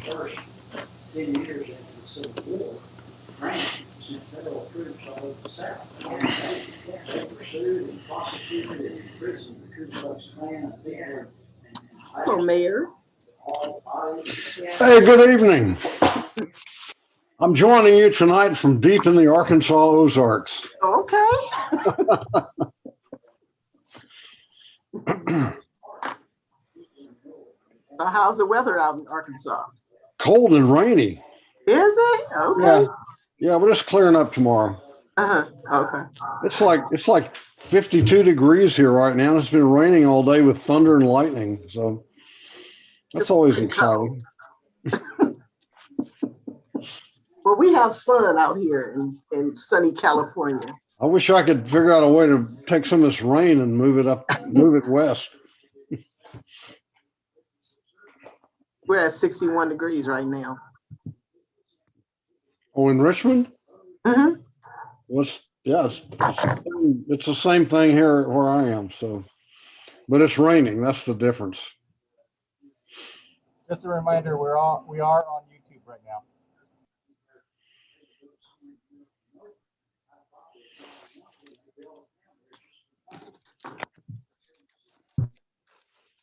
first 10 years after the Civil War, Grant sent federal troops all over the South. They pursued and prosecuted and imprisoned the Ku Klux Klan and people. Hello, Mayor. Hey, good evening. I'm joining you tonight from deep in the Arkansas Ozarks. Okay. So how's the weather out in Arkansas? Cold and rainy. Is it? Okay. Yeah, but it's clearing up tomorrow. Okay. It's like 52 degrees here right now. It's been raining all day with thunder and lightning. So that's It's always pretty exciting. Well, we have sun out here in sunny California. I wish I could figure out a way to take some of this rain and move it west. We're at 61 degrees right now. Oh, in Richmond? Mm-hmm. It's the same thing here where I am. So, but it's raining. That's the difference. Just a reminder, we are on YouTube right now.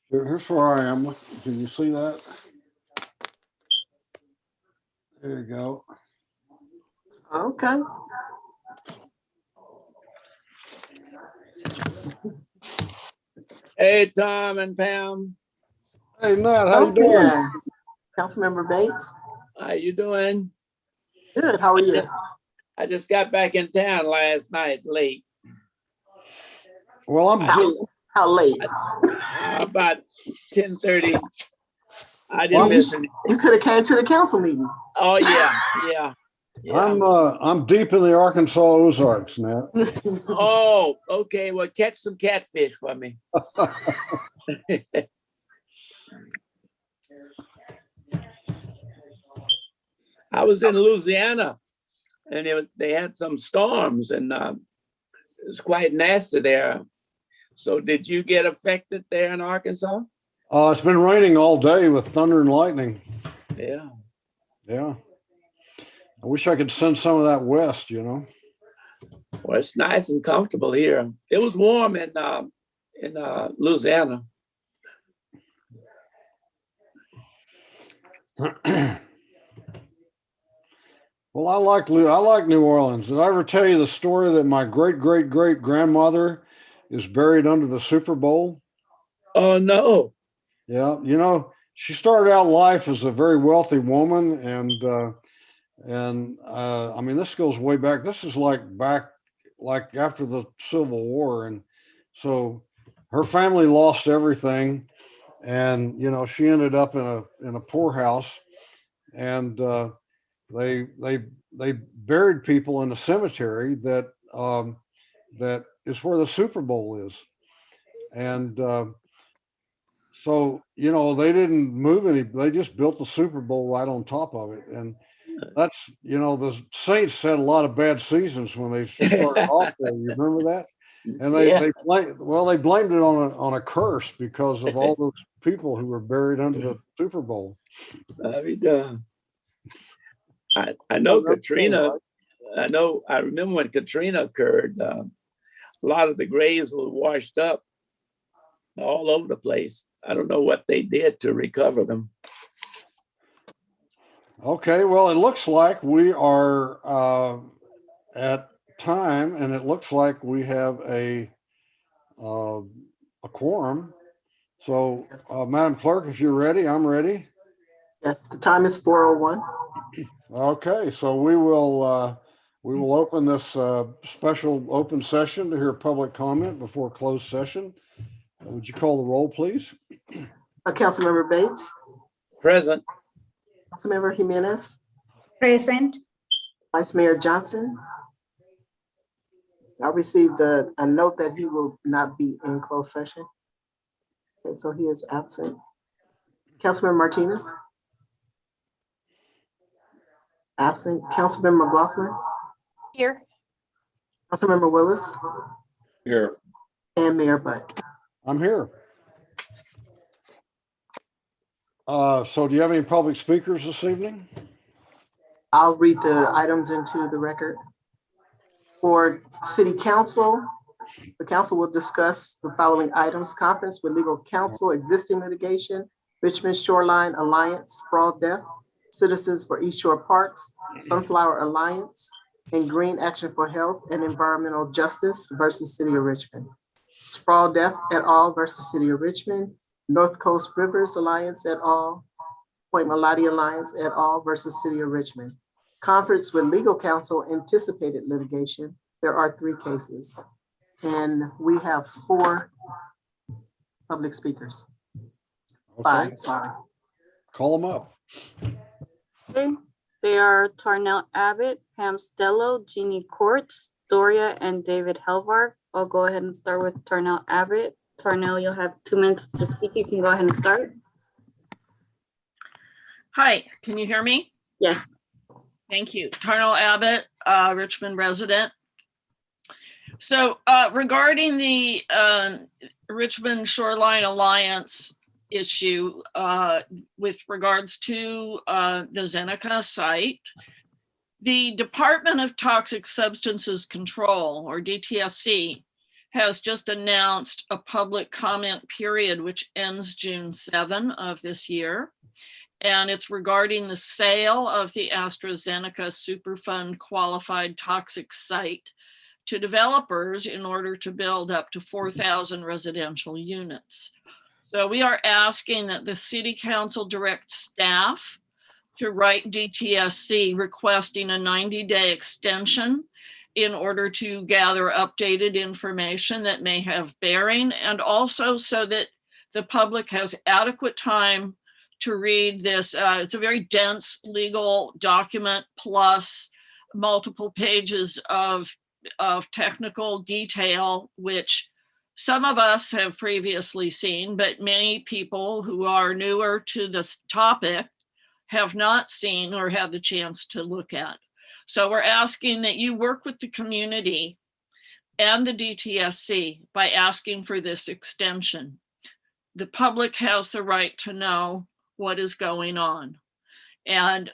Here's where I am. Can you see that? There you go. Okay. Hey, Tom and Pam. Hey, Nat, how you doing? Yeah. Councilmember Bates. How you doing? Good. How are you? I just got back in town last night late. Well, I'm good. How late? About 10:30. I didn't miss any. You could have came to the council meeting. Oh yeah. I'm deep in the Arkansas Ozarks, Nat. Oh, okay. Well, catch some catfish for me. I was in Louisiana, and they had some storms, and it was quite nasty there. So, did you get affected there in Arkansas? It's been raining all day with thunder and lightning. Yeah. Yeah. I wish I could send some of that west, you know. Well, it's nice and comfortable here. It was warm in Louisiana. Well, I like New Orleans. Did I ever tell you the story that my great grandmother is buried under the Super Bowl? Oh no. Yeah, you know, she started out life as a very wealthy woman, and I mean, this goes way back. This is like after the Civil War, and so her family lost everything, and you know, she ended up in a poorhouse, and they buried people in a cemetery that is where the Super Bowl is, and so you know, they didn't move any. They just built the Super Bowl right on top of it, and that's, you know, the Saints had a lot of bad seasons when they started off there. You remember that? And they blamed it on a curse because of all those people who were buried under the Super Bowl. I know Katrina. I remember when Katrina occurred. A lot of the graves were washed up all over the place. I don't know what they did to recover them. Okay, well, it looks like we are at time, and it looks like we have a quorum. So, Madam Clerk, if you're ready, I'm ready. Yes, the time is 4:01. Okay, so we will open this special open session to hear public comment before closed session. Would you call the roll, please? Councilmember Bates. Present. Councilmember Jimenez. Present. Vice Mayor Johnson. I received a note that he will not be in closed session. Okay, so he is absent. Councilmember Martinez. Absent. Councilmember McLaughlin. Here. Councilmember Willis. Here. And Mayor Butt. I'm here. So do you have any public speakers this evening? I'll read the items into the record. For city council, the council will discuss the following items: conference with legal counsel, existing litigation, Richmond Shoreline Alliance, Sprawl Deaf, Citizens for East Shore Parks, Sunflower Alliance, and Green Action for Health and Environmental Justice versus City of Richmond. Sprawl Deaf et al. Versus City of Richmond, North Coast Rivers Alliance et al., Point Melody Alliance et al. Versus City of Richmond. Conference with legal counsel, anticipated litigation. There are 3 cases. And we have 4 public speakers. Okay, 5, sorry. call them up. Okay, they are Tarnell Abbott, Pam Stello, Jeannie Courts, Doria, and David Helvar. I'll go ahead and start with Tarnell Abbott. Tarnell, you'll have 2 minutes to speak. You can go ahead and start. Hi, can you hear me? Yes. Thank you. Tarnell Abbott, Richmond resident. So regarding the Richmond Shoreline Alliance issue with regards to the Zeneca site, the Department of Toxic Substances Control, or DTSC, has just announced a public comment period which ends June 7 of this year. And it's regarding the sale of the AstraZeneca Superfund qualified toxic site to developers in order to build up to 4,000 residential units. So we are asking that the City Council direct staff to write DTSC requesting a 90-day extension in order to gather updated information that may have bearing, and also so that the public has adequate time to read this. It's a very dense legal document plus multiple pages of technical detail, which some of us have previously seen, but many people who are newer to this topic have not seen or had the chance to look at. So we're asking that you work with the community and the DTSC by asking for this extension. The public has the right to know what is going on. And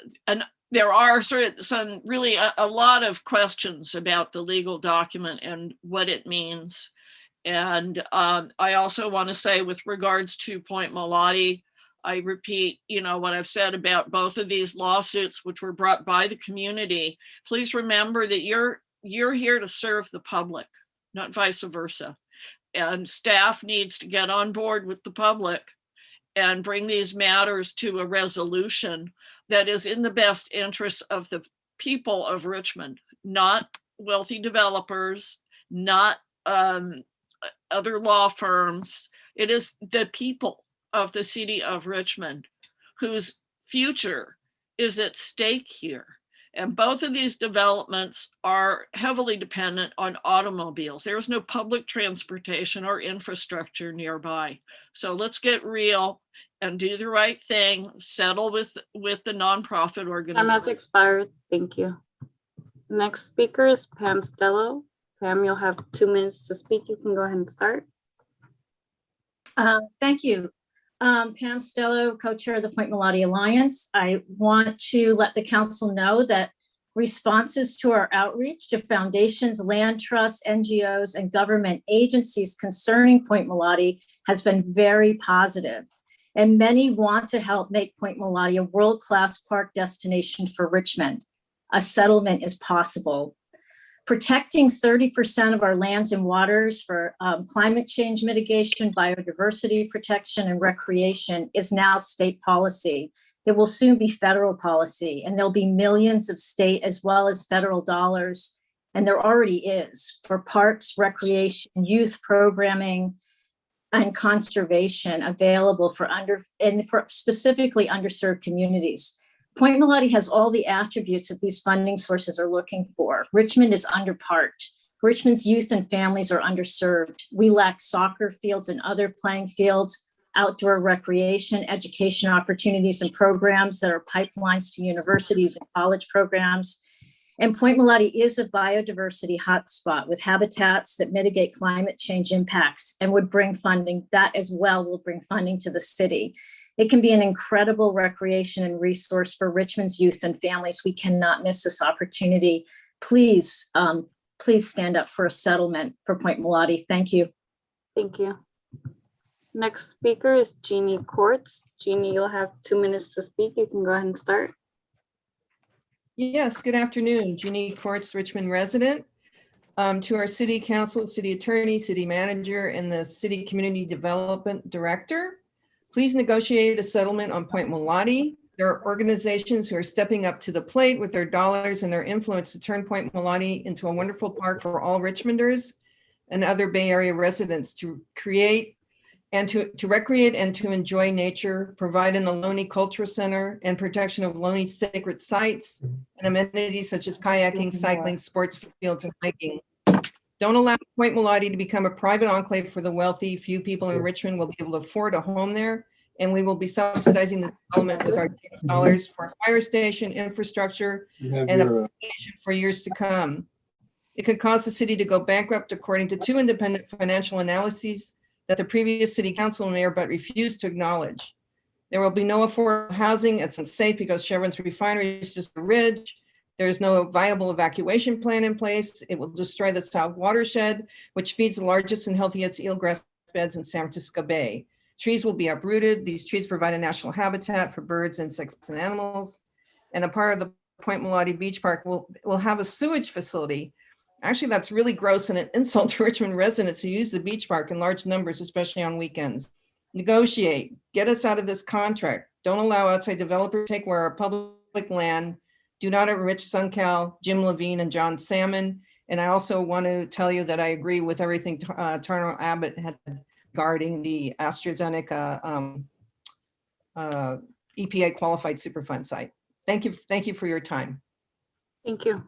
there are sort of some really a lot of questions about the legal document and what it means. And I also want to say, with regards to Point Melody, I repeat, what I've said about both of these lawsuits, which were brought by the community. Please remember that you're here to serve the public, not vice versa. And staff needs to get on board with the public and bring these matters to a resolution that is in the best interests of the people of Richmond, not wealthy developers, not other law firms. It is the people of the city of Richmond whose future is at stake here. And both of these developments are heavily dependent on automobiles. There is no public transportation or infrastructure nearby. So let's get real and do the right thing, settle with the nonprofit Time organization. has expired. Thank you. Next speaker is Pam Stello. Pam, you'll have 2 minutes to speak. You can go ahead and start. Thank you. Pam Stello, co-chair of the Point Melody Alliance. I want to let the council know that responses to our outreach to foundations, land trusts, NGOs, and government agencies concerning Point Melody has been very positive. And many want to help make Point Melody a world-class park destination for Richmond. A settlement is possible. Protecting 30% of our lands and waters for climate change mitigation, biodiversity protection, and recreation is now state policy. It will soon be federal policy, and there'll be millions of state as well as federal dollars, and there already is, for parks, recreation, youth programming, and conservation available for specifically underserved communities. Point Melody has all the attributes that these funding sources are looking for. Richmond is underparked. Richmond's youth and families are underserved. We lack soccer fields and other playing fields, outdoor recreation, education opportunities and programs that are pipelines to universities and college programs. And Point Melody is a biodiversity hotspot with habitats that mitigate climate change impacts and would bring funding. That as well will bring funding to the city. It can be an incredible recreation and resource for Richmond's youth and families. We cannot miss this opportunity. Please, please stand up for a settlement for Point Melati. Thank you. Thank you. Next speaker is Jeannie Courts. Jeannie, you'll have 2 minutes to speak. You can go ahead and start. Yes, good afternoon. Jeannie Courts, Richmond resident. To our city council, city attorney, city manager, and the city community development director, please negotiate a settlement on Point Melati. There are organizations who are stepping up to the plate with their dollars and their influence to turn Point Melati into a wonderful park for all Richmonders and other Bay Area residents to create and to recreate and to enjoy nature, provide an Ohlone Cultural Center and protection of Ohlone sacred sites and amenities such as kayaking, cycling, sports fields, and hiking. Don't allow Point Melati to become a private enclave for the wealthy. Few people in Richmond will be able to afford a home there, and we will be subsidizing the development with our tax dollars for a fire station, infrastructure, and a for years to come. It could cause the city to go bankrupt according to 2 independent financial analyses that the previous city council mayor but refused to acknowledge. There will be no affordable housing. It's unsafe because Chevron's refinery is just a ridge. There is no viable evacuation plan in place. It will destroy the South watershed, which feeds the largest and healthiest eelgrass beds in San Francisco Bay. Trees will be uprooted. These trees provide a natural habitat for birds, insects, and animals. And a part of the Point Melati Beach Park will have a sewage facility. Actually, that's really gross and an insult to Richmond residents who use the beach park in large numbers, especially on weekends. Negotiate, get us out of this contract. Don't allow outside developers to take where our public land. Do not enrich SunCal, Jim Levine, and John Salmon. And I also want to tell you that I agree with everything Tarnal Abbott had regarding the AstraZeneca EPA qualified Superfund site. Thank you for your time. Thank you.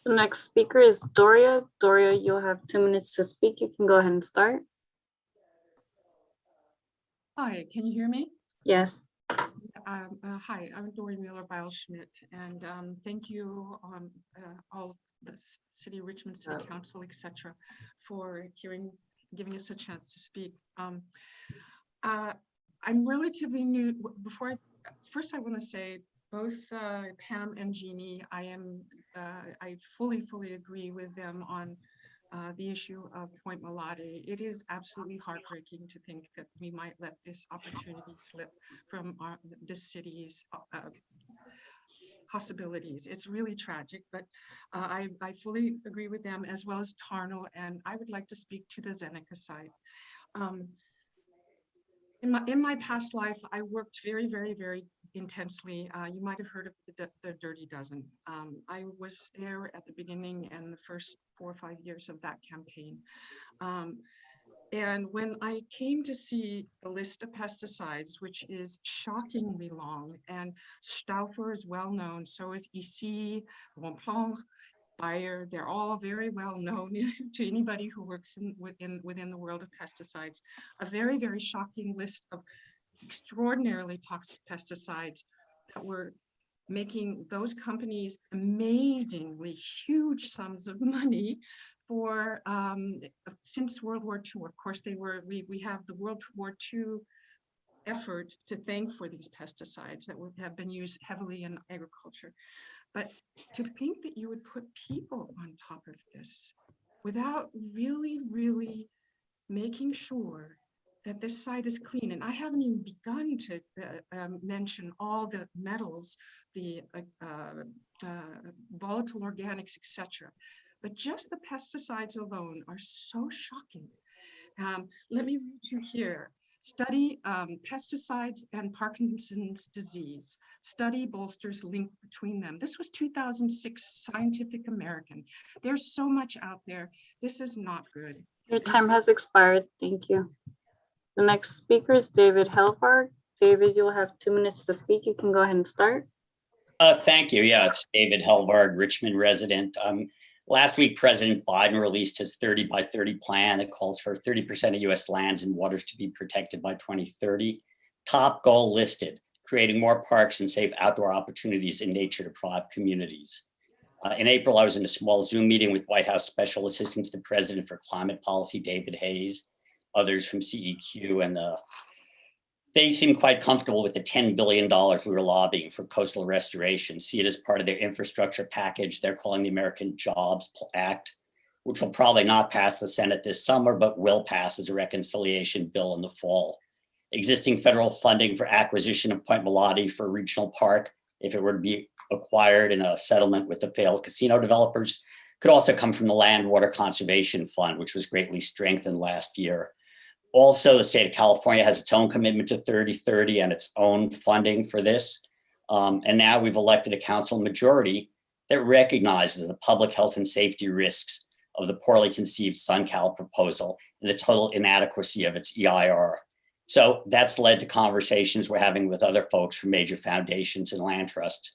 The next speaker is Doria. Doria, you'll have 2 minutes to speak. You can go ahead and start. Hi, can you hear me? Yes. Hi, I'm Doria Miller-Beilschmidt, and thank you, all the City, Richmond City Council, etc., for giving us a chance to speak. I'm relatively new. First I want to say both Pam and Jeannie, I fully agree with them on the issue of Point Melati. It is absolutely heartbreaking to think that we might let this opportunity slip from this city's possibilities. It's really tragic, but I fully agree with them, as well as Tarnal, and I would like to speak to the Zeneca site. In my past life, I worked very intensely. You might have heard of the Dirty Dozen. I was there at the beginning and the first 4 or 5 years of that campaign. And when I came to see the list of pesticides, which is shockingly long, and Stauffer is well known, so is EC, Bonpland, Bayer, they're all very well known to anybody who works within the world of pesticides. A very shocking list of extraordinarily toxic pesticides that were making those companies amazingly huge sums of money for since World War II. Of course, we have the World War II effort to thank for these pesticides that have been used heavily in agriculture. But to think that you would put people on top of this without really making sure that this site is clean. And I haven't even begun to mention all the metals, the volatile organics, etc. But just the pesticides alone are so shocking. Let me read you here. Study pesticides and Parkinson's disease. Study bolsters link between them. This was 2006 Scientific American. There's so much out there. This is not good. Your time has expired. Thank you. The next speaker is David Helvarg. David, you'll have 2 minutes to speak. You can go ahead and start. Thank you. Yeah, it's David Helvarg, Richmond resident. Last week, President Biden released his 30 by 30 plan that calls for 30% of US lands and waters to be protected by 2030. Top goal listed, creating more parks and safe outdoor opportunities in nature-deprived communities. In April, I was in a small Zoom meeting with White House Special Assistant to the President for Climate Policy, David Hayes, others from CEQ and the They seem quite comfortable with the $10 billion we were lobbying for coastal restoration, see it as part of their infrastructure package they're calling the American Jobs Act, which will probably not pass the Senate this summer, but will pass as a reconciliation bill in the fall. Existing federal funding for acquisition of Point Melati for a regional park, if it were to be acquired in a settlement with the failed casino developers, could also come from the Land Water Conservation Fund, which was greatly strengthened last year. Also, the state of California has its own commitment to 30/30 and its own funding for this. And now we've elected a council majority that recognizes the public health and safety risks of the poorly conceived SunCal proposal and the total inadequacy of its EIR. So that's led to conversations we're having with other folks from major foundations and land trusts,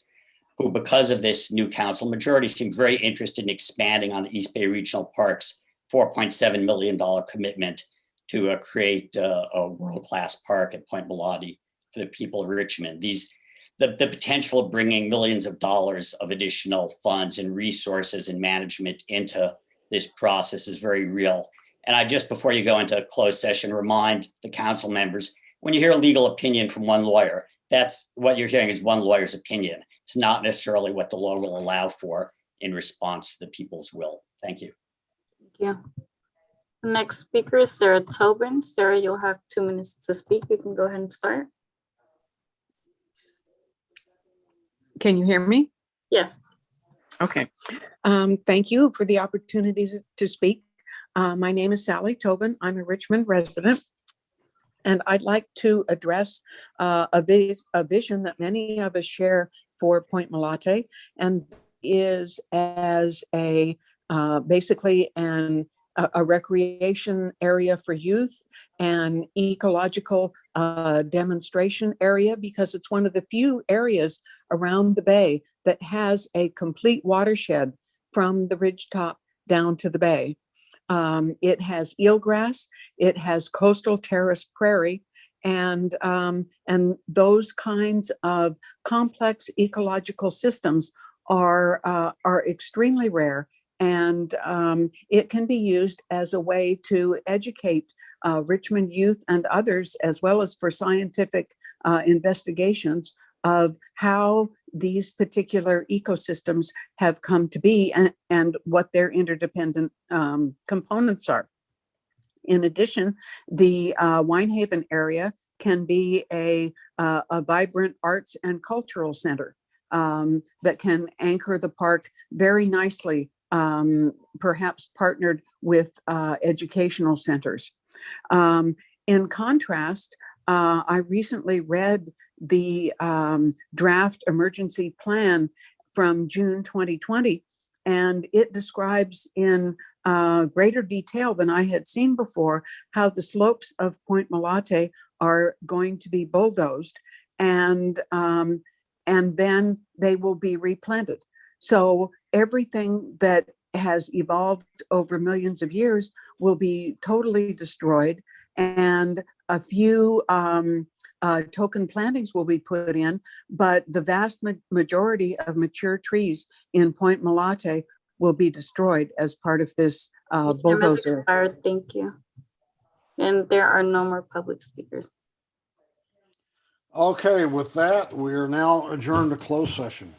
who, because of this new council majority, seem very interested in expanding on the East Bay Regional Park's $4.7 million commitment to create a world-class park at Point Melati for the people of Richmond. The potential of bringing millions of dollars of additional funds and resources and management into this process is very real. And I just, before you go into a closed session, remind the council members, when you hear a legal opinion from one lawyer, that's what you're hearing is one lawyer's opinion. It's not necessarily what the law will allow for in response to the people's will. Thank you. Thank you. The next speaker is Sarah Tobin. Sarah, you'll have 2 minutes to speak. You can go ahead and start. Can you hear me? Yes. Okay. Thank you for the opportunity to speak. My name is Sally Tobin. I'm a Richmond resident, and I'd like to address a vision that many of us share for Point Melati, and is as a basically a recreation area for youth, an ecological demonstration area, because it's one of the few areas around the bay that has a complete watershed from the ridgetop down to the bay. It has eelgrass, it has coastal terrace prairie, and those kinds of complex ecological systems are extremely rare. And it can be used as a way to educate Richmond youth and others, as well as for scientific investigations of how these particular ecosystems have come to be and what their interdependent components are. In addition, the Winehaven area can be a vibrant arts and cultural center that can anchor the park very nicely, perhaps partnered with educational centers. In contrast, I recently read the draft emergency plan from June 2020, and it describes in greater detail than I had seen before how the slopes of Point Melati are going to be bulldozed, and then they will be replanted. So everything that has evolved over millions of years will be totally destroyed, and a few token plantings will be put in, but the vast majority of mature trees in Point Melati will be destroyed as part of this bulldozer. Expired. Thank you. And there are no more public speakers. Okay, with that, we are now adjourned to closed session.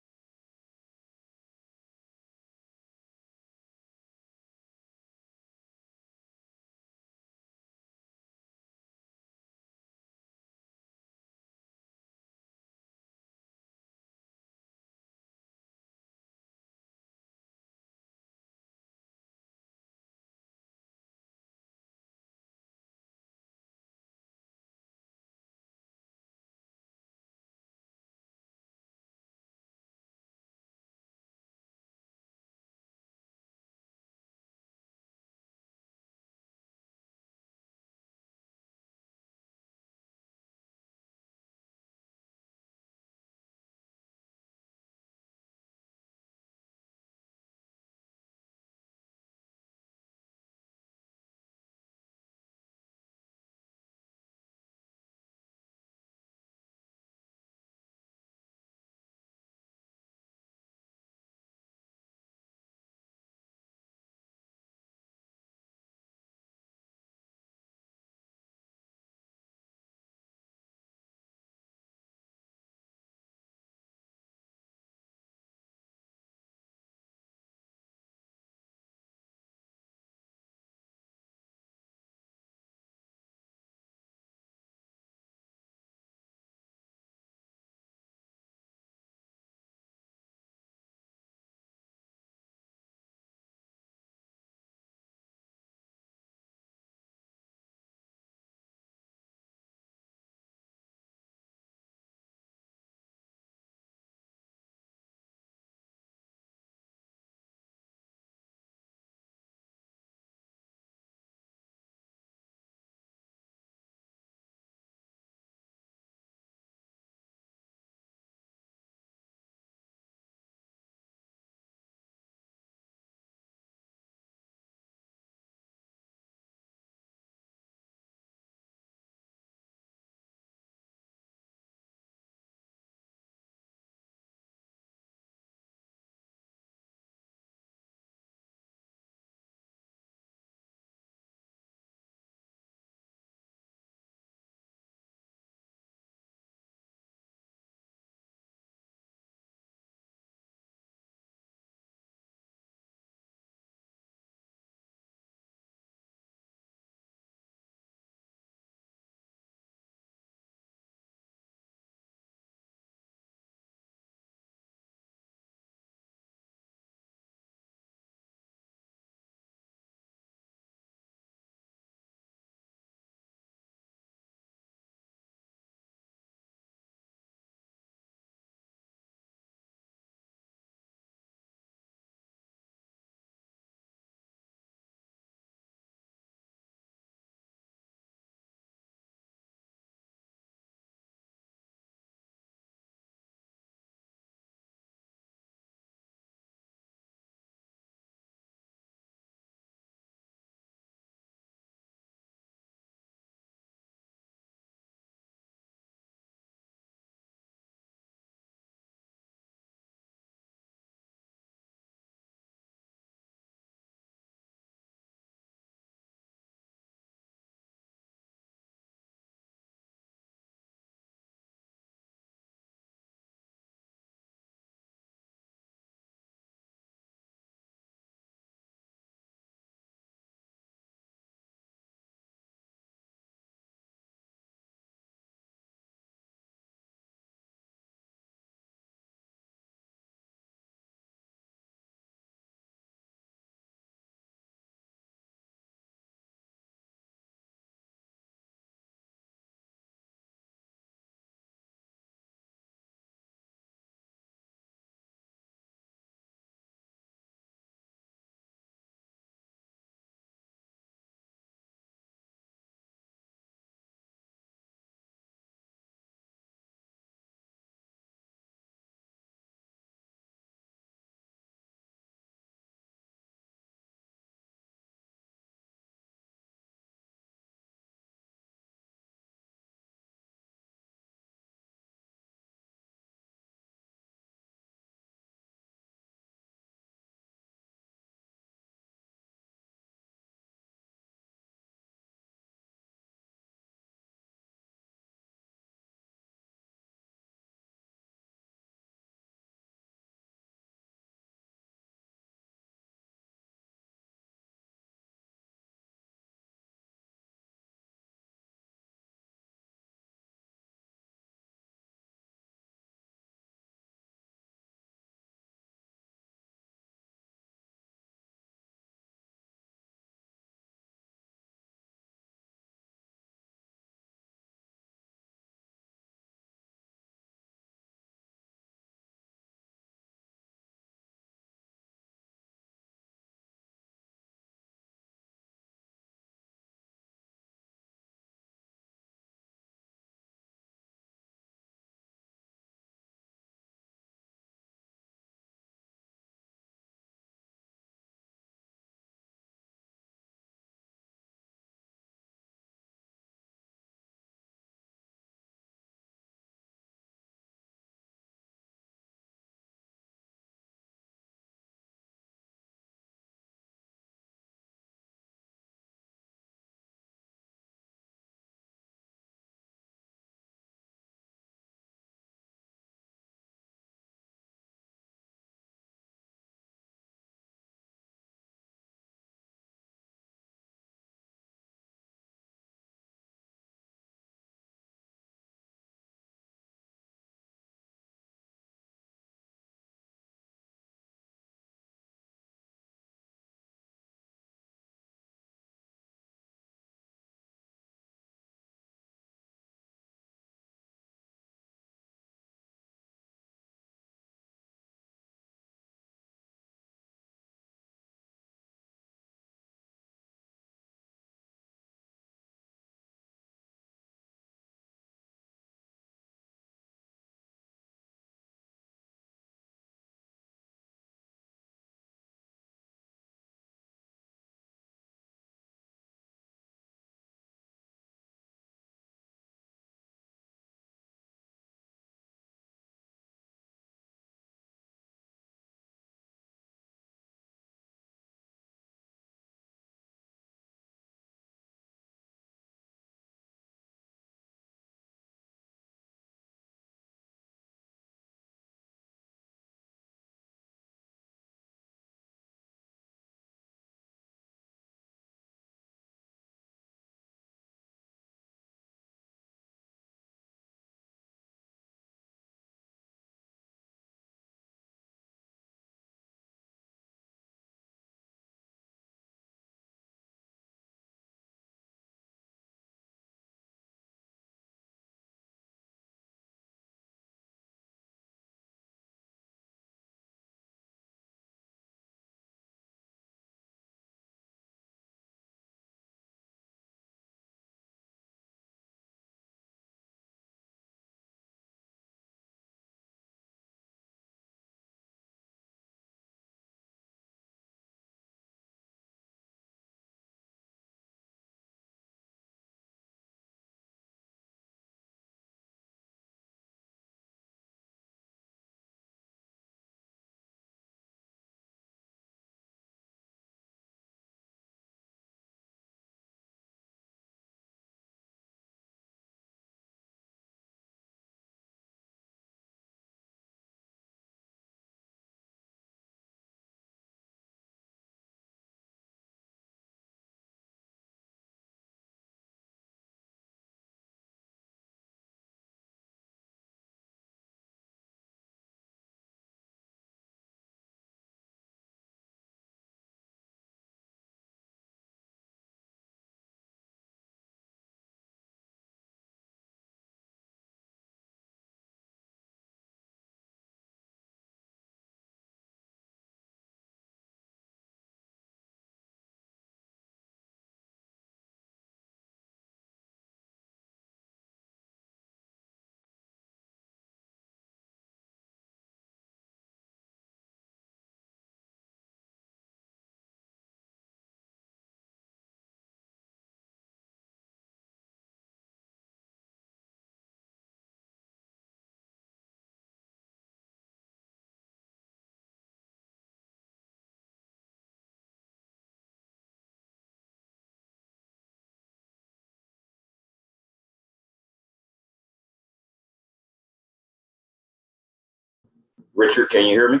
Richard, can you hear me?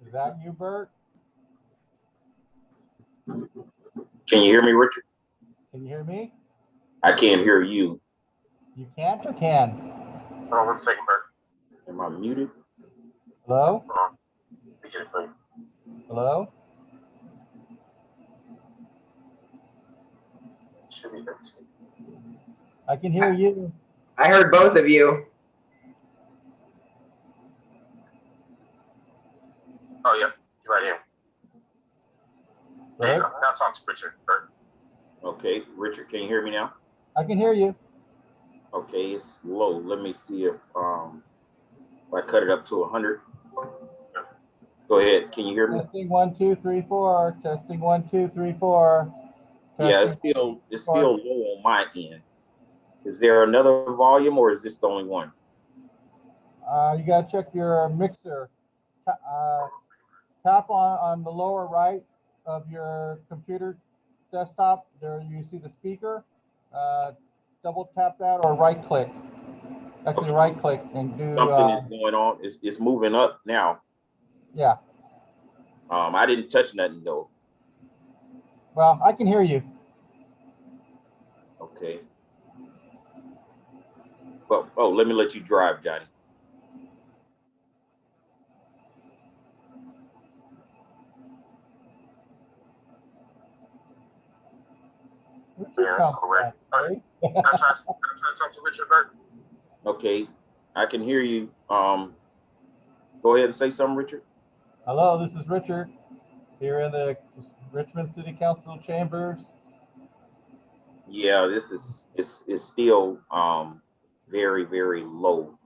Is that you, Bert? Can you hear me, Richard? Can you hear me? I can't hear you. You can't or can? Hold on 1 second, Bert. Am I muted? Hello? Hold on. Let me get it for you. Hello? Should be there. I can hear you. I heard both of you. Oh, yeah, you're right here. There you Bert? go. Now talk to Richard. Bert. Okay, Richard, can you hear me now? I can hear you. Okay, it's low. Let me see if I cut it up to 100. Go ahead. Can you hear me? Testing 1, 2, 3, 4. Testing 1, 2, 3, 4. Yeah, it's still low on my end. Is there another volume or is this the only one? You gotta check your mixer. Tap on the lower right of your computer desktop. There you see the speaker. Double tap that or right click. Actually, right click and do. Something is going on. It's moving up now. Yeah. I didn't touch nothing though. Well, I can hear you. Okay. But let me let you drive, Johnny. Yeah, that's correct. All right. I'm trying to talk to Richard Bert. Okay, I can hear you. Go ahead and say something, Richard. Hello, this is Richard here in the Richmond City Council chambers. Yeah, this is still very, very low.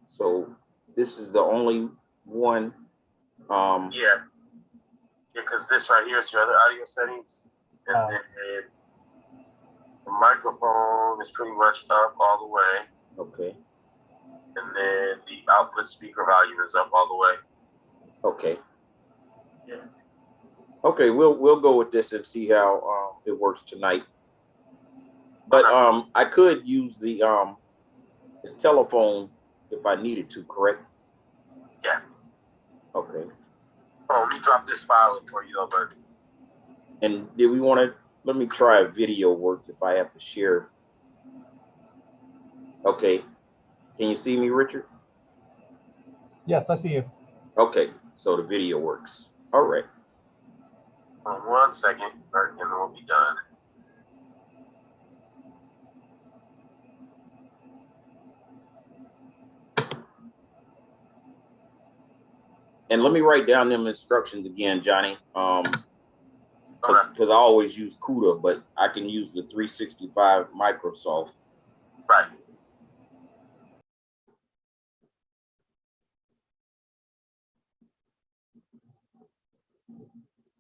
So this is the only one. Yeah, because this right here is your other audio settings, and then the microphone is pretty much up all the way. Okay. And then the output speaker volume is up all the way. Okay. Yeah. Okay, we'll go with this and see how it works tonight. But I could use the telephone if I needed to, correct? Yeah. Okay. Oh, let me drop this file in for you, Albert. And did we want to? Let me try a video works if I have to share. Okay. Can you see me, Richard? Yes, I see you. Okay, so the video works. All right. 1 second, and then we'll be done. And let me write down them instructions again, Johnny. Because I always use CUDA, but I can use the 365 Microsoft. Right.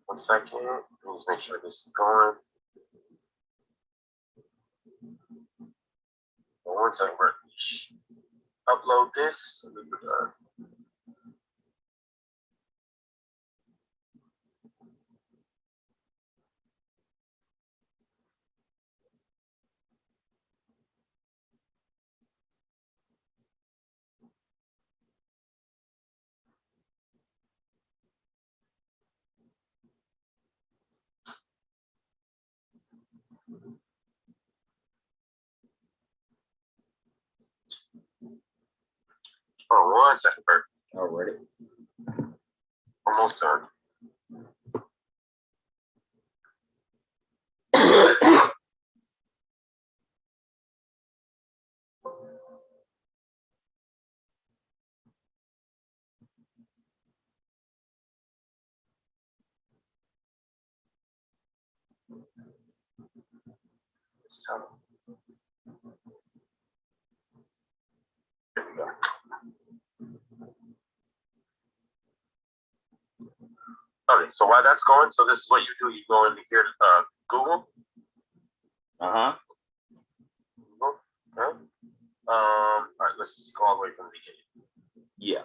One second. Let's make sure this is going. 1 second, Bert. Upload this. And then we're done. Oh, 1 second, Bert. All right. Almost done. There we go. Okay, so while that's going, so this is what you do. You go into here, Google. Uh-huh. Google. Okay. All right, let's just go all the way from the beginning. Yeah.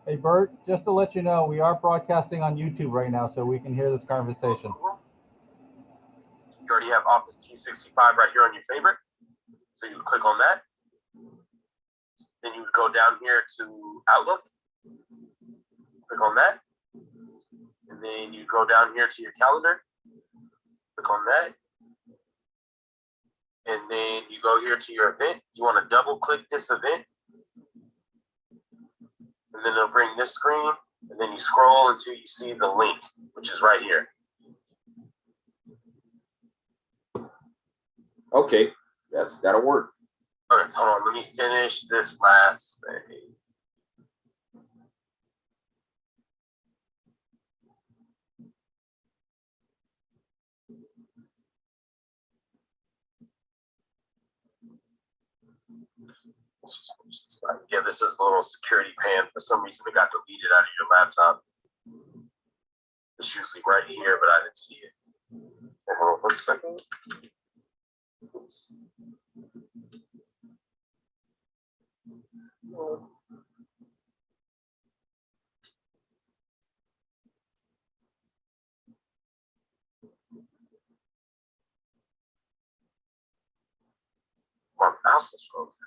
Hey, Bert, just to let you know, we are broadcasting on YouTube right now, so we can hear this conversation. You already have Office 365 right here on your favorite. So you would click on that. Then you would go down here to Outlook. Click on that. And then you go down here to your calendar. Click on that. And then you go here to your event. You want to double click this event. And then it'll bring this screen. And then you scroll until you see the link, which is right here. Okay, that'll work. Okay, hold on. Let me finish this last thing. Yeah, this is the little security pan. For some reason, it got deleted out of your laptop. It's usually right here, but I didn't see it. Hold on 1 second. Oops. My mouse is frozen.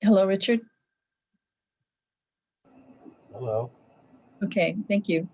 Hello, Richard. Hello. Okay, thank you.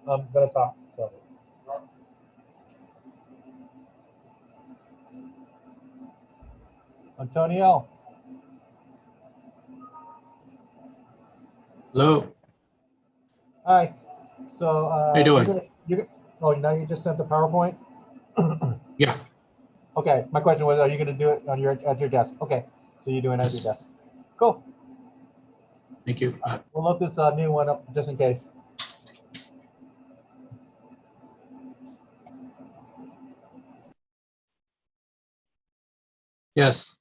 I'm gonna talk, so. Antonio, Hello, hi. So, how you doing? oh, now you just sent the PowerPoint? Yeah, Okay, my question was, are you gonna do it on at your desk? Okay, so you're doing it at your yes, desk. Cool. thank you. We'll load this new one up just in case. Yes.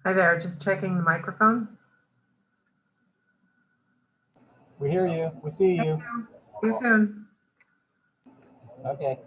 Hi there, just checking the microphone. We hear you. We see you. See you soon. Okay.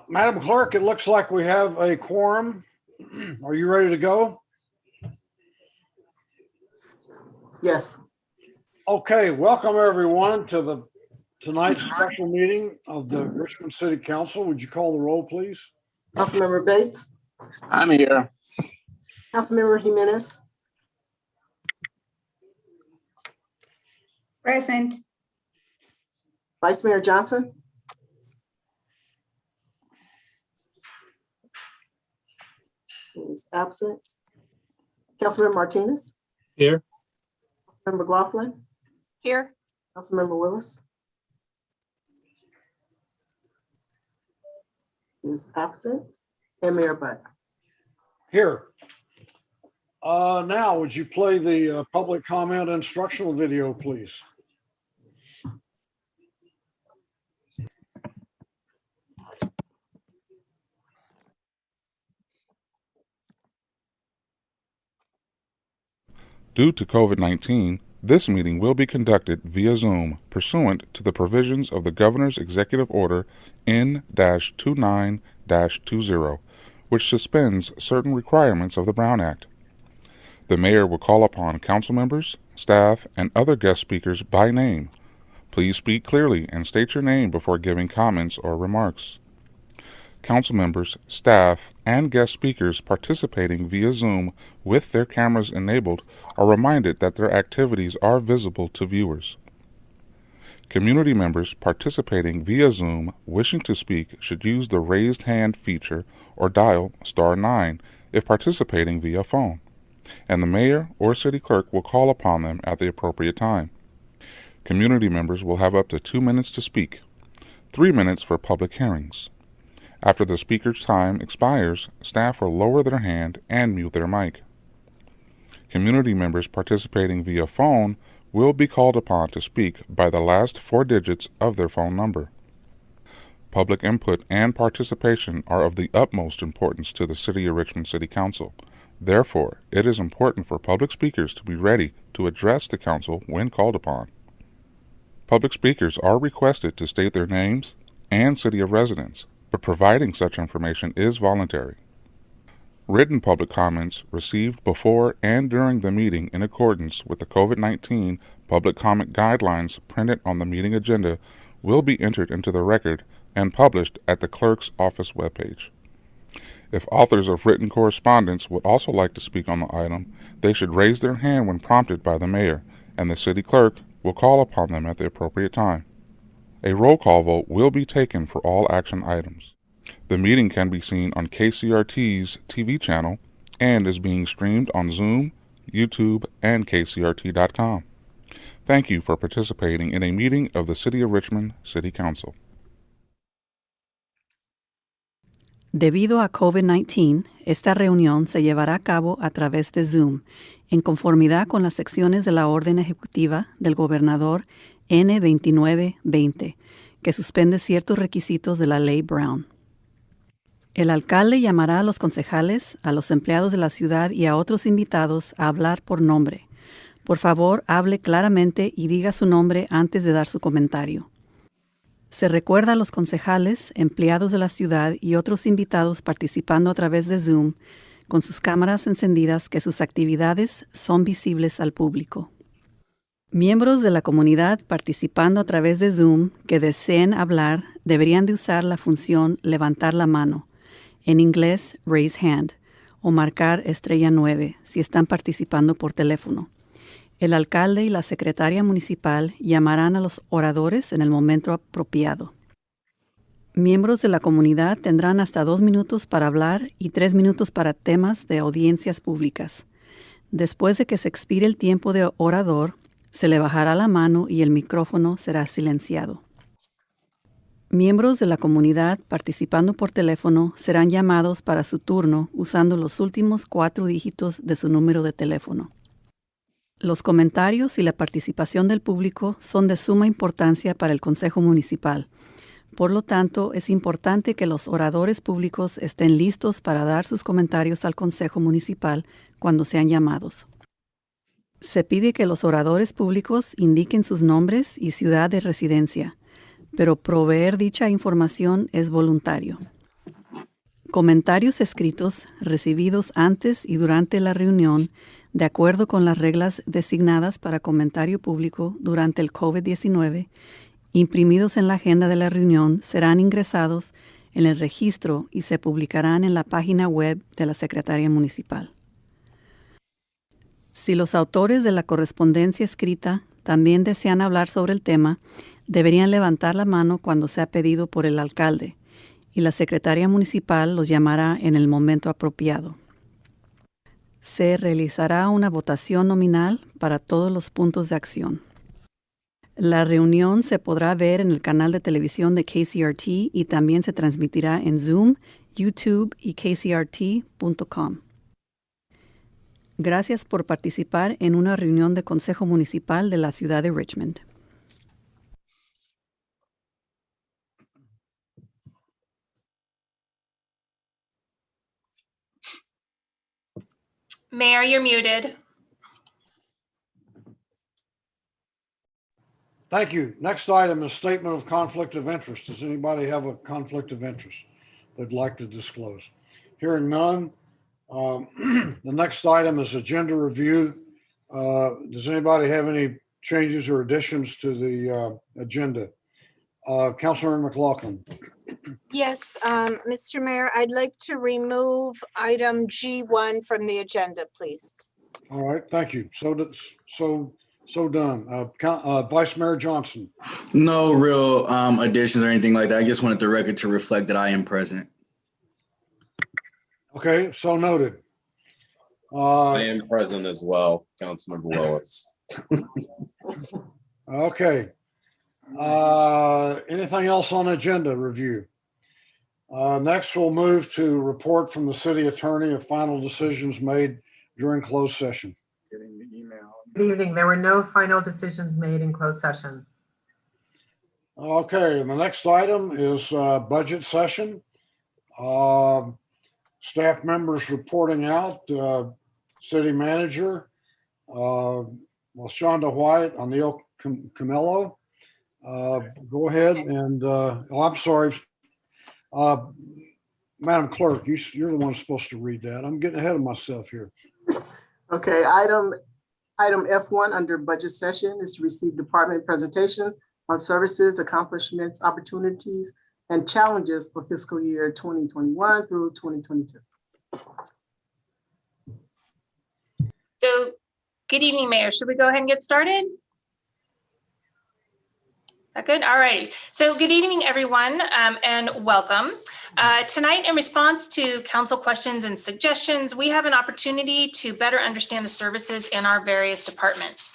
Madam Clerk, it looks like we have a quorum. Are you ready to go? Yes. Okay, welcome everyone to tonight's special meeting of the Richmond City Council. Would you call the roll, please? Councilmember Bates, I'm here. Councilmember Jimenez, Present. Vice Mayor Johnson, is absent. Councilmember Martinez, Here. Member McLaughlin, Here. Councilmember Willis is absent, and Mayor Butt. Here. Now, would you play the public comment instructional video, please? Due to COVID-19, this meeting will be conducted via Zoom pursuant to the provisions of the Governor's Executive Order N-29-20, which suspends certain requirements of the Brown Act. The Mayor will call upon council members, staff, and other guest speakers by name. Please speak clearly and state your name before giving comments or remarks. Council members, staff, and guest speakers participating via Zoom with their cameras enabled are reminded that their activities are visible to viewers. Community members participating via Zoom wishing to speak should use the raised hand feature or dial *9 if participating via phone, and the mayor or city clerk will call upon them at the appropriate time. Community members will have up to 2 minutes to speak, 3 minutes for public hearings. After the speaker's time expires, staff will lower their hand and mute their mic. Community members participating via phone will be called upon to speak by the last 4 digits of their phone number. Public input and participation are of the utmost importance to the City of Richmond City Council. Therefore, it is important for public speakers to be ready to address the council when called upon. Public speakers are requested to state their names and city of residence, but providing such information is voluntary. Written public comments received before and during the meeting in accordance with the COVID-19 public comment guidelines printed on the meeting agenda will be entered into the record and published at the clerk's office webpage. If authors of written correspondence would also like to speak on the item, they should raise their hand when prompted by the mayor, and the city clerk will call upon them at the appropriate time. A roll call vote will be taken for all action items. The meeting can be seen on KCRT's TV channel and is being streamed on Zoom, YouTube, and kcrt.com. Thank you for participating in a meeting of the City of Richmond City Council. Debido a COVID-19, esta reunión se llevará a cabo a través de Zoom, en conformidad con las secciones de la orden ejecutiva del gobernador N-2920, que suspende ciertos requisitos de la Ley Brown. El alcalde llamará a los concejales, a los empleados de la ciudad y a otros invitados a hablar por nombre. Por favor, hable claramente y diga su nombre antes de dar su comentario. Se recuerda a los concejales, empleados de la ciudad y otros invitados participando a través de Zoom con sus cámaras encendidas que sus actividades son visibles al público. Miembros de la comunidad participando a través de Zoom que deseen hablar deberían de usar la función levantar la mano, en inglés raise hand, o marcar *9 si están participando por teléfono. El alcalde y la secretaria municipal llamarán a los oradores en el momento apropiado. Miembros de la comunidad tendrán hasta 2 minutos para hablar y 3 minutos para temas de audiencias públicas. Después de que se expire el tiempo de orador, se le bajará la mano y el micrófono será silenciado. Miembros de la comunidad participando por teléfono serán llamados para su turno usando los últimos 4 dígitos de su número de teléfono. Los comentarios y la participación del público son de suma importancia para el Consejo Municipal. Por lo tanto, es importante que los oradores públicos estén listos para dar sus comentarios al Consejo Municipal cuando sean llamados. Se pide que los oradores públicos indiquen sus nombres y ciudad de residencia, pero proveer dicha información es voluntario. Comentarios escritos recibidos antes y durante la reunión, de acuerdo con las reglas designadas para comentario público durante el COVID-19, imprimidos en la agenda de la reunión, serán ingresados en el registro y se publicarán en la página web de la Secretaría Municipal. Si los autores de la correspondencia escrita también desean hablar sobre el tema, deberían levantar la mano cuando sea pedido por el alcalde, y la Secretaría Municipal los llamará en el momento apropiado. Se realizará una votación nominal para todos los puntos de acción. La reunión se podrá ver en el canal de televisión de KCRT y también se transmitirá en Zoom, YouTube y kcrt.com. Gracias por participar en una reunión de Consejo Municipal de la ciudad de Richmond. Mayor, you're muted. Thank you. Next item is statement of conflict of interest. Does anybody have a conflict of interest they'd like to disclose? Hearing none. The next item is agenda review. Does anybody have any changes or additions to the agenda? Councilmember McLaughlin. Yes, Mr. Mayor, I'd like to remove item G1 from the agenda, please. All right, thank you. So done. Vice Mayor Johnson. No real additions or anything like that. I just wanted the record to reflect that I am present. Okay, so noted. I am present as well, Councilmember Willis. Okay. Anything else on agenda review? Next, we'll move to report from the city attorney of final decisions made during closed session. Good evening. There were no final decisions made in closed session. Okay, and the next item is budget session. Staff members reporting out, city manager, Shonda White, Anil Camillo. Go ahead and, I'm sorry. Madam Clerk, you're the one supposed to read that. I'm getting ahead of myself here. Okay, item F1 under budget session is to receive department presentations on services, accomplishments, opportunities, and challenges for fiscal year 2021 through 2022. So, good evening, Mayor. Should we go ahead and get started? Good. All right. So good evening, everyone, and welcome. Tonight, in response to council questions and suggestions, we have an opportunity to better understand the services in our various departments.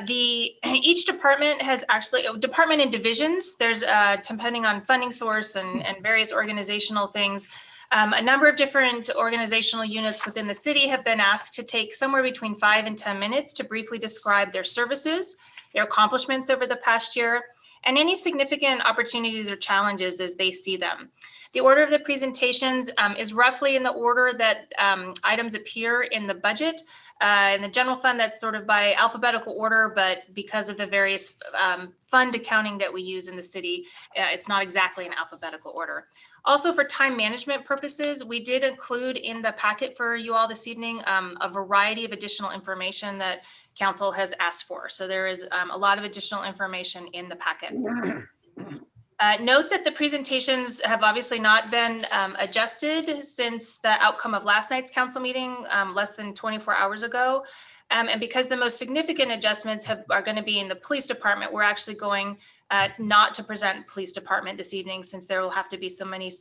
Each department has actually, department and divisions, there's depending on funding source and various organizational things, a number of different organizational units within the city have been asked to take somewhere between 5 and 10 minutes to briefly describe their services, their accomplishments over the past year, and any significant opportunities or challenges as they see them. The order of the presentations is roughly in the order that items appear in the budget. In the general fund, that's sort of by alphabetical order, but because of the various fund accounting that we use in the city, it's not exactly in alphabetical order. Also, for time management purposes, we did include in the packet for you all this evening a variety of additional information that council has asked for. So there is a lot of additional information in the packet. Note that the presentations have obviously not been adjusted since the outcome of last night's council meeting less than 24 hours ago. And because the most significant adjustments are going to be in the police department, we're actually going not to present police department this evening since there will have to be so many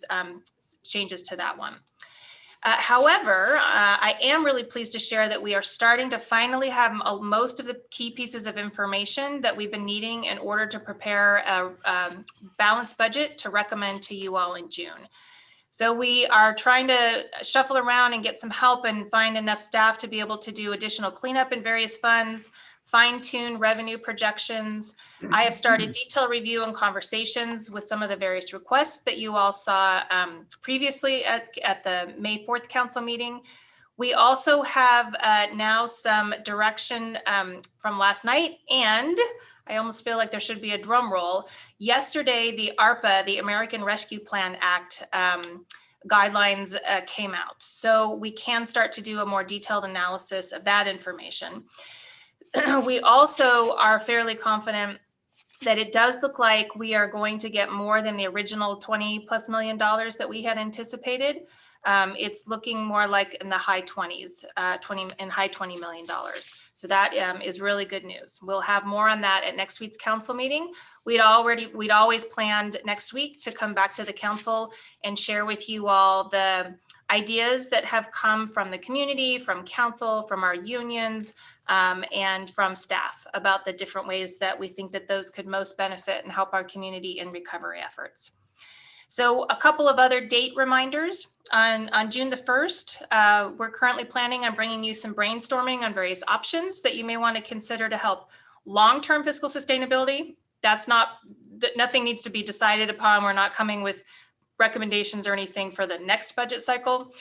changes to that one. However, I am really pleased to share that we are starting to finally have most of the key pieces of information that we've been needing in order to prepare a balanced budget to recommend to you all in June. So we are trying to shuffle around and get some help and find enough staff to be able to do additional cleanup in various funds, fine-tune revenue projections. I have started detailed review and conversations with some of the various requests that you all saw previously at the May 4th council meeting. We also have now some direction from last night, and I almost feel like there should be a drum roll. Yesterday, the ARPA, the American Rescue Plan Act, guidelines came out. So we can start to do a more detailed analysis of that information. We also are fairly confident that it does look like we are going to get more than the original $20+ million that we had anticipated. It's looking more like in the high 20s, high $20 million. So that is really good news. We'll have more on that at next week's council meeting. We'd always planned next week to come back to the council and share with you all the ideas that have come from the community, from council, from our unions, and from staff about the different ways that we think that those could most benefit and help our community in recovery efforts. So a couple of other date reminders. On June the 1st, we're currently planning on bringing you some brainstorming on various options that you may want to consider to help long-term fiscal sustainability. Nothing needs to be decided upon. We're not coming with recommendations or anything for the next budget cycle,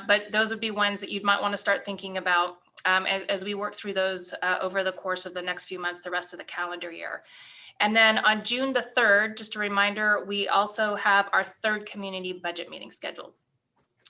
but those would be ones that you might want to start thinking about as we work through those over the course of the next few months, the rest of the calendar year. And then on June the 3rd, just a reminder, we also have our third community budget meeting scheduled.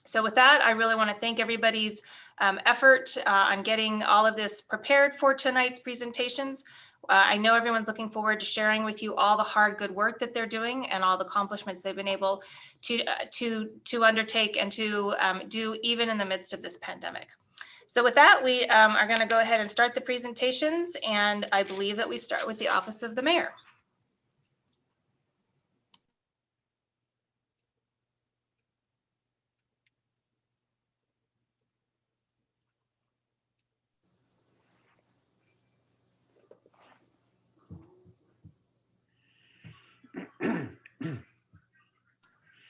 So with that, I really want to thank everybody's effort on getting all of this prepared for tonight's presentations. I know everyone's looking forward to sharing with you all the hard, good work that they're doing and all the accomplishments they've been able to undertake and to do even in the midst of this pandemic. So with that, we are going to go ahead and start the presentations, and I believe that we start with the Office of the Mayor.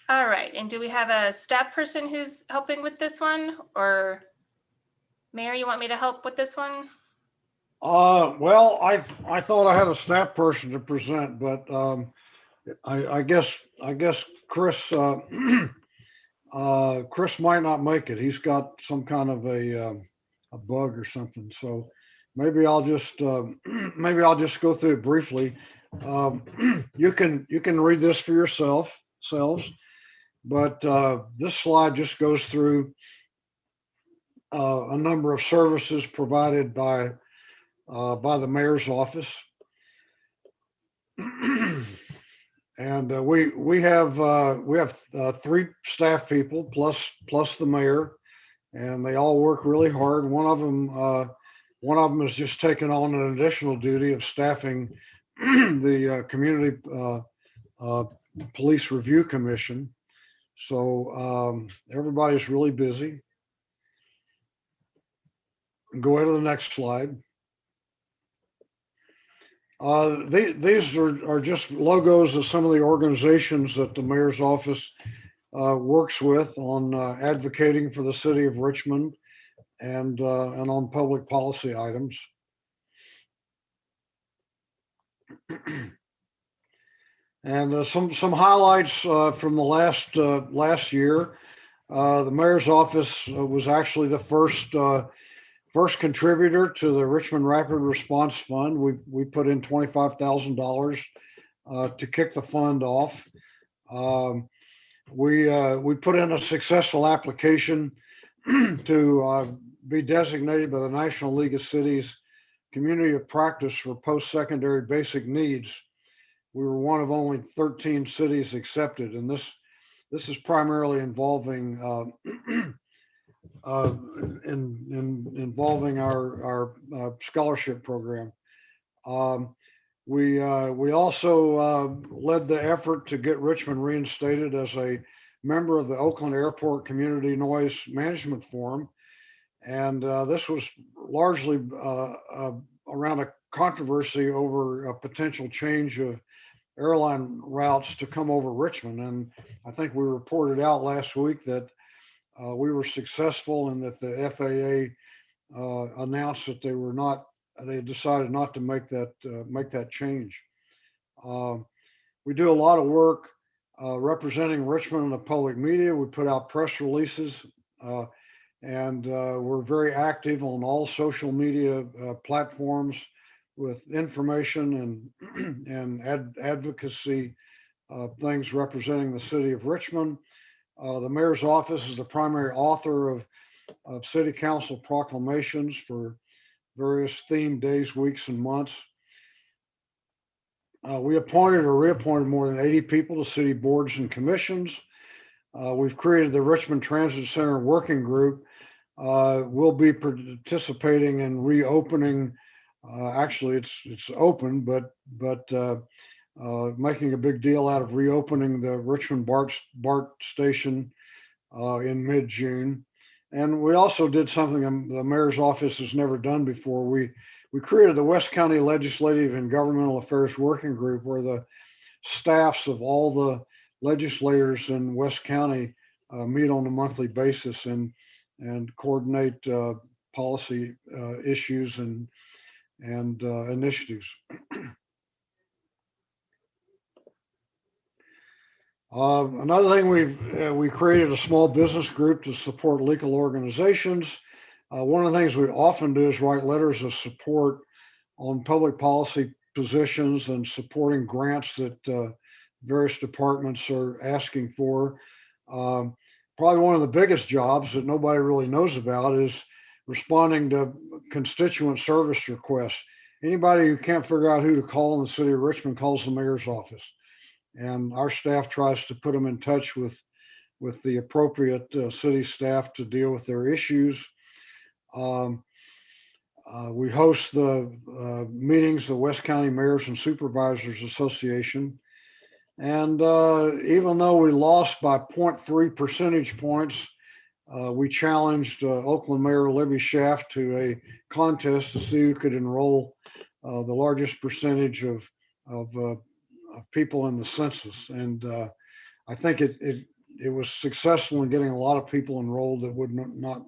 All right, and do we have a staff person who's helping with this one, or Mayor, you want me to help with this one? Well, I thought I had a staff person to present, but I guess Chris Chris might not make it. He's got some kind of a bug or something. So maybe I'll just go through it briefly. You can read this for yourselves, but this slide just goes through a number of services provided by the mayor's office. And we have 3 staff people plus the mayor, and they all work really hard. One of them is just taking on an additional duty of staffing the community police review commission. So everybody's really busy. Go ahead to the next slide. These are just logos of some of the organizations that the mayor's office works with on advocating for the city of Richmond and on public policy items. And some highlights from the last year. The mayor's office was actually the first contributor to the Richmond Rapid Response Fund. We put in $25,000 to kick the fund off. We put in a successful application to be designated by the National League of Cities Community of Practice for Post-Secondary Basic Needs. We were one of only 13 cities accepted, and this is primarily involving involving our scholarship program. We also led the effort to get Richmond reinstated as a member of the Oakland Airport Community Noise Management Forum, and this was largely around a controversy over a potential change of airline routes to come over Richmond. And I think we reported out last week that we were successful and that the FAA announced that they decided not to make that change. We do a lot of work representing Richmond in the public media. We put out press releases and we're very active on all social media platforms with information and advocacy things representing the city of Richmond. The mayor's office is the primary author of city council proclamations for various themed days, weeks, and months. We appointed or reappointed more than 80 people to city boards and commissions. We've created the Richmond Transit Center Working Group. We'll be participating in reopening. Actually, it's open, but making a big deal out of reopening the Richmond BART station in mid-June. And we also did something the mayor's office has never done before. We created the West County Legislative and Governmental Affairs Working Group, where the staffs of all the legislators in West County meet on a monthly basis and coordinate policy issues and initiatives. Another thing, we created a small business group to support legal organizations. One of the things we often do is write letters of support on public policy positions and supporting grants that various departments are asking for. Probably one of the biggest jobs that nobody really knows about is responding to constituent service requests. Anybody who can't figure out who to call in the city of Richmond calls the mayor's office. And our staff tries to put them in touch with the appropriate city staff to deal with their issues. We host the meetings, the West County Mayors and Supervisors Association. And even though we lost by 0.3 percentage points, we challenged Oakland Mayor Libby Schaaf to a contest to see who could enroll the largest percentage of people in the census. And I think it was successful in getting a lot of people enrolled that would not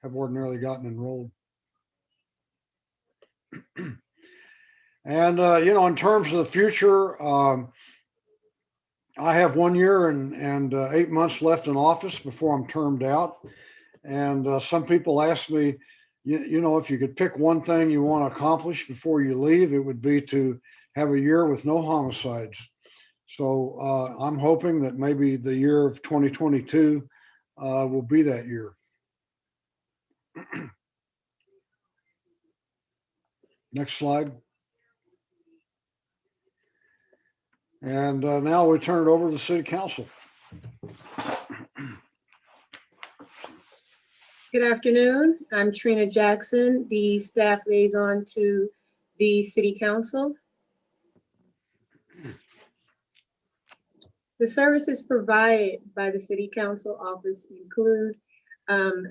have ordinarily gotten enrolled. And, in terms of the future, I have 1 year and 8 months left in office before I'm termed out. And some people ask me, if you could pick one thing you want to accomplish before you leave, it would be to have a year with no homicides. So I'm hoping that maybe the year of 2022 will be that year. Next slide. And now we turn it over to the city council. Good afternoon. I'm Trina Jackson, the staff liaison to the city council. The services provided by the city council office include,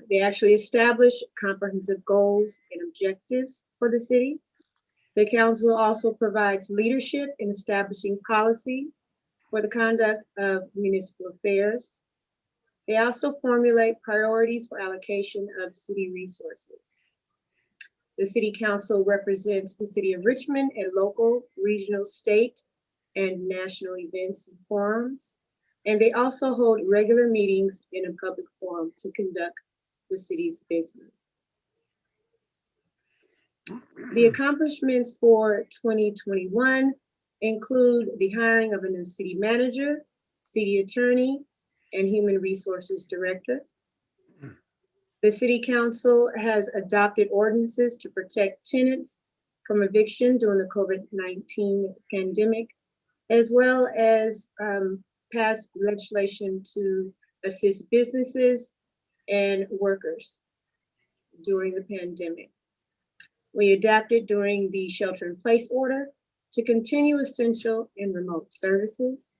they actually establish comprehensive goals and objectives for the city. The council also provides leadership in establishing policies for the conduct of municipal affairs. They also formulate priorities for allocation of city resources. The city council represents the city of Richmond at local, regional, state, and national events and forums. And they also hold regular meetings in a public forum to conduct the city's business. The accomplishments for 2021 include the hiring of a new city manager, city attorney, and human resources director. The city council has adopted ordinances to protect tenants from eviction during the COVID-19 pandemic, as well as passed legislation to assist businesses and workers during the pandemic. We adapted during the shelter-in-place order to continue essential and remote services.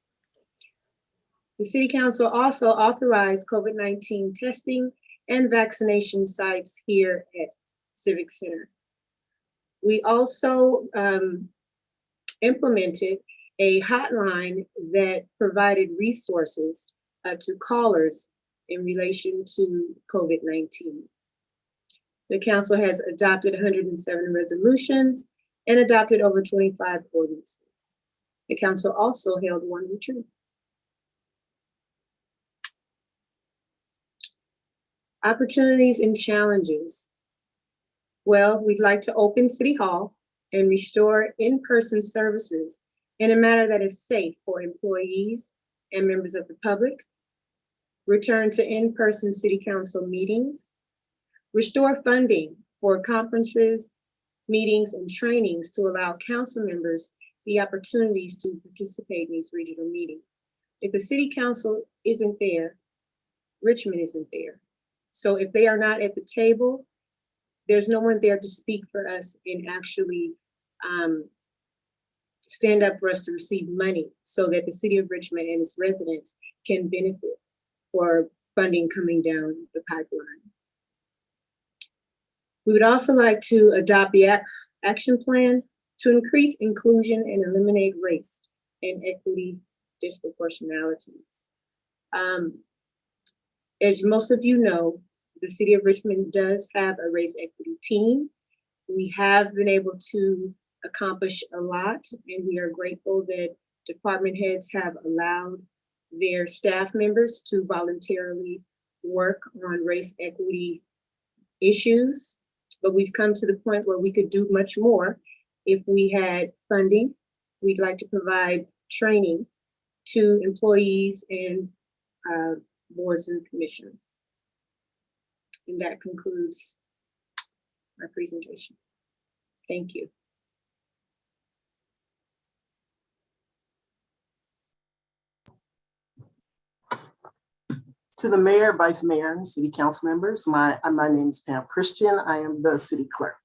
The City Council also authorized COVID-19 testing and vaccination sites here at Civic Center. We also implemented a hotline that provided resources to callers in relation to COVID-19. The council has adopted 107 resolutions and adopted over 25 ordinances. The council also held one retreat. Opportunities and challenges. Well, we'd like to open City Hall and restore in-person services in a manner that is safe for employees and members of the public. Return to in-person City Council meetings. Restore funding for conferences, meetings, and trainings to allow council members the opportunities to participate in these regional meetings. If the City Council isn't there, Richmond isn't there. So if they are not at the table, there's no one there to speak for us and actually stand up for us to receive money so that the city of Richmond and its residents can benefit for funding coming down the pipeline. We would also like to adopt the action plan to increase inclusion and eliminate race and equity disproportionalities. As most of you know, the city of Richmond does have a race equity team. We have been able to accomplish a lot, and we are grateful that department heads have allowed their staff members to voluntarily work on race equity issues. But we've come to the point where we could do much more if we had funding. We'd like to provide training to employees and boards and commissions. And that concludes my presentation. Thank you. To the mayor, vice mayor, and city council members, my name is Pam Christian. I am the city clerk.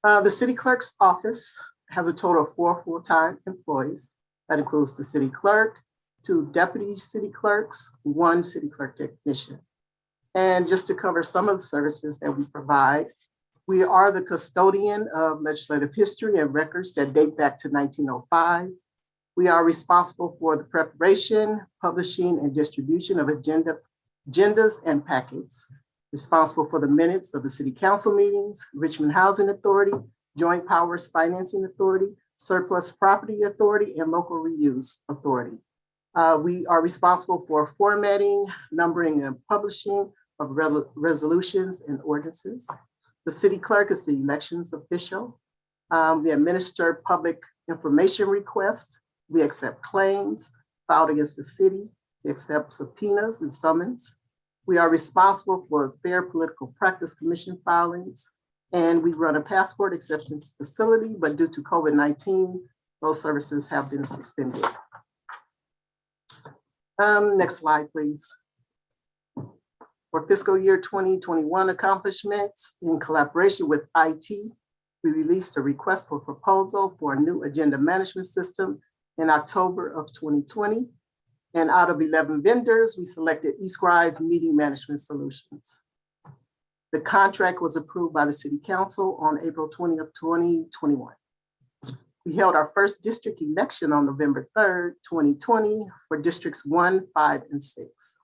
The city clerk's office has a total of 4 full-time employees. That includes the city clerk, 2 deputy city clerks, 1 city clerk technician. And just to cover some of the services that we provide, we are the custodian of legislative history and records that date back to 1905. We are responsible for the preparation, publishing, and distribution of agendas and packets, responsible for the minutes of the city council meetings, Richmond Housing Authority, Joint Powers Financing Authority, Surplus Property Authority, and Local Reuse Authority. We are responsible for formatting, numbering, and publishing of resolutions and ordinances. The city clerk is the elections official. We administer public information requests. We accept claims filed against the city. We accept subpoenas and summons. We are responsible for Fair Political Practice Commission filings, and we run a passport acceptance facility, but due to COVID-19, those services have been suspended. Next slide, please. For fiscal year 2021 accomplishments, in collaboration with IT, we released a request for proposal for a new agenda management system in October of 2020. And out of 11 vendors, we selected eScribe Meeting Management Solutions. The contract was approved by the City Council on April 20th, 2021. We held our first district election on November 3rd, 2020 for districts 1, 5, and 6.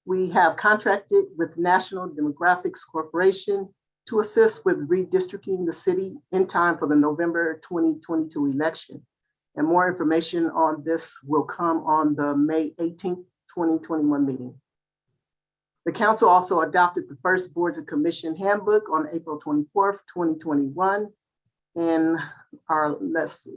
We have contracted with National Demographics Corporation to assist with redistricting the city in time for the November 2022 election. And more information on this will come on the May 18th, 2021 meeting. The council also adopted the first Boards and Commission handbook on April 24th, 2021. And our last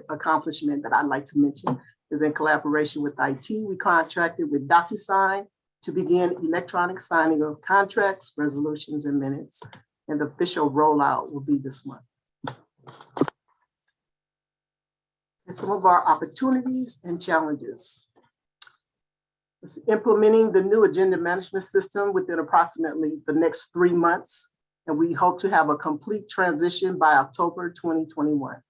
accomplishment that I'd like to mention is in collaboration with IT, we contracted with DocuSign to begin electronic signing of contracts, resolutions, and minutes. And the official rollout will be this month. And some of our opportunities and challenges. It's implementing the new agenda management system within approximately the next 3 months. And we hope to have a complete transition by October 2021.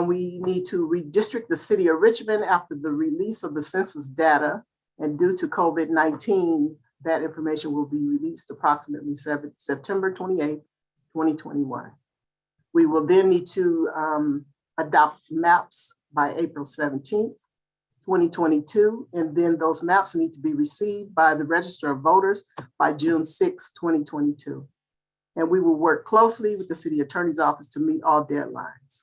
We need to redistrict the city of Richmond after the release of the census data. And due to COVID-19, that information will be released approximately September 28th, 2021. We will then need to adopt maps by April 17th, 2022. And then those maps need to be received by the Register of Voters by June 6, 2022. And we will work closely with the City Attorney's Office to meet all deadlines.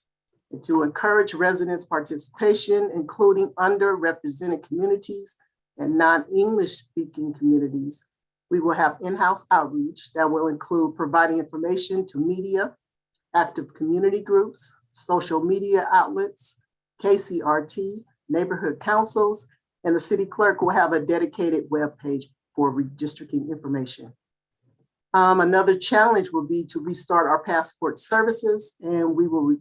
And to encourage residents' participation, including underrepresented communities and non-English speaking communities, we will have in-house outreach that will include providing information to media, active community groups, social media outlets, KCRT, neighborhood councils, and the city clerk will have a dedicated webpage for redistricting information. Another challenge will be to restart our passport services, and we will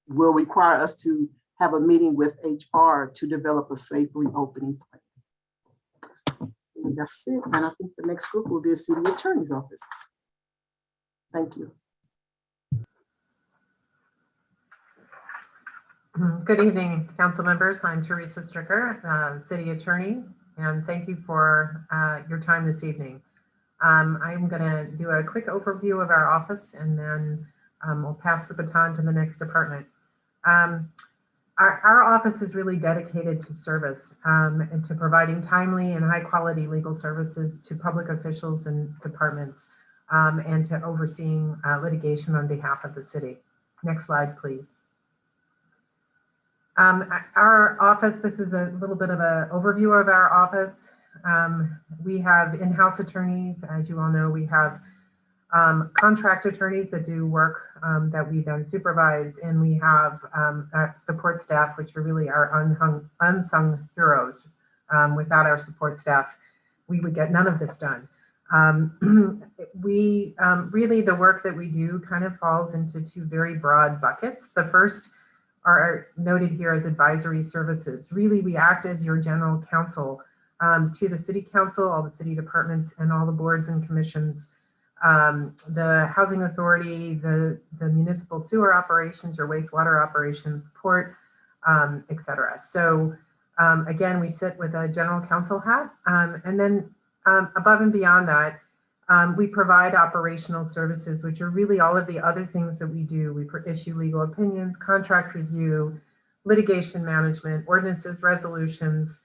require us to have a meeting with HR to develop a safe reopening plan. And that's it. And I think the next group will be the City Attorney's Office. Thank you. Good evening, council members. I'm Teresa Stricker, City Attorney, and thank you for your time this evening. I'm going to do a quick overview of our office, and then we'll pass the baton to the next department. Our office is really dedicated to service and to providing timely and high quality legal services to public officials and departments, and to overseeing litigation on behalf of the city. Next slide, please. Our office, this is a little bit of an overview of our office. We have in-house attorneys. As you all know, we have contract attorneys that do work that we then supervise, and we have support staff, which are really our unsung heroes. Without our support staff, we would get none of this done. Really, the work that we do kind of falls into two very broad buckets. The first are noted here as advisory services. Really, we act as your general counsel to the city council, all the city departments, and all the boards and commissions, the housing authority, the municipal sewer operations or wastewater operations, port, et cetera. So again, we sit with a general counsel hat. And then above and beyond that, we provide operational services, which are really all of the other things that we do. We issue legal opinions, contract review, litigation management, ordinances, resolutions,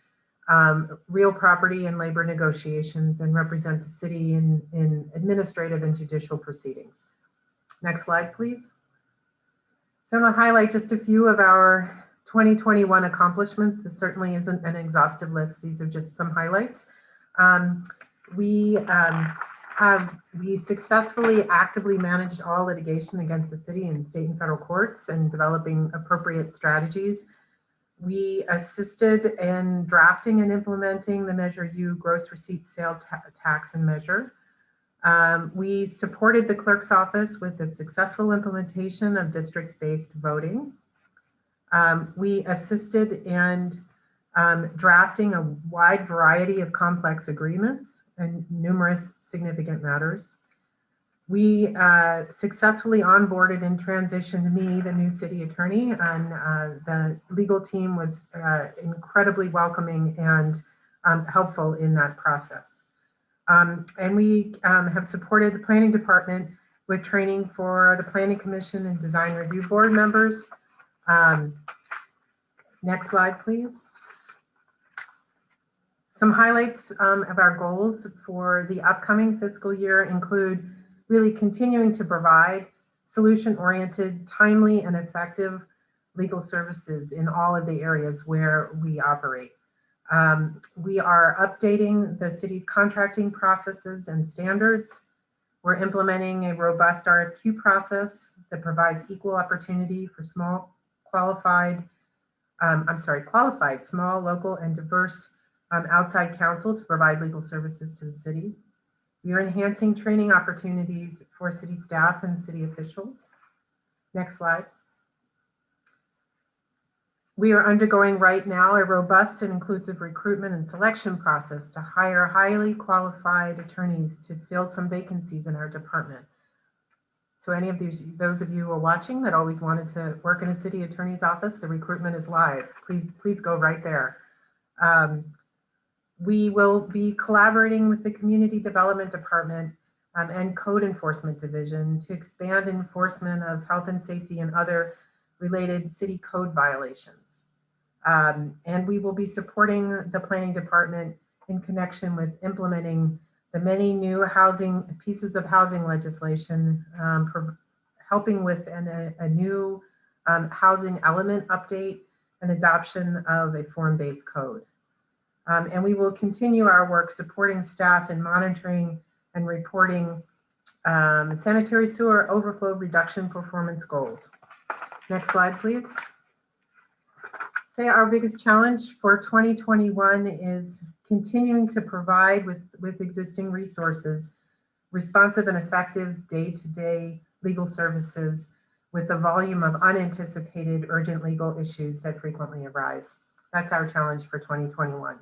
real property and labor negotiations, and represent the city in administrative and judicial proceedings. Next slide, please. So I'm going to highlight just a few of our 2021 accomplishments. This certainly isn't an exhaustive list. These are just some highlights. We successfully actively managed all litigation against the city in state and federal courts and developing appropriate strategies. We assisted in drafting and implementing the Measure U gross receipts sale tax and measure. We supported the clerk's office with the successful implementation of district-based voting. We assisted in drafting a wide variety of complex agreements and numerous significant matters. We successfully onboarded and transitioned me, the new city attorney, and the legal team was incredibly welcoming and helpful in that process. And we have supported the planning department with training for the Planning Commission and Design Review Board members. Next slide, please. Some highlights of our goals for the upcoming fiscal year include really continuing to provide solution-oriented, timely, and effective legal services in all of the areas where we operate. We are updating the city's contracting processes and standards. We're implementing a robust RFQ process that provides equal opportunity for qualified, small, local, and diverse outside counsel to provide legal services to the city. We are enhancing training opportunities for city staff and city officials. Next slide. We are undergoing right now a robust and inclusive recruitment and selection process to hire highly qualified attorneys to fill some vacancies in our department. So any of those of you who are watching that always wanted to work in a city attorney's office, the recruitment is live. Please go right there. We will be collaborating with the Community Development Department and Code Enforcement Division to expand enforcement of health and safety and other related city code violations. And we will be supporting the Planning Department in connection with implementing the many new pieces of housing legislation, helping with a new housing element update and adoption of a form-based code. And we will continue our work supporting staff in monitoring and reporting sanitary sewer overflow reduction performance goals. Next slide, please. Say our biggest challenge for 2021 is continuing to provide with existing resources, responsive and effective day-to-day legal services with the volume of unanticipated urgent legal issues that frequently arise. That's our challenge for 2021.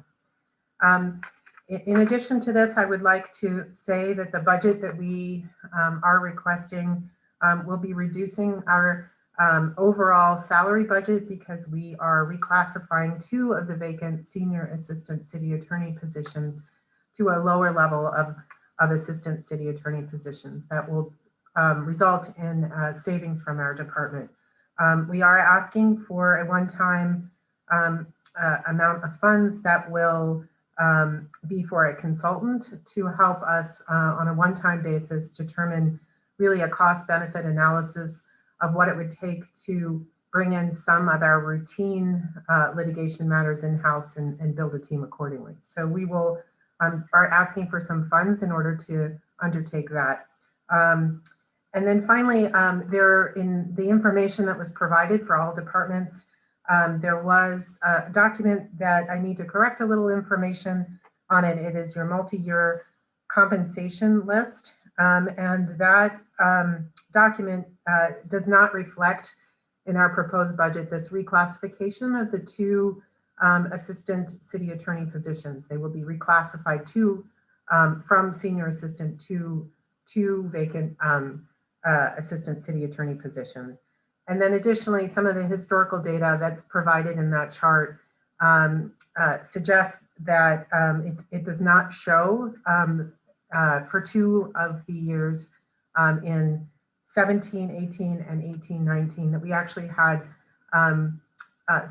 In addition to this, I would like to say that the budget that we are requesting will be reducing our overall salary budget because we are reclassifying 2 of the vacant senior assistant city attorney positions to a lower level of assistant city attorney positions. That will result in savings from our department. We are asking for a one-time amount of funds that will be for a consultant to help us on a one-time basis determine really a cost-benefit analysis of what it would take to bring in some of our routine litigation matters in-house and build a team accordingly. So we will are asking for some funds in order to undertake that. And then finally, in the information that was provided for all departments, there was a document that I need to correct a little information on it. It is your multi-year compensation list. And that document does not reflect in our proposed budget this reclassification of the 2 assistant city attorney positions. They will be reclassified from senior assistant to 2 vacant assistant city attorney positions. And then additionally, some of the historical data that's provided in that chart suggests that it does not show for 2 of the years in 17, 18, and 18, 19 that we actually had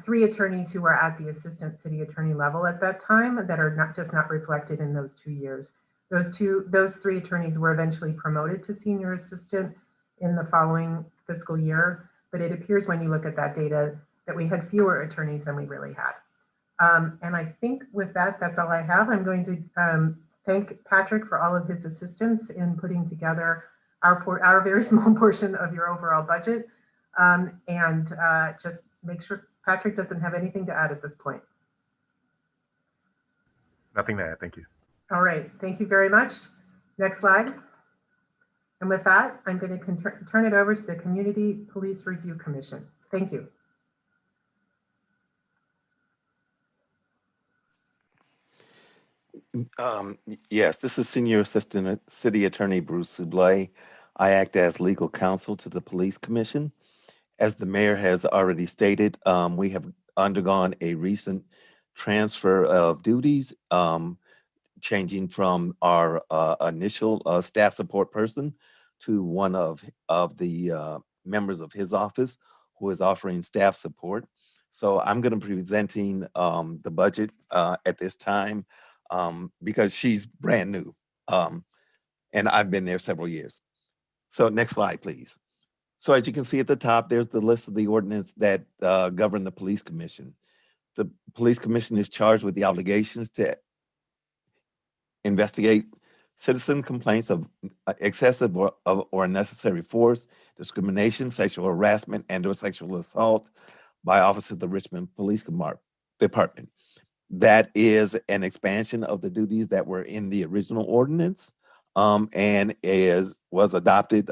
3 attorneys who were at the assistant city attorney level at that time that are not reflected in those 2 years. Those 3 attorneys were eventually promoted to senior assistant in the following fiscal year, but it appears when you look at that data that we had fewer attorneys than we really had. And I think with that, that's all I have. I'm going to thank Patrick for all of his assistance in putting together our very small portion of your overall budget. And just make sure Patrick doesn't have anything to add at this point. Nothing to add, thank you. All right, thank you very much. Next slide. And with that, I'm going to turn it over to the Community Police Review Commission. Thank you. Yes, this is Senior Assistant City Attorney Bruce Sublay. I act as legal counsel to the Police Commission. As the mayor has already stated, we have undergone a recent transfer of duties, changing from our initial staff support person to one of the members of his office who is offering staff support. So I'm going to be presenting the budget at this time because she's brand new and I've been there several years. So next slide, please. So as you can see at the top, there's the list of the ordinance that govern the police commission. The police commission is charged with the obligations to investigate citizen complaints of excessive or unnecessary force, discrimination, sexual harassment, and/or sexual assault by officers of the Richmond Police Department. That is an expansion of the duties that were in the original ordinance, and was adopted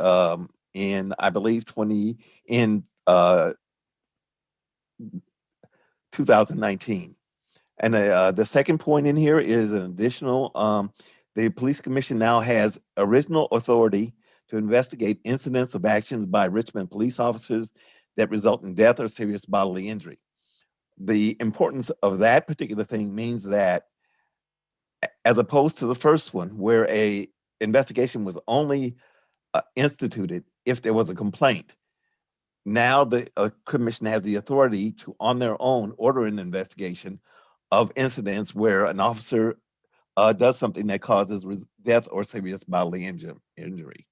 in, I believe, 2019. And the second point in here is an additional, the police commission now has original authority to investigate incidents of actions by Richmond police officers that result in death or serious bodily injury. The importance of that particular thing means that, as opposed to the first one, where a investigation was only instituted if there was a complaint, now the commission has the authority to, on their own, order an investigation of incidents where an officer does something that causes death or serious bodily injury.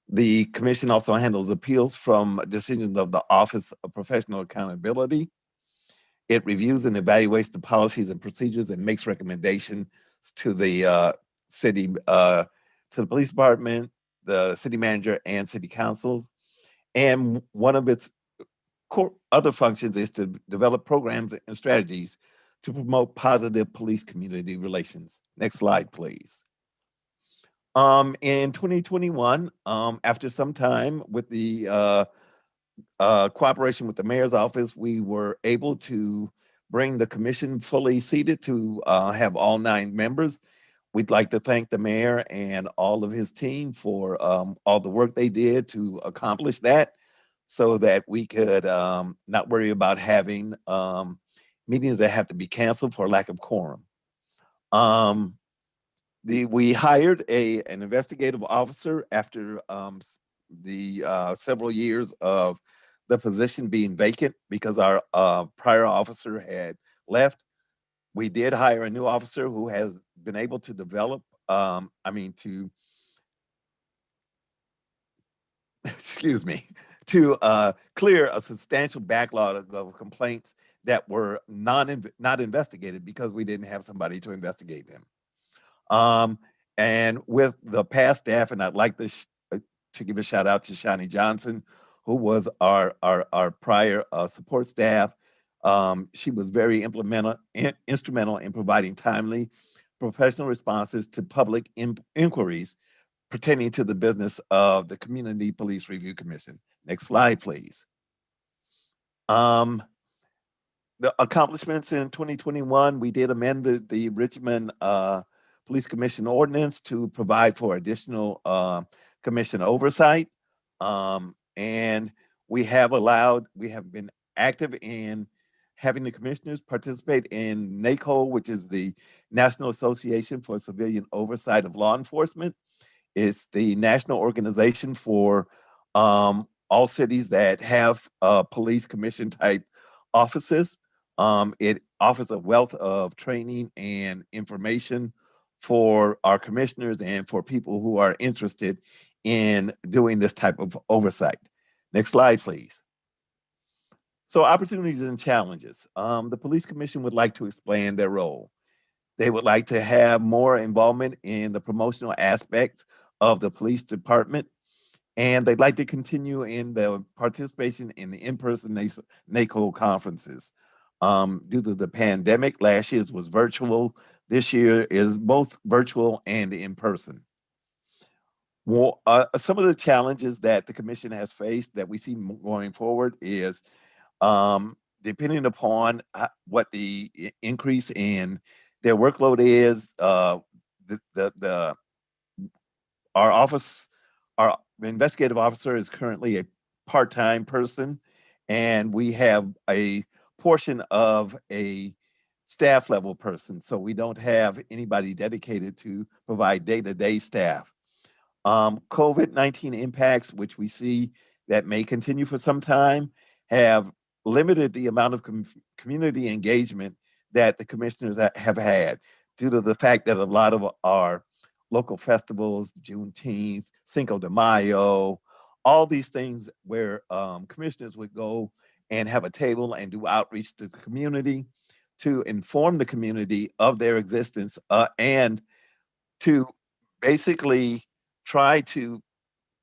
The commission also handles appeals from decisions of the Office of Professional Accountability. It reviews and evaluates the policies and procedures and makes recommendations to the city, to the police department, the city manager, and city council. And one of its core other functions is to develop programs and strategies to promote positive police community relations. Next slide, please. In 2021, after some time with the cooperation with the mayor's office, we were able to bring the commission fully seated to have all 9 members. We'd like to thank the mayor and all of his team for all the work they did to accomplish that, so that we could not worry about having meetings that have to be canceled for lack of quorum. We hired an investigative officer after the several years of the position being vacant because our prior officer had left. We did hire a new officer who has been able to develop, excuse me, to clear a substantial backlog of complaints that were not investigated because we didn't have somebody to investigate them. And with the past staff, and I'd like to give a shout out to Shani Johnson, who was our prior support staff. She was very instrumental in providing timely professional responses to public inquiries pertaining to the business of the Community Police Review Commission. Next slide, please. The accomplishments in 2021, we did amend the Richmond Police Commission ordinance to provide for additional commission oversight. And we have been active in having the commissioners participate in NACO, which is the National Association for Civilian Oversight of Law Enforcement. It's the national organization for all cities that have police commission type offices. It offers a wealth of training and information for our commissioners and for people who are interested in doing this type of oversight. Next slide, please. So opportunities and challenges. The Police Commission would like to expand their role. They would like to have more involvement in the promotional aspects of the police department, and they'd like to continue in the participation in the in-person NACO conferences. Due to the pandemic, last year's was virtual. This year is both virtual and in person. Well, some of the challenges that the commission has faced that we see going forward is depending upon what the increase in their workload is, our investigative officer is currently a part-time person, and we have a portion of a staff level person. So we don't have anybody dedicated to provide day-to-day staff. COVID-19 impacts, which we see that may continue for some time, have limited the amount of community engagement that the commissioners have had due to the fact that a lot of our local festivals, Juneteenth, Cinco de Mayo, all these things where commissioners would go and have a table and do outreach to the community to inform the community of their existence and to basically try to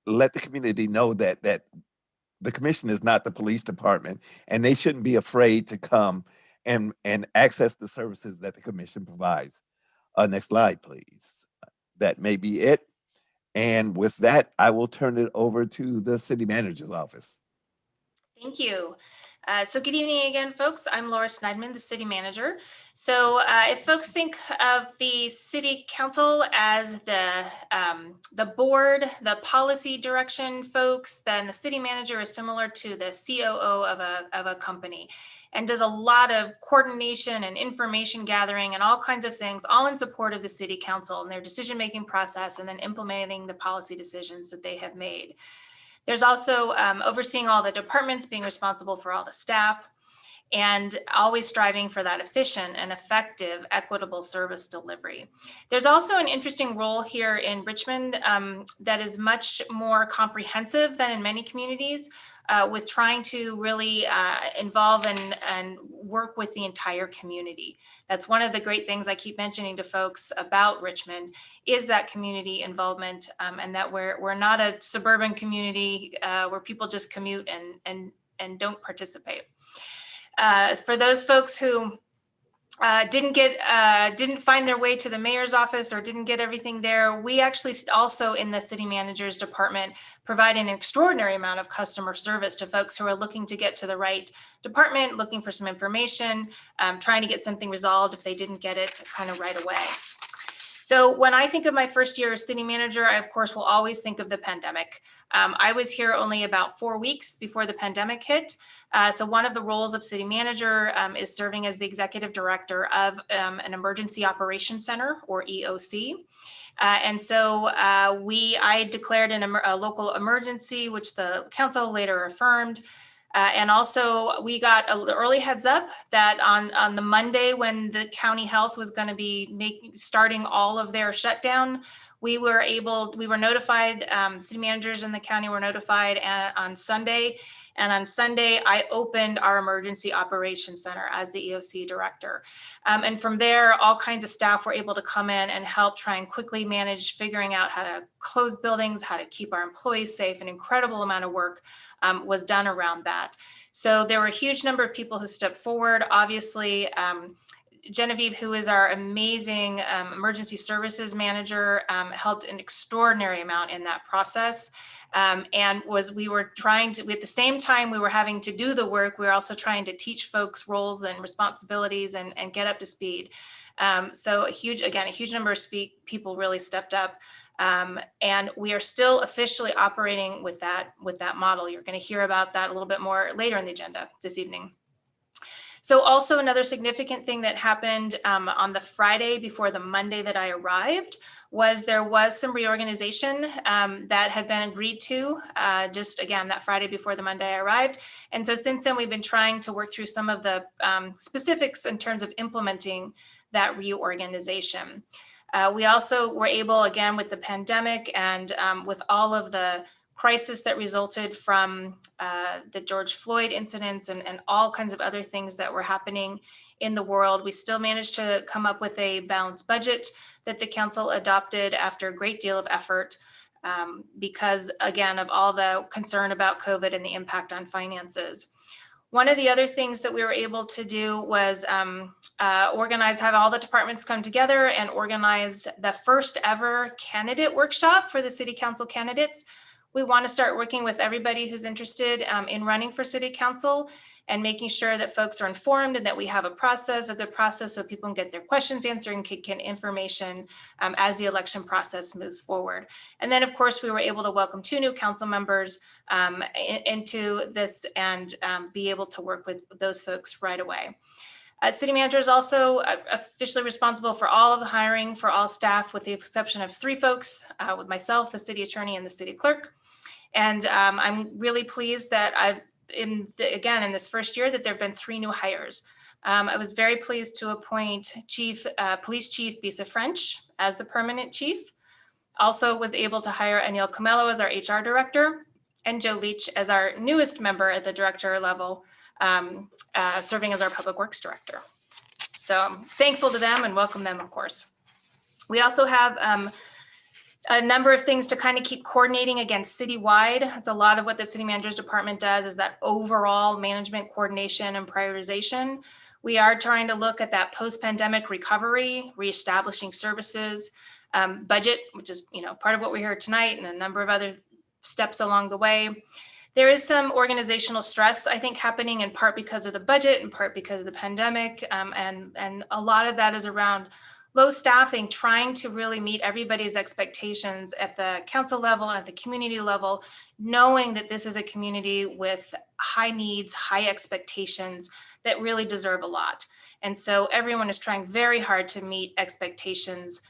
let the community know that the commission is not the police department and they shouldn't be afraid to come and access the services that the commission provides. Next slide, please. That may be it. And with that, I will turn it over to the city manager's office. Thank you. So good evening again, folks. I'm Laura Sneidman, the city manager. So if folks think of the city council as the board, the policy direction folks, then the city manager is similar to the COO of a company and does a lot of coordination and information gathering and all kinds of things, all in support of the city council and their decision-making process and then implementing the policy decisions that they have made. There's also overseeing all the departments, being responsible for all the staff, and always striving for that efficient and effective, equitable service delivery. There's also an interesting role here in Richmond that is much more comprehensive than in many communities, with trying to really involve and work with the entire community. That's one of the great things I keep mentioning to folks about Richmond is that community involvement, and that we're not a suburban community where people just commute and don't participate. For those folks who didn't find their way to the mayor's office or didn't get everything there, we actually also in the city manager's department provide an extraordinary amount of customer service to folks who are looking to get to the right department, looking for some information, trying to get something resolved if they didn't get it kind of right away. So when I think of my first year as city manager, I of course will always think of the pandemic. I was here only about 4 weeks before the pandemic hit. So one of the roles of city manager is serving as the executive director of an emergency operations center, or EOC. And so I declared a local emergency, which the council later affirmed. And also we got an early heads up that on the Monday when the county health was going to be starting all of their shutdown, we were notified, city managers in the county were notified on Sunday. And on Sunday, I opened our emergency operations center as the EOC director. And from there, all kinds of staff were able to come in and help try and quickly manage figuring out how to close buildings, how to keep our employees safe. An incredible amount of work was done around that. So there were a huge number of people who stepped forward. Obviously, Genevieve, who is our amazing emergency services manager, helped an extraordinary amount in that process. And we were trying to, at the same time we were having to do the work, we were also trying to teach folks roles and responsibilities and get up to speed. So a huge number of people really stepped up. And we are still officially operating with that model. You're going to hear about that a little bit more later in the agenda this evening. So also another significant thing that happened on the Friday before the Monday that I arrived was there was some reorganization that had been agreed to just again that Friday before the Monday I arrived. And so since then we've been trying to work through some of the specifics in terms of implementing that reorganization. We also were able, again, with the pandemic and with all of the crisis that resulted from the George Floyd incidents and all kinds of other things that were happening in the world, we still managed to come up with a balanced budget that the council adopted after a great deal of effort because, again, of all the concern about COVID and the impact on finances. One of the other things that we were able to do was have all the departments come together and organize the first ever candidate workshop for the city council candidates. We want to start working with everybody who's interested in running for city council and making sure that folks are informed and that we have a good process so people can get their questions answered and can get information as the election process moves forward. And then, of course, we were able to welcome 2 new council members into this and be able to work with those folks right away. City manager is also officially responsible for all of the hiring for all staff with the exception of 3 folks, with myself, the city attorney, and the city clerk. And I'm really pleased that in this first year that there have been 3 new hires. I was very pleased to appoint Police Chief Bisa French as the permanent chief. Also was able to hire Anil Comello as our HR director. and Joe Leach as our newest member at the director level, serving as our Public Works Director. So I'm thankful to them and welcome them, of course. We also have a number of things to kind of keep coordinating against citywide. It's a lot of what the city manager's department does is that overall management coordination and prioritization. We are trying to look at that post-pandemic recovery, reestablishing services, budget, which is part of what we heard tonight, and a number of other steps along the way. There is some organizational stress, I think, happening in part because of the budget, in part because of the pandemic, and a lot of that is around low staffing, trying to really meet everybody's expectations at the council level and at the community level, knowing that this is a community with high needs, high expectations that really deserve a lot. And so everyone is trying very hard to meet expectations,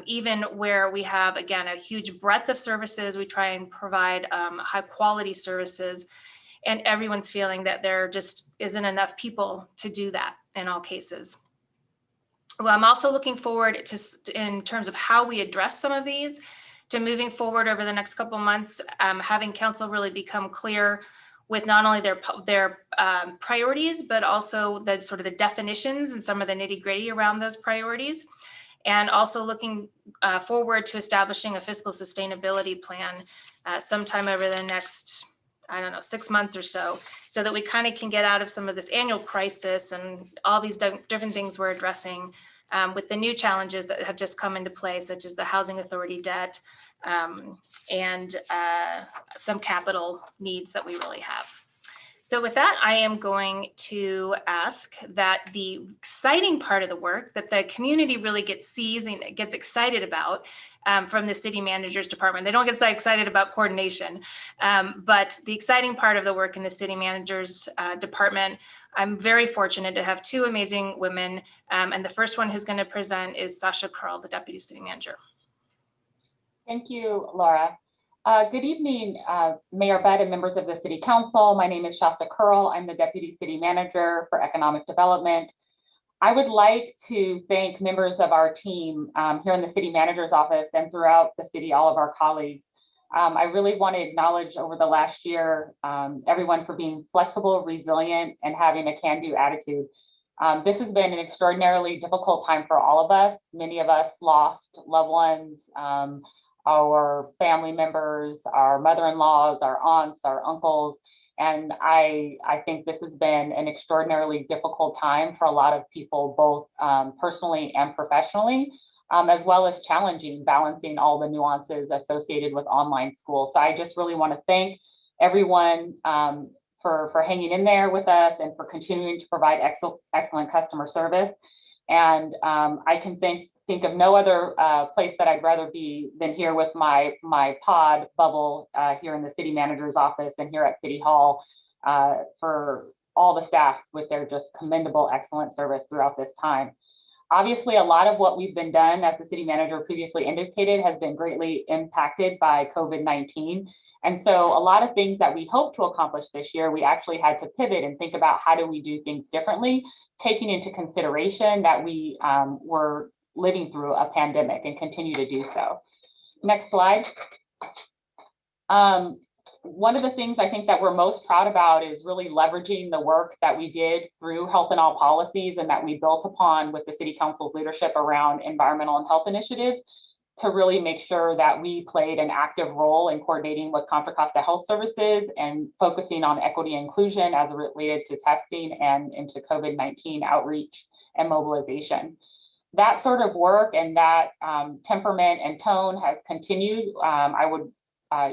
even where we have, again, a huge breadth of services. We try and provide high quality services, and everyone's feeling that there just isn't enough people to do that in all cases. Well, I'm also looking forward to, in terms of how we address some of these, to moving forward over the next couple of months, having council really become clear with not only their priorities, but also the sort of the definitions and some of the nitty gritty around those priorities. And also looking forward to establishing a fiscal sustainability plan sometime over the next, 6 months or so that we kind of can get out of some of this annual crisis and all these different things we're addressing with the new challenges that have just come into play, such as the housing authority debt and some capital needs that we really have. So with that, I am going to ask that the exciting part of the work that the community really gets excited about from the city manager's department. They don't get so excited about coordination, but the exciting part of the work in the city manager's department, I'm very fortunate to have two amazing women. And the first one who's going to present is Sasha Curl, the deputy city manager. Thank you, Laura. Good evening, Mayor Budd and members of the City Council. My name is Shasta Curl. I'm the Deputy City Manager for Economic Development. I would like to thank members of our team here in the City Manager's office and throughout the city, all of our colleagues. I really want to acknowledge over the last year, everyone for being flexible, resilient, and having a can-do attitude. This has been an extraordinarily difficult time for all of us. Many of us lost loved ones, our family members, our mother-in-laws, our aunts, our uncles. And I think this has been an extraordinarily difficult time for a lot of people, both personally and professionally, as well as challenging, balancing all the nuances associated with online school. So I just really want to thank everyone for hanging in there with us and for continuing to provide excellent customer service. And I can think of no other place that I'd rather be than here with my pod bubble here in the city manager's office and here at City Hall for all the staff with their just commendable, excellent service throughout this time. Obviously, a lot of what we've been done, as the city manager previously indicated, has been greatly impacted by COVID-19. And so a lot of things that we hope to accomplish this year, we actually had to pivot and think about how do we do things differently, taking into consideration that we were living through a pandemic and continue to do so. Next slide. One of the things I think that we're most proud about is really leveraging the work that we did through Health and All Policies and that we built upon with the City Council's leadership around environmental and health initiatives to really make sure that we played an active role in coordinating with Contra Costa Health Services and focusing on equity and inclusion as related to testing and into COVID-19 outreach and mobilization. That sort of work and that temperament and tone has continued.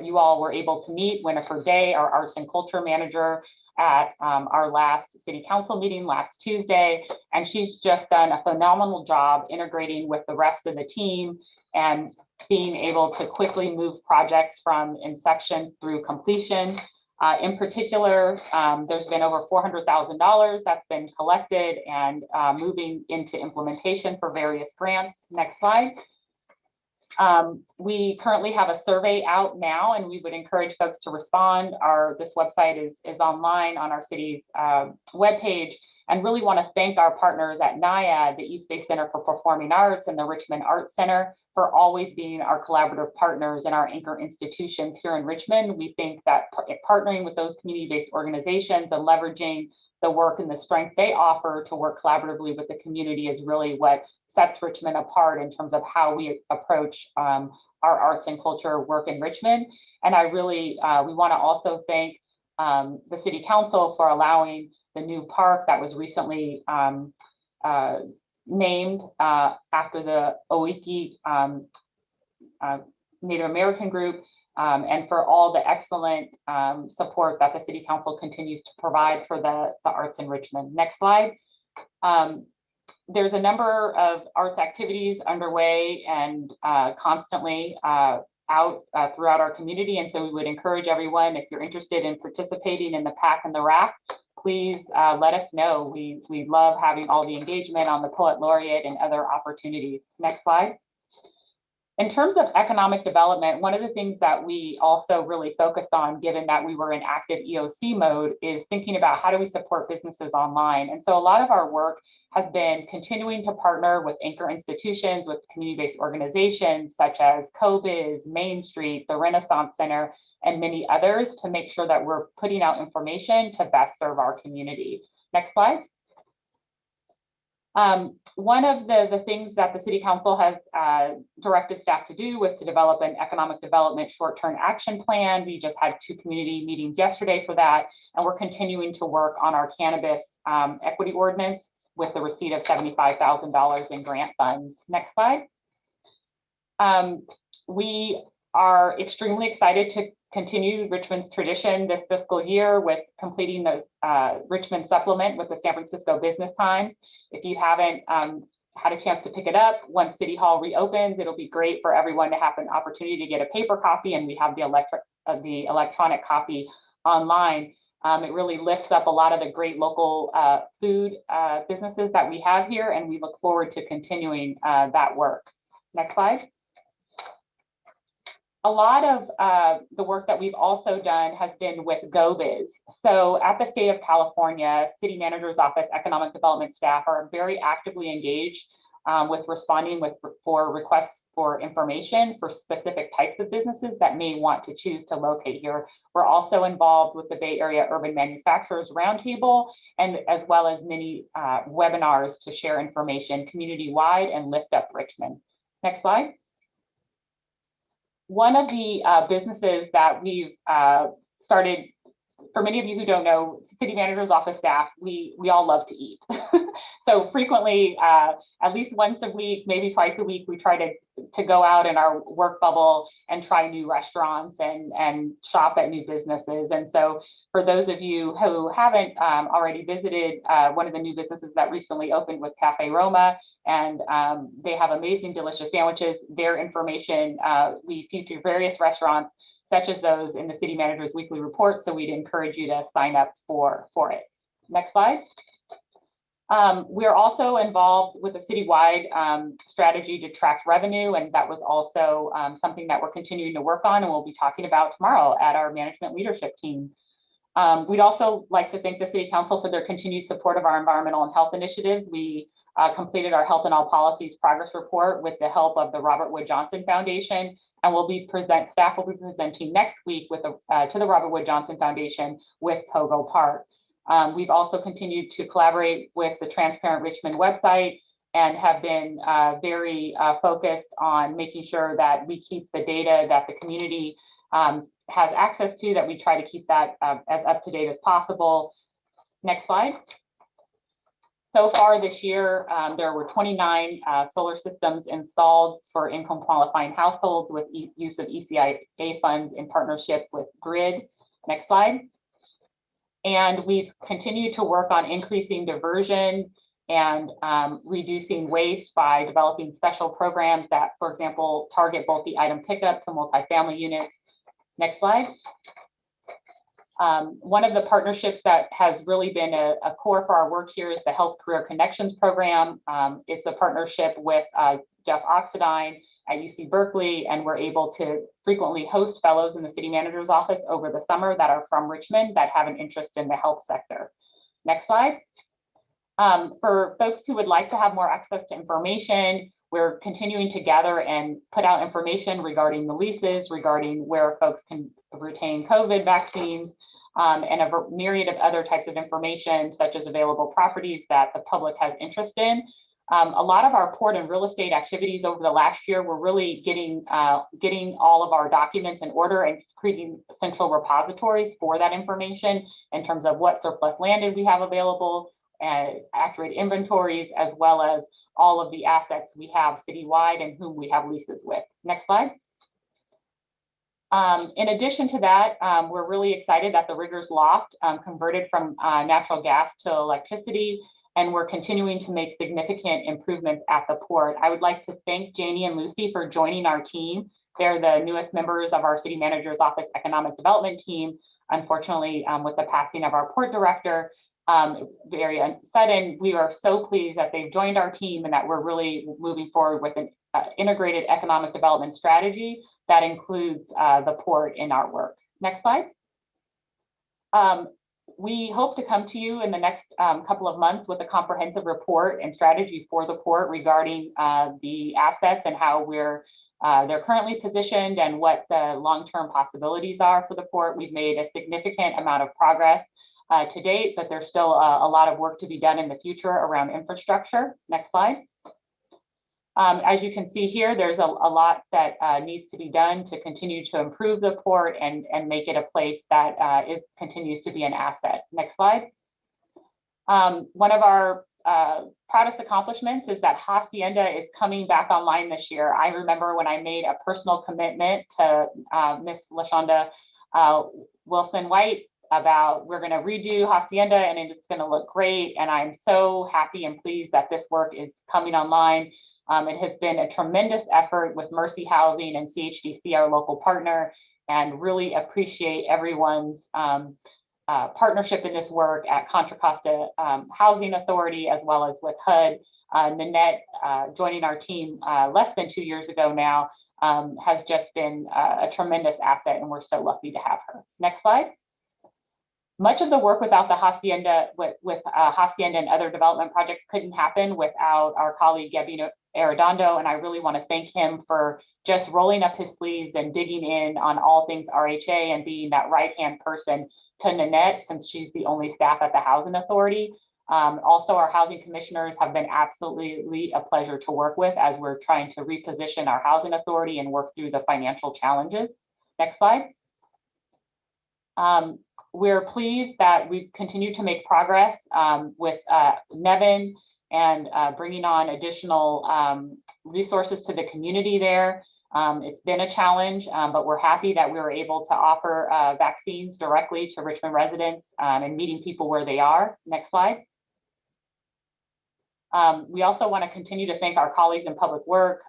You all were able to meet Winifred Day, our arts and culture manager, at our last city council meeting last Tuesday. And she's just done a phenomenal job integrating with the rest of the team and being able to quickly move projects from inception through completion. In particular, there's been over $400,000 that's been collected and moving into implementation for various grants. Next slide. We currently have a survey out now, and we would encourage folks to respond. This website is online on our city's webpage, and really want to thank our partners at NIAD, the East Bay Center for Performing Arts, and the Richmond Arts Center for always being our collaborative partners and our anchor institutions here in Richmond. We think that partnering with those community-based organizations and leveraging the work and the strength they offer to work collaboratively with the community is really what sets Richmond apart in terms of how we approach our arts and culture work in Richmond. And I really, we want to also thank the City Council for allowing the new park that was recently named after the Oiki Native American group, and for all the excellent support that the City Council continues to provide for the arts in Richmond. Next slide. There's a number of arts activities underway and constantly out throughout our community. And so we would encourage everyone, if you're interested in participating in the Pack and the Rack, please let us know. We love having all the engagement on the Poet Laureate and other opportunities. Next slide. In terms of economic development, one of the things that we also really focused on, given that we were in active EOC mode, is thinking about how do we support businesses online. And so a lot of our work has been continuing to partner with anchor institutions, with community-based organizations such as CoBiz, Main Street, the Renaissance Center, and many others to make sure that we're putting out information to best serve our community. Next slide. One of the things that the City Council has directed staff to do was to develop an economic development short-term action plan. We just had 2 community meetings yesterday for that, and we're continuing to work on our cannabis equity ordinance with the receipt of $75,000 in grant funds. Next slide. We are extremely excited to continue Richmond's tradition this fiscal year with completing the Richmond supplement with the San Francisco Business Times. If you haven't had a chance to pick it up, once City Hall reopens, it'll be great for everyone to have an opportunity to get a paper copy, and we have the electronic copy online. It really lifts up a lot of the great local food businesses that we have here, and we look forward to continuing that work. Next slide. A lot of the work that we've also done has been with GoBiz. So at the State of California, City Manager's Office Economic Development staff are very actively engaged with responding for requests for information for specific types of businesses that may want to choose to locate here. We're also involved with the Bay Area Urban Manufacturers Roundtable, and as well as many webinars to share information community-wide and lift up Richmond. Next slide. One of the businesses that we've started, for many of you who don't know, City Manager's Office staff, we all love to eat. So frequently, at least once a week, maybe twice a week, we try to go out in our work bubble and try new restaurants and shop at new businesses. And so for those of you who haven't already visited, one of the new businesses that recently opened was Cafe Roma, and they have amazing, delicious sandwiches. Their information, we feature various restaurants such as those in the City Manager's Weekly Report, so we'd encourage you to sign up for it. Next slide. We're also involved with a citywide strategy to track revenue, and that was also something that we're continuing to work on and we'll be talking about tomorrow at our management leadership team. We'd also like to thank the City Council for their continued support of our environmental and health initiatives. We completed our Health in All Policies progress report with the help of the Robert Wood Johnson Foundation, and staff will be presenting next week with to the Robert Wood Johnson Foundation with Pogo Park. We've also continued to collaborate with the Transparent Richmond website and have been very focused on making sure that we keep the data that the community has access to, that we try to keep that as up to date as possible. Next slide. So far this year, there were 29 solar systems installed for income qualifying households with use of ECIA funds in partnership with Grid. Next slide. And we've continued to work on increasing diversion and reducing waste by developing special programs that, for example, target both the item pickup to multifamily units. Next slide. One of the partnerships that has really been a core for our work here is the Health Career Connections Program. It's a partnership with Jeff Oxidine at UC Berkeley, and we're able to frequently host fellows in the City Manager's Office over the summer that are from Richmond that have an interest in the health sector. Next slide. For folks who would like to have more access to information, we're continuing to gather and put out information regarding the leases, regarding where folks can retain COVID vaccines, and a myriad of other types of information, such as available properties that the public has interest in. A lot of our port and real estate activities over the last year, we're really getting all of our documents in order and creating central repositories for that information in terms of what surplus land we have available, accurate inventories, as well as all of the assets we have citywide and whom we have leases with. Next slide. In addition to that, we're really excited that the Riggers Loft converted from natural gas to electricity, and we're continuing to make significant improvements at the port. I would like to thank Janie and Lucy for joining our team. They're the newest members of our city manager's office economic development team. Unfortunately, with the passing of our port director, very sudden, we are so pleased that they've joined our team and that we're really moving forward with an integrated economic development strategy that includes the port in our work. Next slide. We hope to come to you in the next couple of months with a comprehensive report and strategy for the port regarding the assets and how they're currently positioned and what the long-term possibilities are for the port. We've made a significant amount of progress to date, but there's still a lot of work to be done in the future around infrastructure. Next slide. As you can see here, there's a lot that needs to be done to continue to improve the port and make it a place that it continues to be an asset. Next slide. One of our proudest accomplishments is that Hacienda is coming back online this year. I remember when I made a personal commitment to Miss LaShonda Wilson-White about we're going to redo Hacienda and it's going to look great. And I'm so happy and pleased that this work is coming online. It has been a tremendous effort with Mercy Housing and CHDC, our local partner, and really appreciate everyone's partnership in this work at Contra Costa Housing Authority, as well as with HUD. Nanette joining our team less than 2 years ago now has just been a tremendous asset, and we're so lucky to have her. Next slide. Much of the work without the Hacienda, with Hacienda and other development projects couldn't happen without our colleague Gabino Arredondo, and I really want to thank him for just rolling up his sleeves and digging in on all things RHA and being that right-hand person to Nanette, since she's the only staff at the Housing Authority. Also, our housing commissioners have been absolutely a pleasure to work with as we're trying to reposition our housing authority and work through the financial challenges. Next slide. We're pleased that we've continued to make progress with Nevin and bringing on additional resources to the community there. It's been a challenge, but we're happy that we were able to offer vaccines directly to Richmond residents and meeting people where they are. Next slide. We also want to continue to thank our colleagues in Public Works,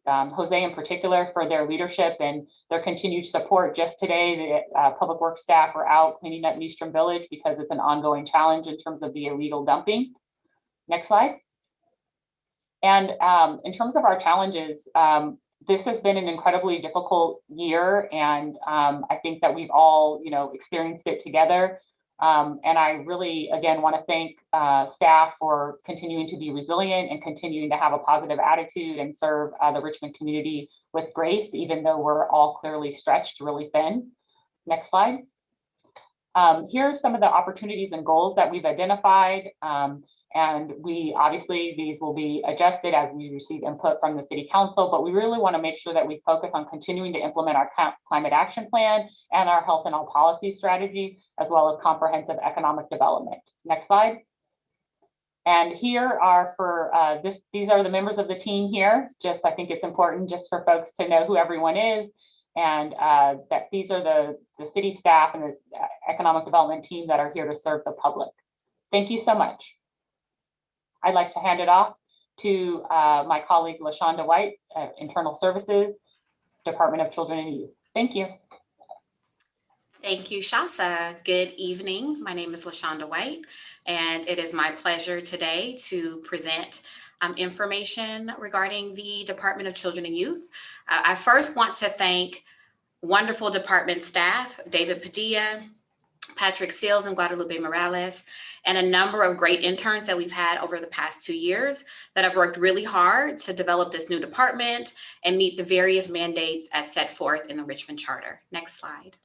Jose in particular, for their leadership and their continued support. Just today, the Public Works staff are out cleaning up Meastrom Village because it's an ongoing challenge in terms of the illegal dumping. Next slide. And in terms of our challenges, this has been an incredibly difficult year, and I think that we've all, experienced it together. And I really, again, want to thank staff for continuing to be resilient and continuing to have a positive attitude and serve the Richmond community with grace, even though we're all clearly stretched really thin. Next slide. Here are some of the opportunities and goals that we've identified. And obviously these will be adjusted as we receive input from the City Council, but we really want to make sure that we focus on continuing to implement our climate action plan and our health and all policy strategy, as well as comprehensive economic development. Next slide. And here are these are the members of the team here. I think it's important just for folks to know who everyone is, and that these are the city staff and the economic development team that are here to serve the public. Thank you so much. I'd like to hand it off to my colleague, LaShonda White, Internal Services, Department of Children and Youth. Thank you. Thank you, Shasa. Good evening. My name is LaShonda White, and it is my pleasure today to present information regarding the Department of Children and Youth. I first want to thank wonderful department staff, David Padilla, Patrick Seals and Guadalupe Morales, and a number of great interns that we've had over the past 2 years that have worked really hard to develop this new department and meet the various mandates as set forth in the Richmond Charter. Next slide.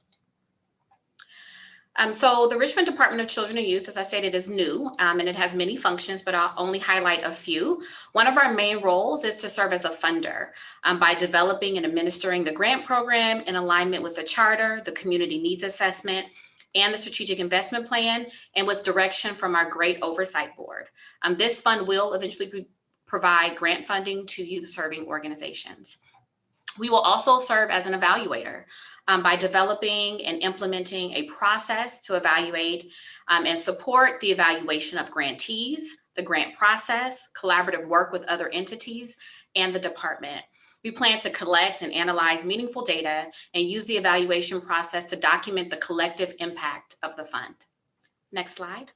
So the Richmond Department of Children and Youth, as I stated, is new, and it has many functions, but I'll only highlight a few. One of our main roles is to serve as a funder by developing and administering the grant program in alignment with the charter, the community needs assessment, and the strategic investment plan, and with direction from our great oversight board. This fund will eventually provide grant funding to youth serving organizations. We will also serve as an evaluator by developing and implementing a process to evaluate and support the evaluation of grantees, the grant process, collaborative work with other entities, and the department. We plan to collect and analyze meaningful data and use the evaluation process to document the collective impact of the fund. Next slide.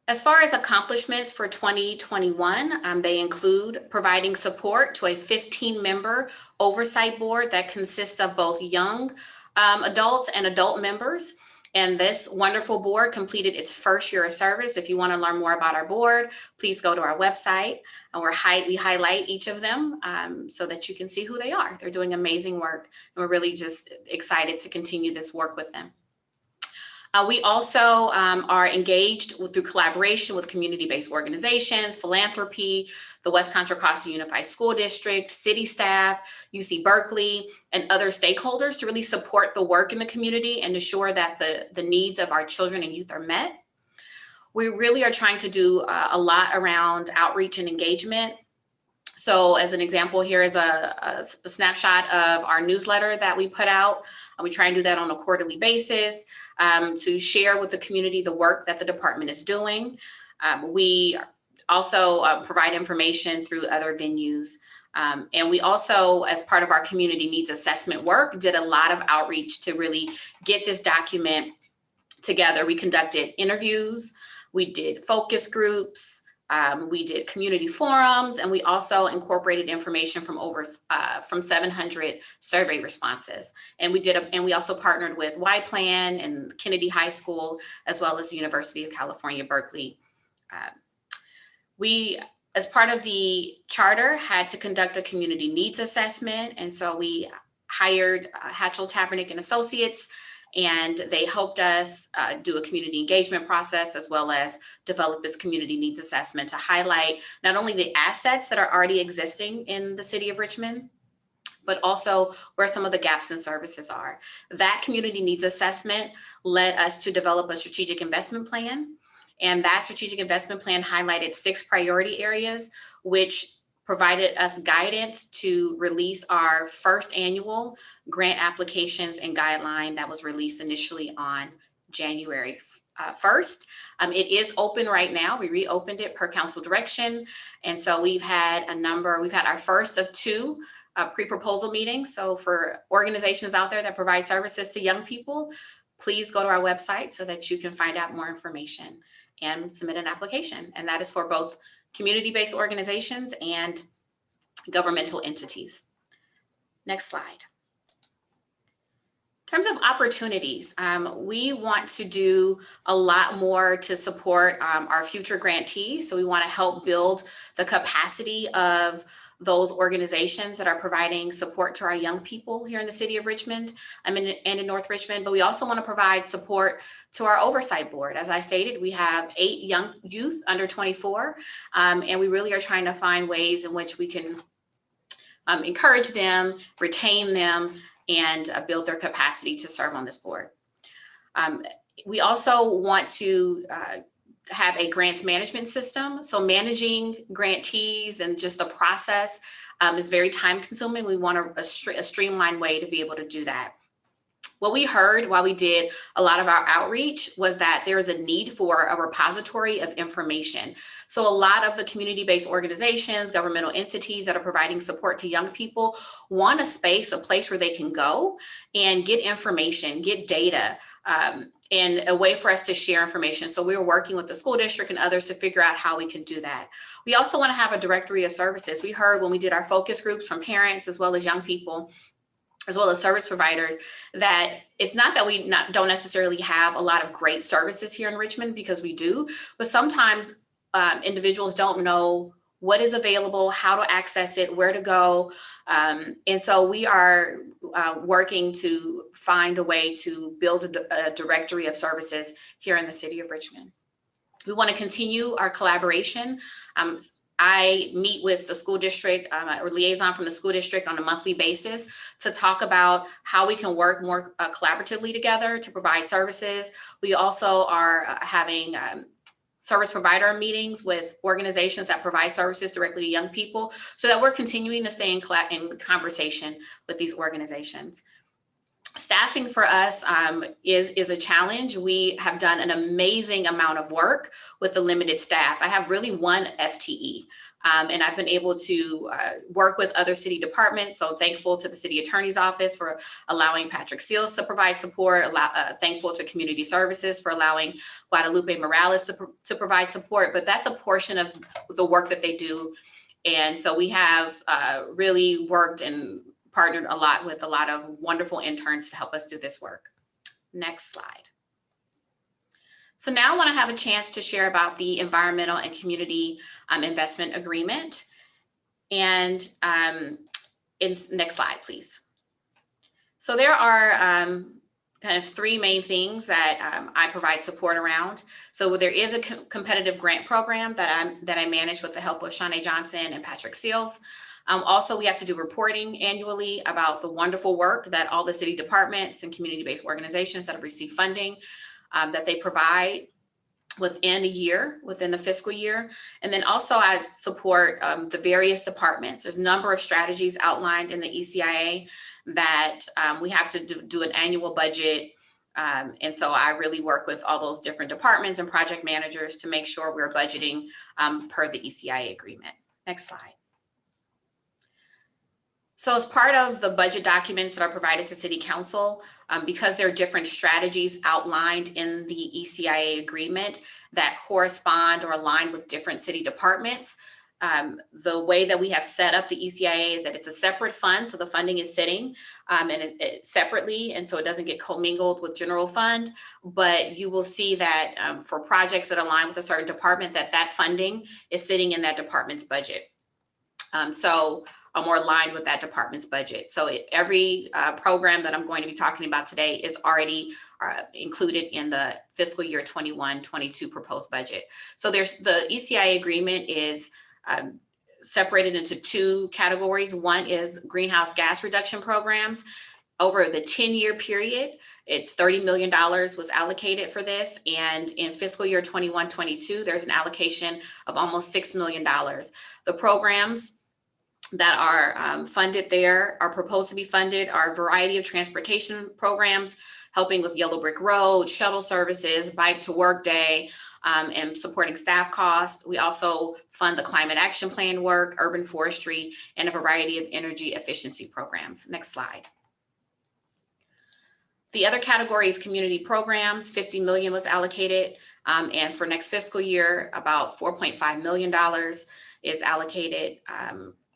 As far as accomplishments for 2021, they include providing support to a 15-member oversight board that consists of both young adults and adult members. And this wonderful board completed its first year of service. If you want to learn more about our board, please go to our website. And we highlight each of them so that you can see who they are. They're doing amazing work, and we're really just excited to continue this work with them. We also are engaged through collaboration with community-based organizations, philanthropy, the West Contra Costa Unified School District, city staff, UC Berkeley, and other stakeholders to really support the work in the community and ensure that the needs of our children and youth are met. We really are trying to do a lot around outreach and engagement. So as an example, here is a snapshot of our newsletter that we put out. We try and do that on a quarterly basis to share with the community the work that the department is doing. We also provide information through other venues. And we also, as part of our community needs assessment work, did a lot of outreach to really get this document together. We conducted interviews, we did focus groups, we did community forums, and we also incorporated information from from 700 survey responses. And we also partnered with Y-Plan and Kennedy High School, as well as the University of California, Berkeley. We, as part of the charter, had to conduct a community needs assessment. And so we hired Hatchell, Tabernick and Associates, and they helped us do a community engagement process, as well as develop this community needs assessment to highlight not only the assets that are already existing in the city of Richmond, but also where some of the gaps in services are. That community needs assessment led us to develop a strategic investment plan. And that strategic investment plan highlighted 6 priority areas, which provided us guidance to release our first annual grant applications and guideline that was released initially on January 1st. It is open right now. We reopened it per council direction. And so we've had our first of 2 pre-proposal meetings. So for organizations out there that provide services to young people, please go to our website so that you can find out more information and submit an application. And that is for both community-based organizations and governmental entities. Next slide. In terms of opportunities, we want to do a lot more to support our future grantees. So we want to help build the capacity of those organizations that are providing support to our young people here in the city of Richmond and in North Richmond, but we also want to provide support to our oversight board. As I stated, we have 8 young youth under 24, and we really are trying to find ways in which we can encourage them, retain them, and build their capacity to serve on this board. We also want to have a grants management system. So managing grantees and just the process is very time consuming. We want a streamlined way to be able to do that. What we heard while we did a lot of our outreach was that there is a need for a repository of information. So a lot of the community-based organizations, governmental entities that are providing support to young people want a place where they can go and get information, get data, and a way for us to share information. So we're working with the school district and others to figure out how we can do that. We also want to have a directory of services. We heard when we did our focus groups from parents as well as young people as well as service providers, that it's not that we don't necessarily have a lot of great services here in Richmond, because we do, but sometimes individuals don't know what is available, how to access it, where to go. And so we are working to find a way to build a directory of services here in the city of Richmond. We want to continue our collaboration. I meet with the school district or liaison from the school district on a monthly basis to talk about how we can work more collaboratively together to provide services. We also are having service provider meetings with organizations that provide services directly to young people, so that we're continuing to stay in conversation with these organizations. Staffing for us is a challenge. We have done an amazing amount of work with the limited staff. I have really one FTE, and I've been able to work with other city departments. So thankful to the city attorney's office for allowing Patrick Seals to provide support, thankful to community services for allowing Guadalupe Morales to provide support, but that's a portion of the work that they do. And so we have really worked and partnered a lot with a lot of wonderful interns to help us do this work. Next slide. So now I want to have a chance to share about the environmental and community investment agreement. And next slide, please. So there are kind of three main things that I provide support around. So there is a competitive grant program that I manage with the help of Shanae Johnson and Patrick Seals. Also, we have to do reporting annually about the wonderful work that all the city departments and community-based organizations that have received funding that they provide within a year, within the fiscal year. And then also I support the various departments. There's a number of strategies outlined in the ECIA that we have to do an annual budget. And so I really work with all those different departments and project managers to make sure we're budgeting per the ECIA agreement. Next slide. So as part of the budget documents that are provided to City Council, because there are different strategies outlined in the ECIA agreement that correspond or align with different city departments, the way that we have set up the ECIA is that it's a separate fund. So the funding is sitting and it separately, and so it doesn't get commingled with general fund. But you will see that for projects that align with a certain department, that funding is sitting in that department's budget. So more aligned with that department's budget. So every program that I'm going to be talking about today is already included in the fiscal year 21-22 proposed budget. So there's the ECIA agreement is separated into two categories. One is greenhouse gas reduction programs. Over the 10-year period, it's $30 million was allocated for this. And in fiscal year 21-22, there's an allocation of almost $6 million. The programs that are funded there are proposed to be funded are a variety of transportation programs, helping with Yellow Brick Road, shuttle services, bike to work day, and supporting staff costs. We also fund the climate action plan work, urban forestry, and a variety of energy efficiency programs. Next slide. The other category is community programs. $50 million was allocated, and for next fiscal year, about $4.5 million is allocated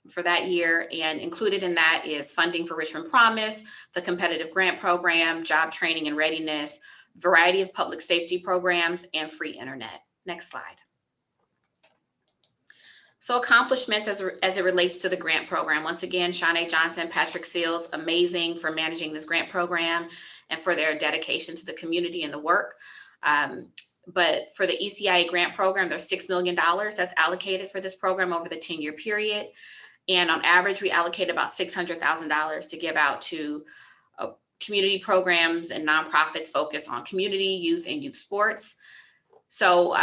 for that year, and included in that is funding for Richmond Promise, the competitive grant program, job training and readiness, variety of public safety programs, and free internet. Next slide. So accomplishments as it relates to the grant program. Once again, Shanae Johnson, Patrick Seals, amazing for managing this grant program and for their dedication to the community and the work. But for the ECIA grant program, there's $6 million that's allocated for this program over the 10-year period. And on average, we allocate about $600,000 to give out to community programs and nonprofits focused on community, youth, and youth sports. So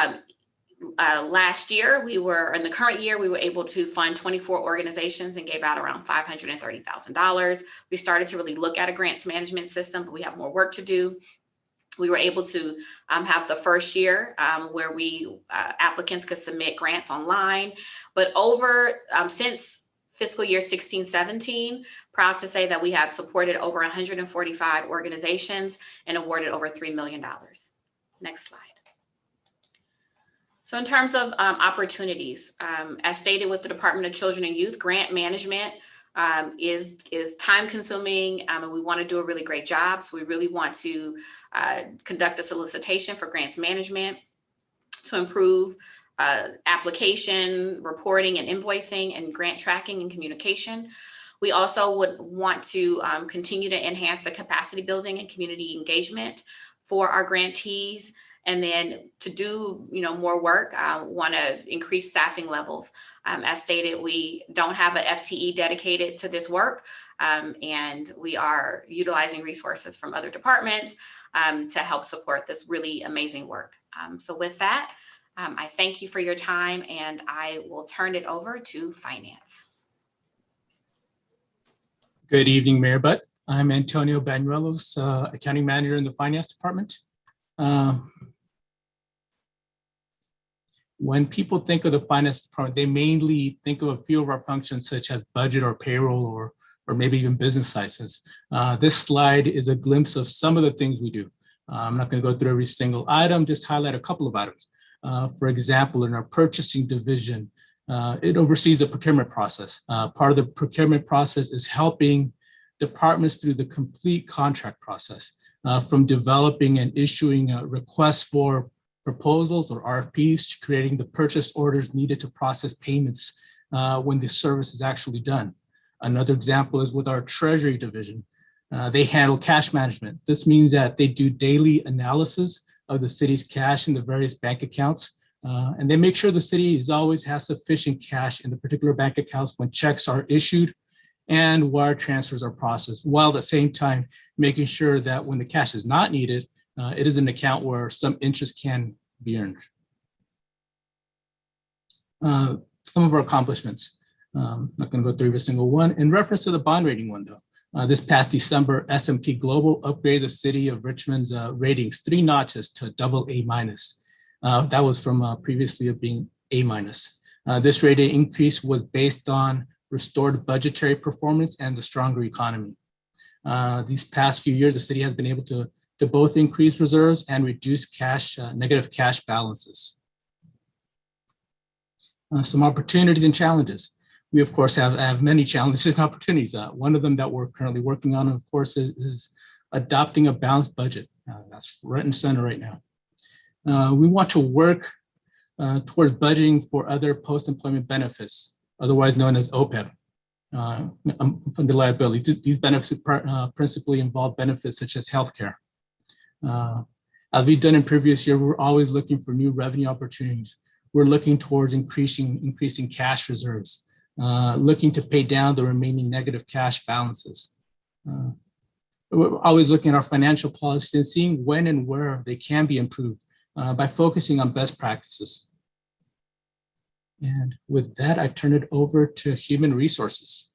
last year, in the current year, we were able to fund 24 organizations and gave out around $530,000. We started to really look at a grants management system, but we have more work to do. We were able to have the first year where applicants could submit grants online, but since fiscal year 16-17, proud to say that we have supported over 145 organizations and awarded over $3 million. Next slide. So in terms of opportunities, as stated with the Department of Children and Youth, grant management is time consuming, and we want to do a really great job. So we really want to conduct a solicitation for grants management to improve application, reporting and invoicing, and grant tracking and communication. We also would want to continue to enhance the capacity building and community engagement for our grantees. And then to do more work, want to increase staffing levels. As stated, we don't have an FTE dedicated to this work, and we are utilizing resources from other departments to help support this really amazing work. So with that, I thank you for your time, and I will turn it over to finance. Good evening, Mayor Butt. I'm Antonio Banuelos, Accounting Manager in the Finance Department. When people think of the Finance Department, they mainly think of a few of our functions such as budget or payroll or maybe even business license. This slide is a glimpse of some of the things we do. I'm not going to go through every single item, just highlight a couple of items. For example, in our purchasing division, it oversees the procurement process. Part of the procurement process is helping departments through the complete contract process, from developing and issuing requests for proposals or RFPs to creating the purchase orders needed to process payments when the service is actually done. Another example is with our treasury division. They handle cash management. This means that they do daily analysis of the city's cash in the various bank accounts. And they make sure the city always has sufficient cash in the particular bank accounts when checks are issued and wire transfers are processed, while at the same time making sure that when the cash is not needed, it is an account where some interest can be earned. Some of our accomplishments, not going to go through every single one. In reference to the bond rating one though, this past December, S&P Global upgraded the city of Richmond's ratings 3 notches to AA-. That was from previously of being A-. This rating increase was based on restored budgetary performance and the stronger economy. These past few years, the city has been able to both increase reserves and reduce negative cash balances. Some opportunities and challenges. We, of course, have many challenges and opportunities. One of them that we're currently working on, of course, is adopting a balanced budget. That's right in center right now. We want to work towards budgeting for other post-employment benefits, otherwise known as OPEB, funded liability. These benefits principally involve benefits such as healthcare. As we've done in previous year, we're always looking for new revenue opportunities. We're looking towards increasing cash reserves, looking to pay down the remaining negative cash balances. We're always looking at our financial policy and seeing when and where they can be improved by focusing on best practices. And with that, I turn it over to Human Resources.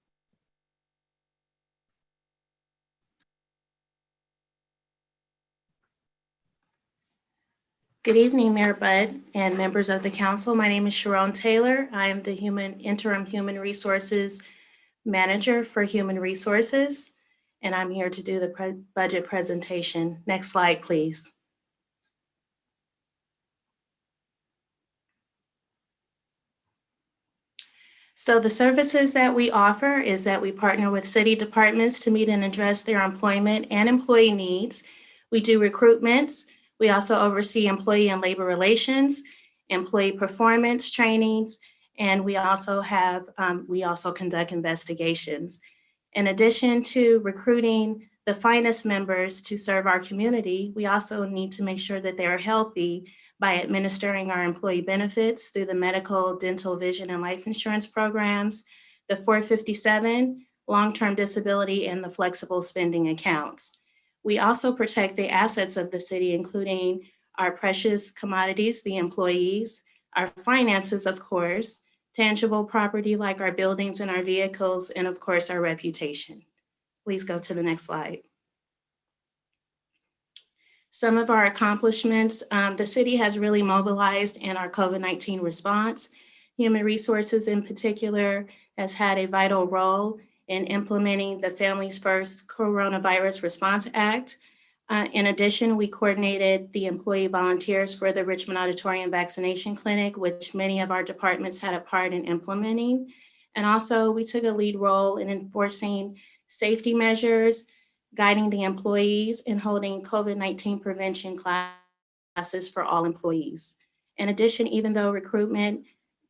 Good evening, Mayor Budd and members of the council. My name is Sharon Taylor. I am the Interim Human Resources Manager for Human Resources, and I'm here to do the budget presentation. Next slide, please. So the services that we offer is that we partner with city departments to meet and address their employment and employee needs. We do recruitments. We also oversee employee and labor relations, employee performance trainings, and we also conduct investigations. In addition to recruiting the finest members to serve our community, we also need to make sure that they're healthy by administering our employee benefits through the medical, dental, vision, and life insurance programs, the 457, long-term disability, and the flexible spending accounts. We also protect the assets of the city, including our precious commodities, the employees, our finances, of course, tangible property like our buildings and our vehicles, and of course, our reputation. Please go to the next slide. Some of our accomplishments, the city has really mobilized in our COVID-19 response. Human Resources in particular has had a vital role in implementing the Families First Coronavirus Response Act. In addition, we coordinated the employee volunteers for the Richmond Auditorium Vaccination Clinic, which many of our departments had a part in implementing, And also we took a lead role in enforcing safety measures, guiding the employees, and holding COVID-19 prevention classes for all employees. In addition, even though recruitment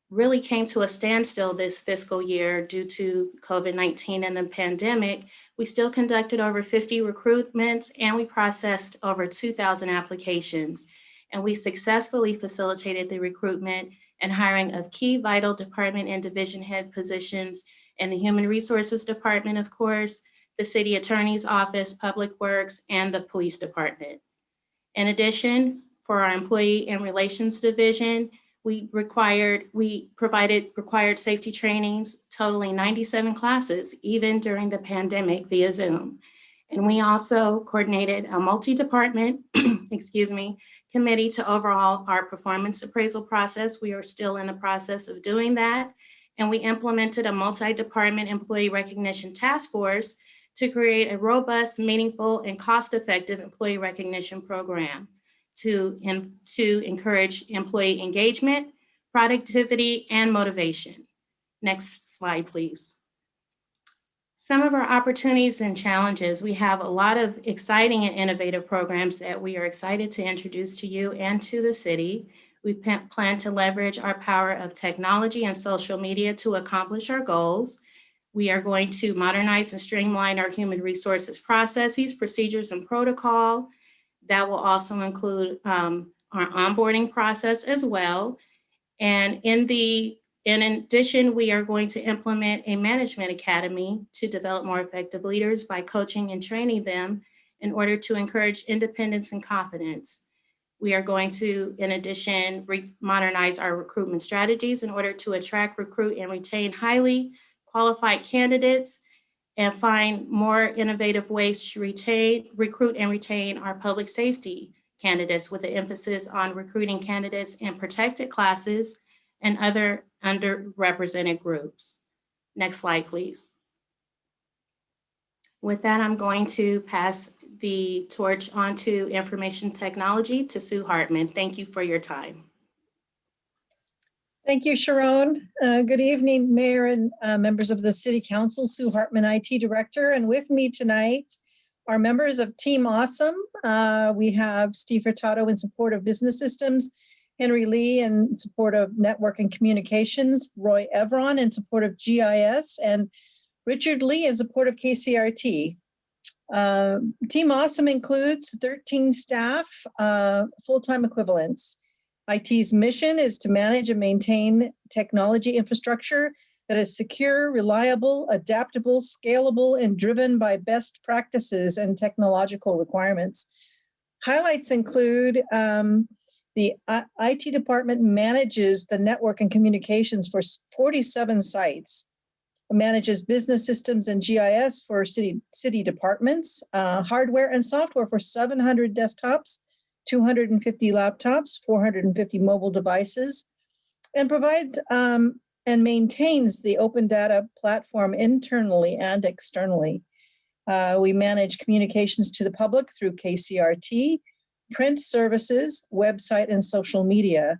really came to a standstill this fiscal year due to COVID-19 and the pandemic, we still conducted over 50 recruitments and we processed over 2,000 applications. And we successfully facilitated the recruitment and hiring of key vital department and division head positions in the Human Resources Department, of course, the City Attorney's Office, Public Works, and the Police Department. In addition, for our Employee and Relations Division, we provided required safety trainings totaling 97 classes, even during the pandemic via Zoom. And we also coordinated a multi-department, committee to overhaul our performance appraisal process. We are still in the process of doing that. And we implemented a multi-department employee recognition task force to create a robust, meaningful, and cost-effective employee recognition program to encourage employee engagement, productivity, and motivation. Next slide, please. Some of our opportunities and challenges: we have a lot of exciting and innovative programs that we are excited to introduce to you and to the city. We plan to leverage our power of technology and social media to accomplish our goals. We are going to modernize and streamline our human resources processes, procedures, and protocol. That will also include our onboarding process as well. And in addition, we are going to implement a management academy to develop more effective leaders by coaching and training them in order to encourage independence and confidence. We are going to, in addition, modernize our recruitment strategies in order to attract, recruit, and retain highly qualified candidates, and find more innovative ways to recruit and retain our public safety candidates, with an emphasis on recruiting candidates in protected classes and other underrepresented groups. Next slide, please. With that, I'm going to pass the torch on to information technology to Sue Hartman. Thank you for your time. Thank you, Sharon. Good evening, Mayor and members of the City Council. Sue Hartman, IT Director, and with me tonight are members of Team Awesome. We have Steve Furtado in support of business systems, Henry Lee in support of network and communications, Roy Evron in support of GIS, and Richard Lee in support of KCRT. Team Awesome includes 13 staff, full-time equivalents. IT's mission is to manage and maintain technology infrastructure that is secure, reliable, adaptable, scalable, and driven by best practices and technological requirements. Highlights include the IT department manages the network and communications for 47 sites, manages business systems and GIS for city departments, hardware and software for 700 desktops, 250 laptops, 450 mobile devices, and provides and maintains the open data platform internally and externally. We manage communications to the public through KCRT, print services, website, and social media.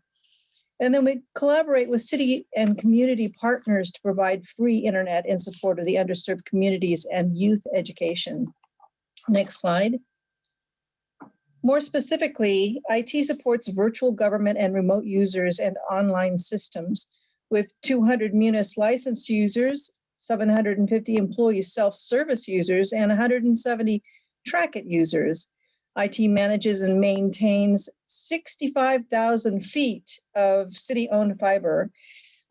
And then we collaborate with city and community partners to provide free internet in support of the underserved communities and youth education. Next slide. More specifically, IT supports virtual government and remote users and online systems with 200 Munis licensed users, 750 employee self-service users, and 170 Trackit users. IT manages and maintains 65,000 feet of city-owned fiber.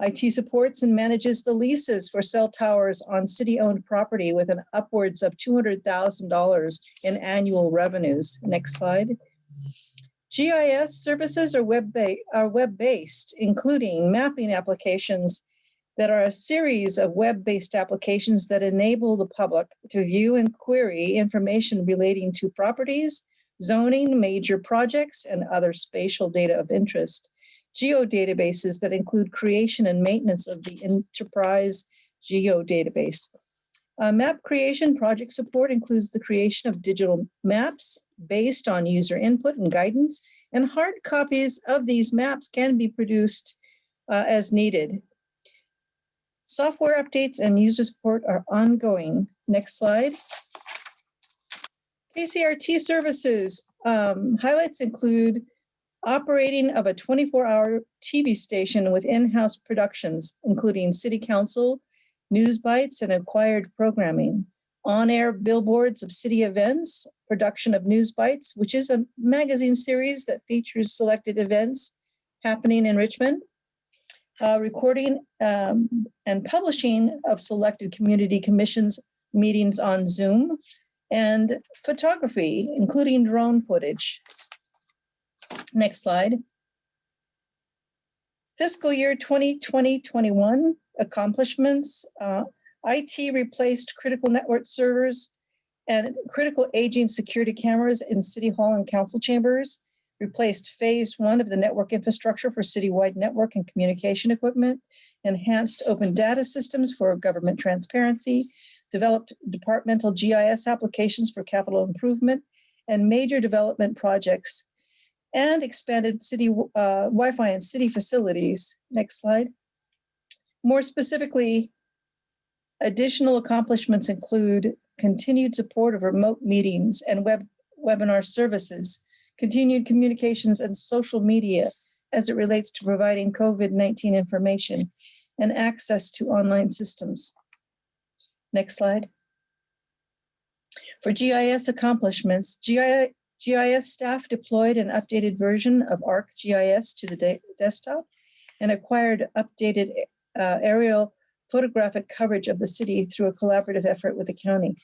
IT supports and manages the leases for cell towers on city-owned property with an upwards of $200,000 in annual revenues. Next slide. GIS services are web-based, including mapping applications that are a series of web-based applications that enable the public to view and query information relating to properties, zoning, major projects, and other spatial data of interest. Geodatabases that include creation and maintenance of the enterprise geodatabase. Map creation project support includes the creation of digital maps based on user input and guidance, and hard copies of these maps can be produced as needed. Software updates and user support are ongoing. Next slide. KCRT services. Highlights include operating of a 24-hour TV station with in-house productions, including city council, news bites, and acquired programming. On-air billboards of city events, production of news bites, which is a magazine series that features selected events happening in Richmond. Recording and publishing of selected community commissions meetings on Zoom, and photography, including drone footage. Next slide. Fiscal year 2020-21 accomplishments. IT replaced critical network servers and critical aging security cameras in City Hall and council chambers, replaced phase 1 of the network infrastructure for citywide network and communication equipment, enhanced open data systems for government transparency, developed departmental GIS applications for capital improvement and major development projects, and expanded city Wi-Fi in city facilities. Next slide. More specifically, additional accomplishments include continued support of remote meetings and webinar services, continued communications and social media as it relates to providing COVID-19 information, and access to online systems. Next slide. For GIS accomplishments, GIS staff deployed an updated version of ArcGIS to the desktop and acquired updated aerial photographic coverage of the city through a collaborative effort with the county.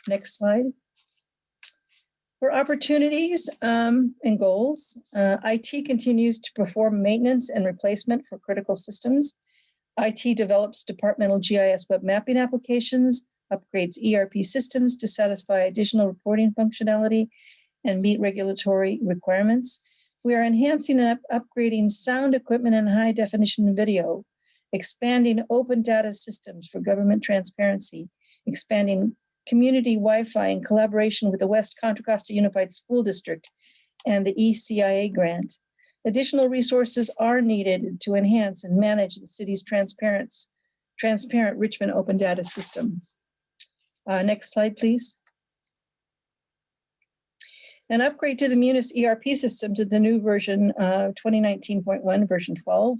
Next slide. For opportunities and goals, IT continues to perform maintenance and replacement for critical systems. IT develops departmental GIS web mapping applications, upgrades ERP systems to satisfy additional reporting functionality and meet regulatory requirements. We are enhancing and upgrading sound equipment and high definition video, expanding open data systems for government transparency, expanding community Wi-Fi in collaboration with the West Contra Costa Unified School District and the ECIA grant. Additional resources are needed to enhance and manage the city's transparent Richmond open data system. Next slide, please. An upgrade to the Munis ERP system to the new version 2019.1 version 12.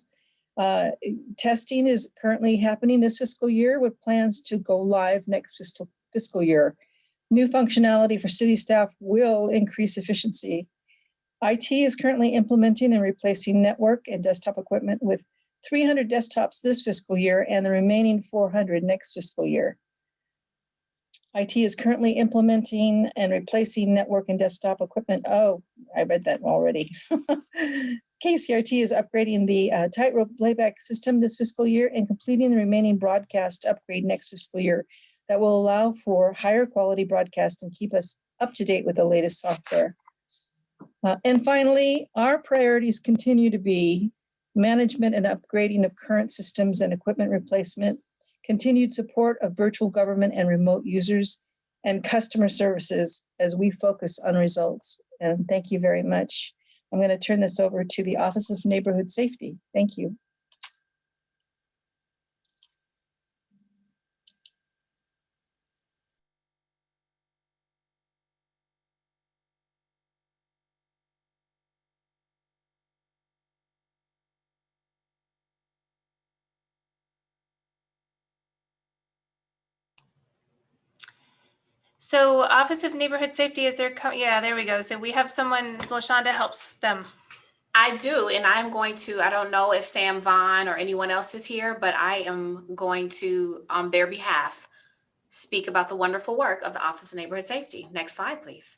Testing is currently happening this fiscal year with plans to go live next fiscal year. New functionality for city staff will increase efficiency. IT is currently implementing and replacing network and desktop equipment with 300 desktops this fiscal year and the remaining 400 next fiscal year. IT is currently implementing and replacing network and desktop equipment. Oh, I read that already. KCRT is upgrading the tightrope playback system this fiscal year and completing the remaining broadcast upgrade next fiscal year that will allow for higher quality broadcast and keep us up to date with the latest software. And finally, our priorities continue to be management and upgrading of current systems and equipment replacement, continued support of virtual government and remote users, and customer services as we focus on results. And thank you very much. I'm going to turn this over to the Office of Neighborhood Safety. Thank you. So Office of Neighborhood Safety, is there, yeah, there we go. So we have someone, LaShonda helps them. I do, and I'm going to, I don't know if Sam Vaughn or anyone else is here, but I am going to, on their behalf, speak about the wonderful work of the Office of Neighborhood Safety. Next slide, please.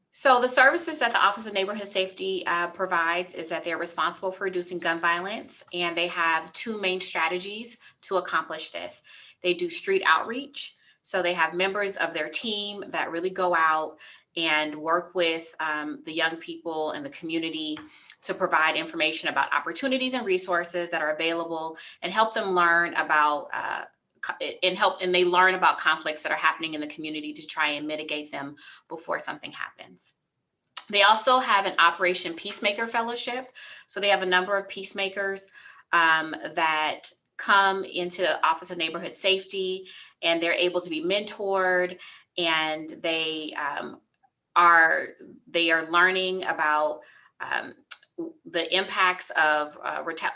So the services that the Office of Neighborhood Safety provides is that they're responsible for reducing gun violence, and they have two main strategies to accomplish this. They do street outreach. So they have members of their team that really go out and work with the young people in the community to provide information about opportunities and resources that are available and help them learn about and they learn about conflicts that are happening in the community to try and mitigate them before something happens. They also have an Operation Peacemaker Fellowship. So they have a number of peacemakers that come into the Office of Neighborhood Safety, and they're able to be mentored, and they are learning about the impacts of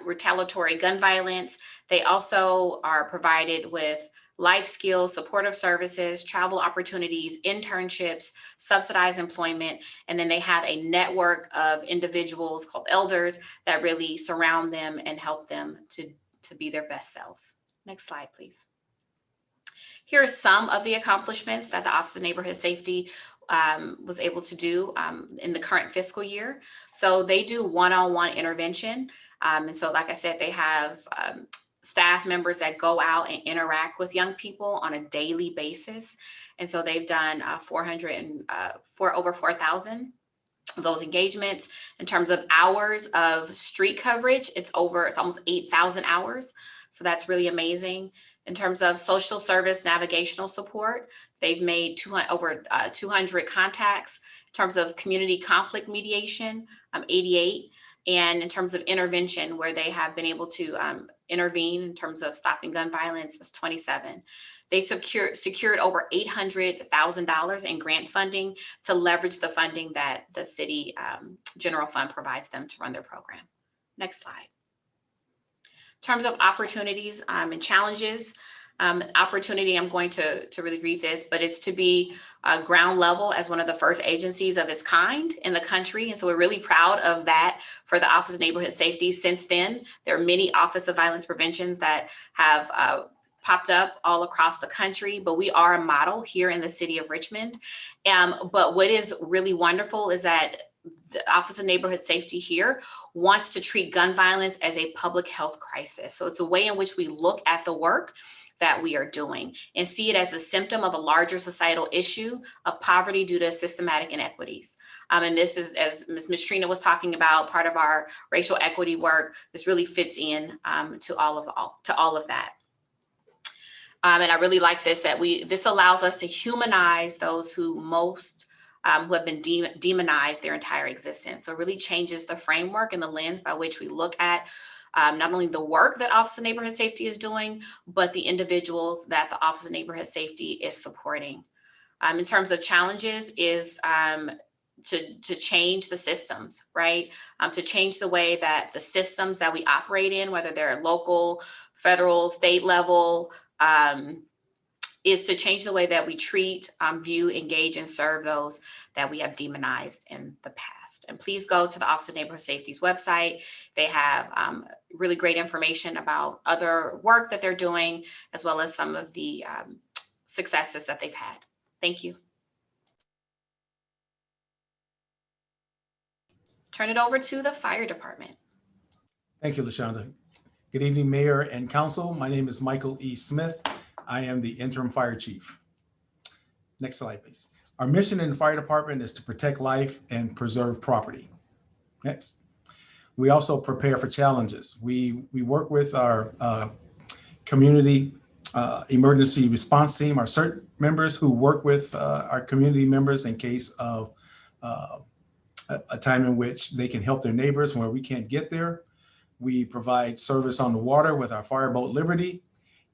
retaliatory gun violence. They also are provided with life skills, supportive services, travel opportunities, internships, subsidized employment, and then they have a network of individuals called elders that really surround them and help them to be their best selves. Next slide, please. Here are some of the accomplishments that the Office of Neighborhood Safety was able to do in the current fiscal year. So they do one-on-one intervention. And so, like I said, they have staff members that go out and interact with young people on a daily basis. And so they've done over 4,000 of those engagements. In terms of hours of street coverage, it's almost 8,000 hours. So that's really amazing. In terms of social service navigational support, they've made over 200 contacts. In terms of community conflict mediation, 88. And in terms of intervention, where they have been able to intervene in terms of stopping gun violence, that's 27. They secured over $800,000 in grant funding to leverage the funding that the city general fund provides them to run their program. Next slide. In terms of opportunities and challenges, opportunity, I'm going to really read this, but it's to be ground level as one of the first agencies of its kind in the country. And so we're really proud of that for the Office of Neighborhood Safety. Since then, there are many Office of Violence Preventions that have popped up all across the country, but we are a model here in the city of Richmond. But what is really wonderful is that the Office of Neighborhood Safety here wants to treat gun violence as a public health crisis. So it's a way in which we look at the work that we are doing and see it as a symptom of a larger societal issue of poverty due to systematic inequities. And this is, as Ms. Trina was talking about, part of our racial equity work. This really fits in to all of that. And I really like this, that this allows us to humanize those who have been demonized their entire existence. So it really changes the framework and the lens by which we look at not only the work that Office of Neighborhood Safety is doing, but the individuals that the Office of Neighborhood Safety is supporting. In terms of challenges is to change the systems, right? To change the way that the systems that we operate in, whether they're local, federal, state level, is to change the way that we treat, view, engage, and serve those that we have demonized in the past. And please go to the Office of Neighborhood Safety's website. They have really great information about other work that they're doing, as well as some of the successes that they've had. Thank you. Turn it over to the fire department. Thank you, LaShonda. Good evening, Mayor and Council. My name is Michael E. Smith. I am the interim fire chief. Next slide, please. Our mission in the fire department is to protect life and preserve property. Next. We also prepare for challenges. We work with our community emergency response team, our CERT members who work with our community members in case of a time in which they can help their neighbors where we can't get there. We provide service on the water with our Fireboat Liberty.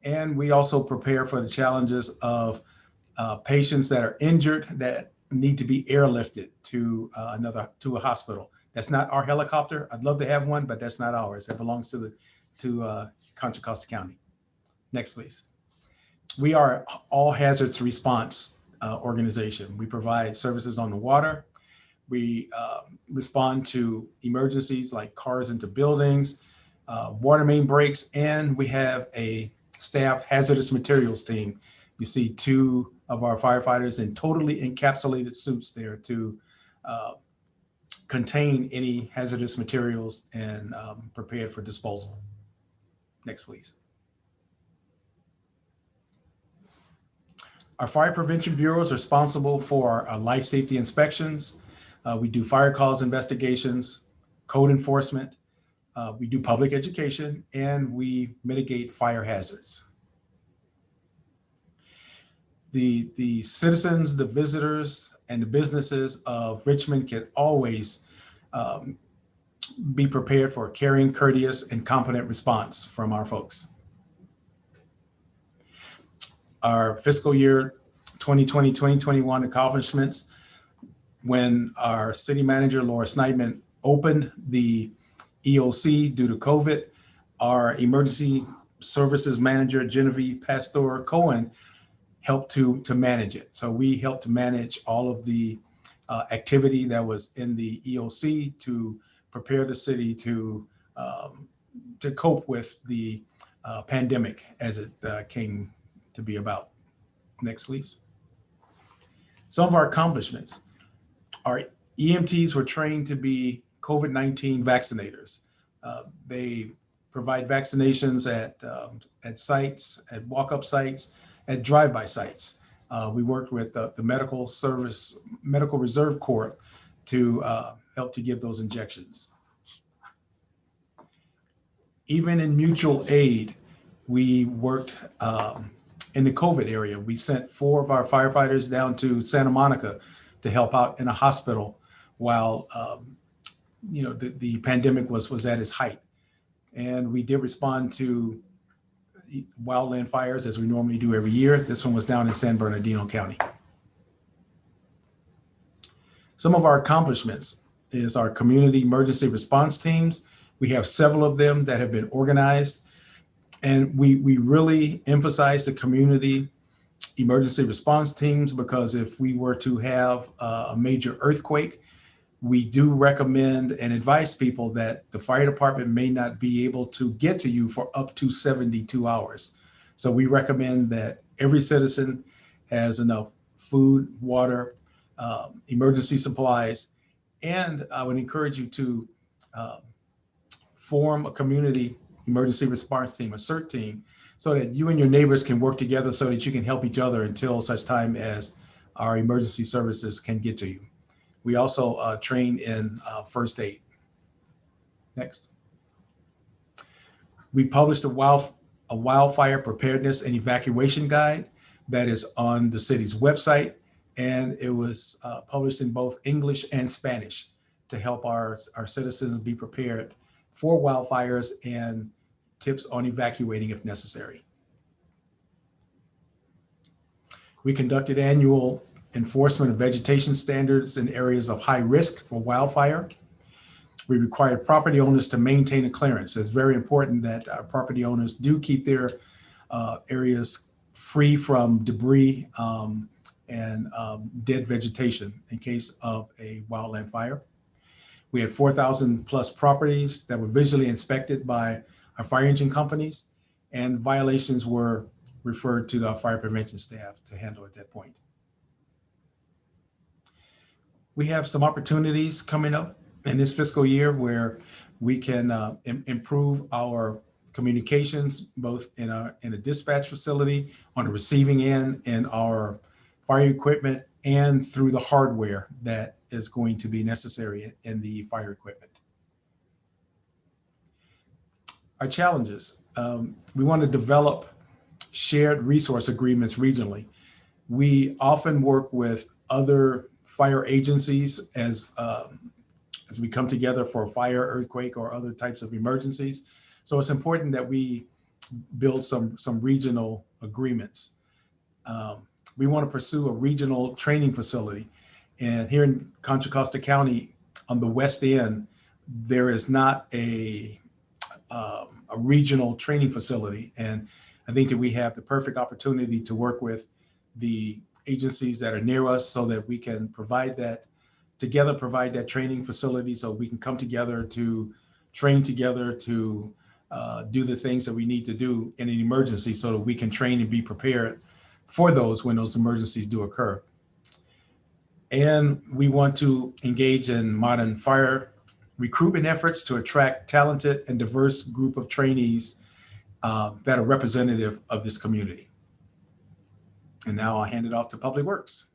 And we also prepare for the challenges of patients that are injured that need to be airlifted to a hospital. That's not our helicopter. I'd love to have one, but that's not ours. That belongs to Contra Costa County. Next, please. We are all hazards response organization. We provide services on the water. We respond to emergencies like cars into buildings, water main breaks, and we have a staff hazardous materials team. You see two of our firefighters in totally encapsulated suits there to contain any hazardous materials and prepared for disposal. Next, please. Our Fire Prevention Bureau is responsible for our life safety inspections. We do fire cause investigations, code enforcement. We do public education, and we mitigate fire hazards. The citizens, the visitors, and the businesses of Richmond can always be prepared for a caring, courteous, and competent response from our folks. Our fiscal year 2020-2021 accomplishments: when our city manager, Laura Snideman, opened the EOC due to COVID, our emergency services manager, Genevieve Pastor Cohen, helped to manage it. So we helped to manage all of the activity that was in the EOC to prepare the city to cope with the pandemic as it came to be about. Next, please. Some of our accomplishments. Our EMTs were trained to be COVID-19 vaccinators. They provide vaccinations at sites, at walk-up sites, at drive-by sites. We worked with the Medical Reserve Corps to help to give those injections. Even in mutual aid, we worked in the COVID area. We sent 4 of our firefighters down to Santa Monica to help out in a hospital while the pandemic was at its height. And we did respond to wildland fires as we normally do every year. This one was down in San Bernardino County. Some of our accomplishments is our community emergency response teams. We have several of them that have been organized, and we really emphasize the community emergency response teams because if we were to have a major earthquake, we do recommend and advise people that the fire department may not be able to get to you for up to 72 hours. So we recommend that every citizen has enough food, water, emergency supplies, and I would encourage you to form a community emergency response team, a CERT team, so that you and your neighbors can work together so that you can help each other until such time as our emergency services can get to you. We also train in first aid. Next. We published a wildfire preparedness and evacuation guide that is on the city's website, and it was published in both English and Spanish to help our citizens be prepared for wildfires and tips on evacuating if necessary. We conducted annual enforcement of vegetation standards in areas of high risk for wildfire. We required property owners to maintain a clearance. It's very important that our property owners do keep their areas free from debris and dead vegetation in case of a wildland fire. We had 4,000 plus properties that were visually inspected by our fire engine companies, and violations were referred to the fire prevention staff to handle at that point. We have some opportunities coming up in this fiscal year where we can improve our communications, both in a dispatch facility, on the receiving end, in our fire equipment, and through the hardware that is going to be necessary in the fire equipment. Our challenges, we want to develop shared resource agreements regionally. We often work with other fire agencies as we come together for a fire, earthquake, or other types of emergencies. So it's important that we build some regional agreements. We want to pursue a regional training facility. And here in Contra Costa County, on the west end, there is not a regional training facility. And I think that we have the perfect opportunity to work with the agencies that are near us so that we can provide that training facility so we can come together to train together to do the things that we need to do in an emergency so that we can train and be prepared for those when those emergencies do occur. And we want to engage in modern fire recruitment efforts to attract talented and diverse group of trainees that are representative of this community. And now I'll hand it off to Public Works.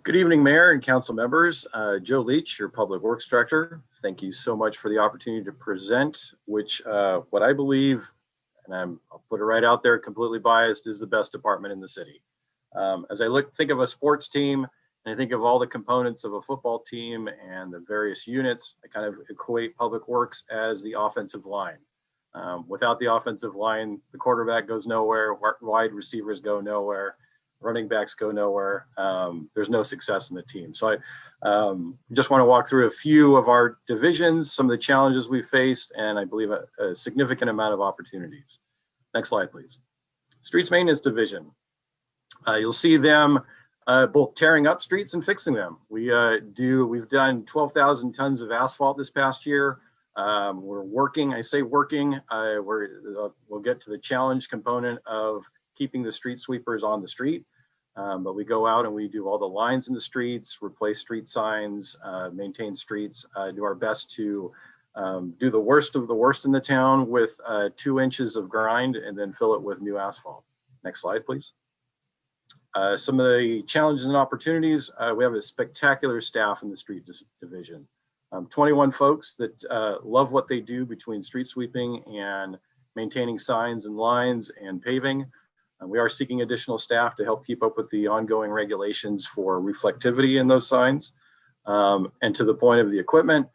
Good evening, Mayor and Council members. Joe Leach, your Public Works Director. Thank you so much for the opportunity to present, which what I believe, and I'll put it right out there, completely biased, is the best department in the city. As I think of a sports team, And I think of all the components of a football team and the various units, I kind of equate public works as the offensive line. Without the offensive line, the quarterback goes nowhere, wide receivers go nowhere, running backs go nowhere. There's no success in the team. So I just want to walk through a few of our divisions, some of the challenges we faced, and I believe a significant amount of opportunities. Next slide, please. Streets Maintenance Division. You'll see them both tearing up streets and fixing them. We've done 12,000 tons of asphalt this past year. We're working, I say working, we'll get to the challenge component of keeping the street sweepers on the street. But we go out and we do all the lines in the streets, replace street signs, maintain streets, do our best to do the worst of the worst in the town with 2 inches of grind and then fill it with new asphalt. Next slide, please. Some of the challenges and opportunities, we have a spectacular staff in the street division. 21 folks that love what they do between street sweeping and maintaining signs and lines and paving. We are seeking additional staff to help keep up with the ongoing regulations for reflectivity in those signs. And to the point of the equipment,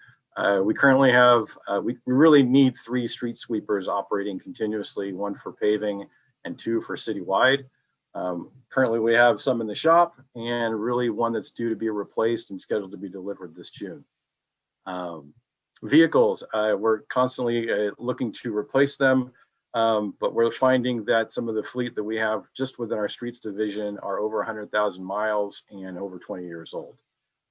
we currently have, we really need 3 street sweepers operating continuously, 1 for paving and 2 for citywide. Currently we have some in the shop and really 1 that's due to be replaced and scheduled to be delivered this June. Vehicles, we're constantly looking to replace them, but we're finding that some of the fleet that we have just within our streets division are over 100,000 miles and over 20 years old.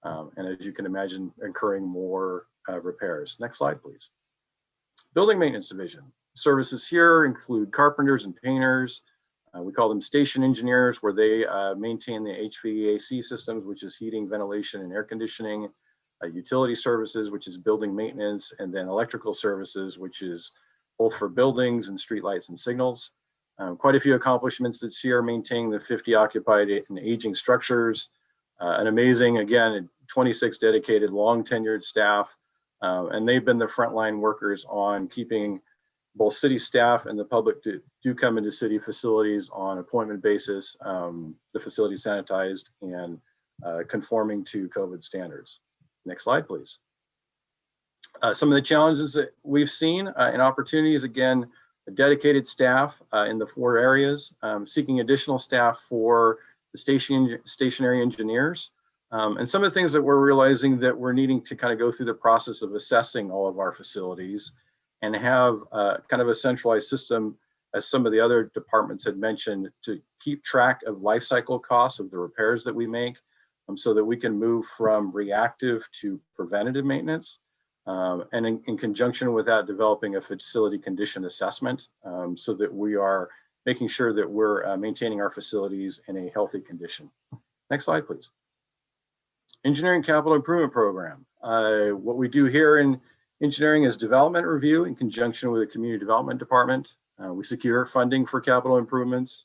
And as you can imagine, incurring more repairs. Next slide, please. Building Maintenance Division. Services here include carpenters and painters. We call them station engineers, where they maintain the HVAC systems, which is heating, ventilation, and air conditioning. Utility services, which is building maintenance, and then electrical services, which is both for buildings and streetlights and signals. Quite a few accomplishments this year, maintaining the 50 occupied and aging structures. An amazing, again, 26 dedicated, long tenured staff. And they've been the frontline workers on keeping both city staff and the public do come into city facilities on appointment basis, the facility sanitized and conforming to COVID standards. Next slide, please. Some of the challenges that we've seen and opportunities, again, dedicated staff in the 4 areas, seeking additional staff for the stationary engineers. And some of the things that we're realizing that we're needing to kind of go through the process of assessing all of our facilities and have kind of a centralized system, as some of the other departments had mentioned, to keep track of life cycle costs of the repairs that we make, so that we can move from reactive to preventative maintenance. And in conjunction with that, developing a facility condition assessment, so that we are making sure that we're maintaining our facilities in a healthy condition. Next slide, please. Engineering Capital Improvement Program. What we do here in engineering is development review in conjunction with the Community Development Department. We secure funding for capital improvements,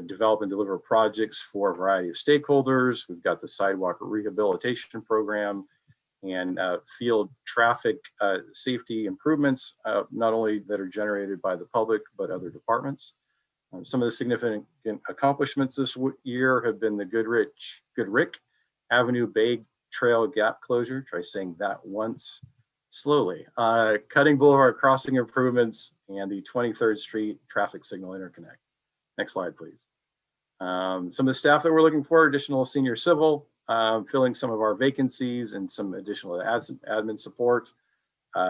develop and deliver projects for a variety of stakeholders. We've got the sidewalk rehabilitation program and field traffic safety improvements, not only that are generated by the public, but other departments. Some of the significant accomplishments this year have been the Goodrick Avenue Bay Trail gap closure. Try saying that once slowly. Cutting Boulevard crossing improvements and the 23rd Street traffic signal interconnect. Next slide, please. Some of the staff that we're looking for: additional senior civil, filling some of our vacancies and some additional admin support,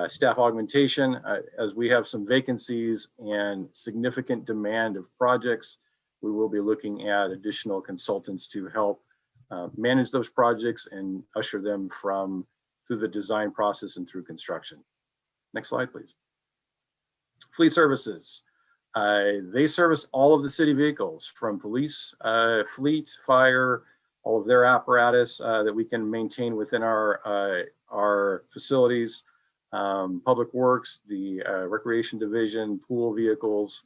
staff augmentation, as we have some vacancies and significant demand of projects. We will be looking at additional consultants to help manage those projects and usher them through the design process and through construction. Next slide, please. Fleet services. They service all of the city vehicles, from police, fleet, fire, all of their apparatus that we can maintain within our facilities. Public Works, the Recreation Division, pool vehicles.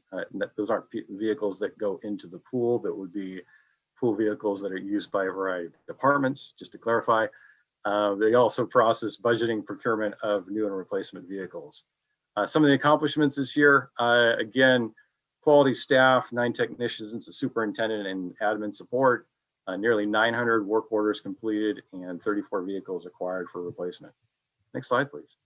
Those aren't vehicles that go into the pool, that would be pool vehicles that are used by a variety of departments, just to clarify. They also process budgeting, procurement of new and replacement vehicles. Some of the accomplishments this year, again, quality staff, 9 technicians, a superintendent, and admin support. nearly 900 work orders completed, and 34 vehicles acquired for replacement. Next slide, please.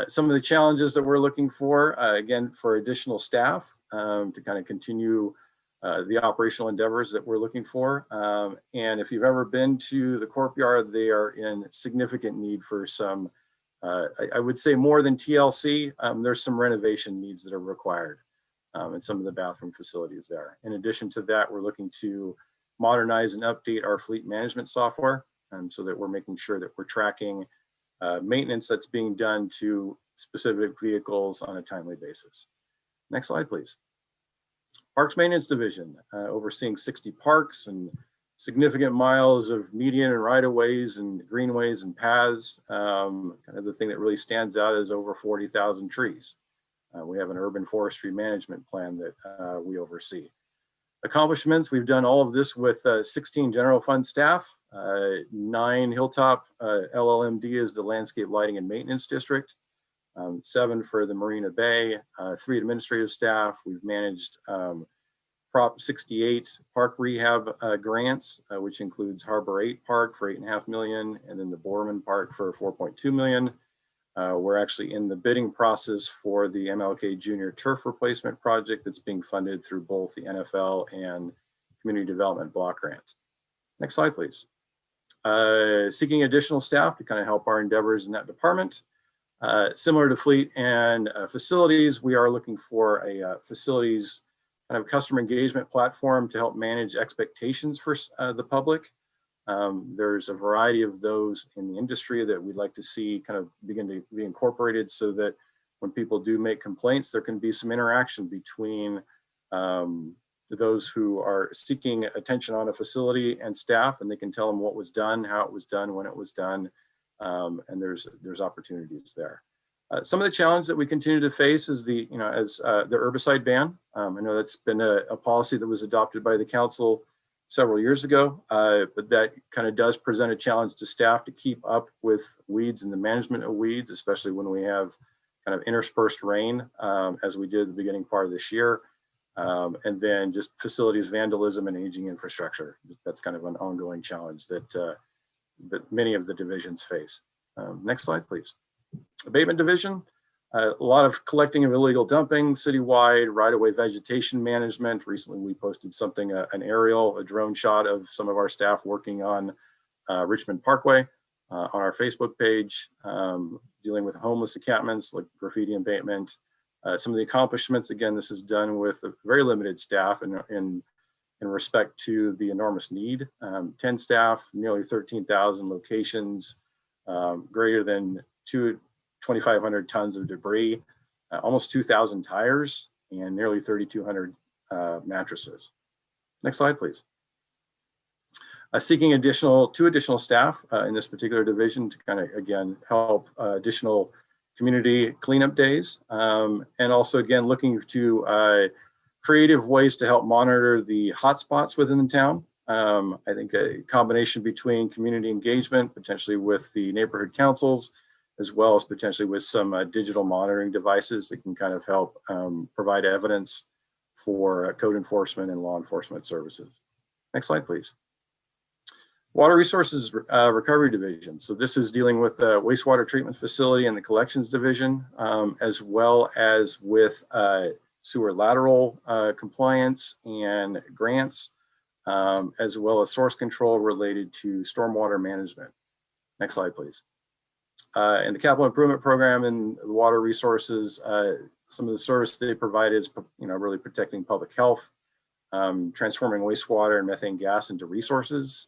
Some of the challenges that we're looking for, again, for additional staff to kind of continue the operational endeavors that we're looking for. And if you've ever been to the courtyard, they are in significant need for some, I would say more than TLC, there's some renovation needs that are required in some of the bathroom facilities there. In addition to that, we're looking to modernize and update our fleet management software so that we're making sure that we're tracking maintenance that's being done to specific vehicles on a timely basis. Next slide, please. Parks Maintenance Division, overseeing 60 parks and significant miles of median and right-of-ways and greenways and paths. Kind of the thing that really stands out is over 40,000 trees. We have an urban forestry management plan that we oversee. Accomplishments, we've done all of this with 16 general fund staff, 9 Hilltop LLMD is the landscape lighting and maintenance district, 7 for the Marina Bay, 3 administrative staff. We've managed Prop 68 park rehab grants, which includes Harbor 8 Park for $8.5 million, and then the Borman Park for $4.2 million. We're actually in the bidding process for the MLK Junior Turf Replacement Project that's being funded through both the NFL and Community Development Block Grant. Next slide, please. Seeking additional staff to kind of help our endeavors in that department. Similar to fleet and facilities, we are looking for a facilities kind of customer engagement platform to help manage expectations for the public. There's a variety of those in the industry that we'd like to see kind of begin to be incorporated so that when people do make complaints, there can be some interaction between those who are seeking attention on a facility and staff, and they can tell them what was done, how it was done, when it was done, and there's opportunities there. Some of the challenge that we continue to face is the herbicide ban. I know that's been a policy that was adopted by the council several years ago, but that kind of does present a challenge to staff to keep up with weeds and the management of weeds, especially when we have kind of interspersed rain, as we did at the beginning part of this year. And then just facilities vandalism and aging infrastructure. That's kind of an ongoing challenge that, that many of the divisions face. Next slide, please. Abatement Division, a lot of collecting of illegal dumping, citywide, right-of-way vegetation management. Recently, we posted something, an aerial, a drone shot of some of our staff working on Richmond Parkway on our Facebook page, dealing with homeless encampments like graffiti abatement. Some of the accomplishments, again, this is done with a very limited staff in respect to the enormous need. 10 staff, nearly 13,000 locations, greater than 2,500 tons of debris, almost 2,000 tires, and nearly 3,200 mattresses. Next slide, please. Seeking two additional staff in this particular division to kind of, again, help additional community cleanup days. And also, again, looking to creative ways to help monitor the hotspots within the town. I think a combination between community engagement, potentially with the neighborhood councils, as well as potentially with some digital monitoring devices that can kind of help provide evidence for code enforcement and law enforcement services. Next slide, please. Water Resources Recovery Division. So this is dealing with the wastewater treatment facility and the collections division, as well as with sewer lateral compliance and grants, as well as source control related to stormwater management. Next slide, please. And the capital improvement program and the water resources, some of the service they provide is, really protecting public health, transforming wastewater and methane gas into resources,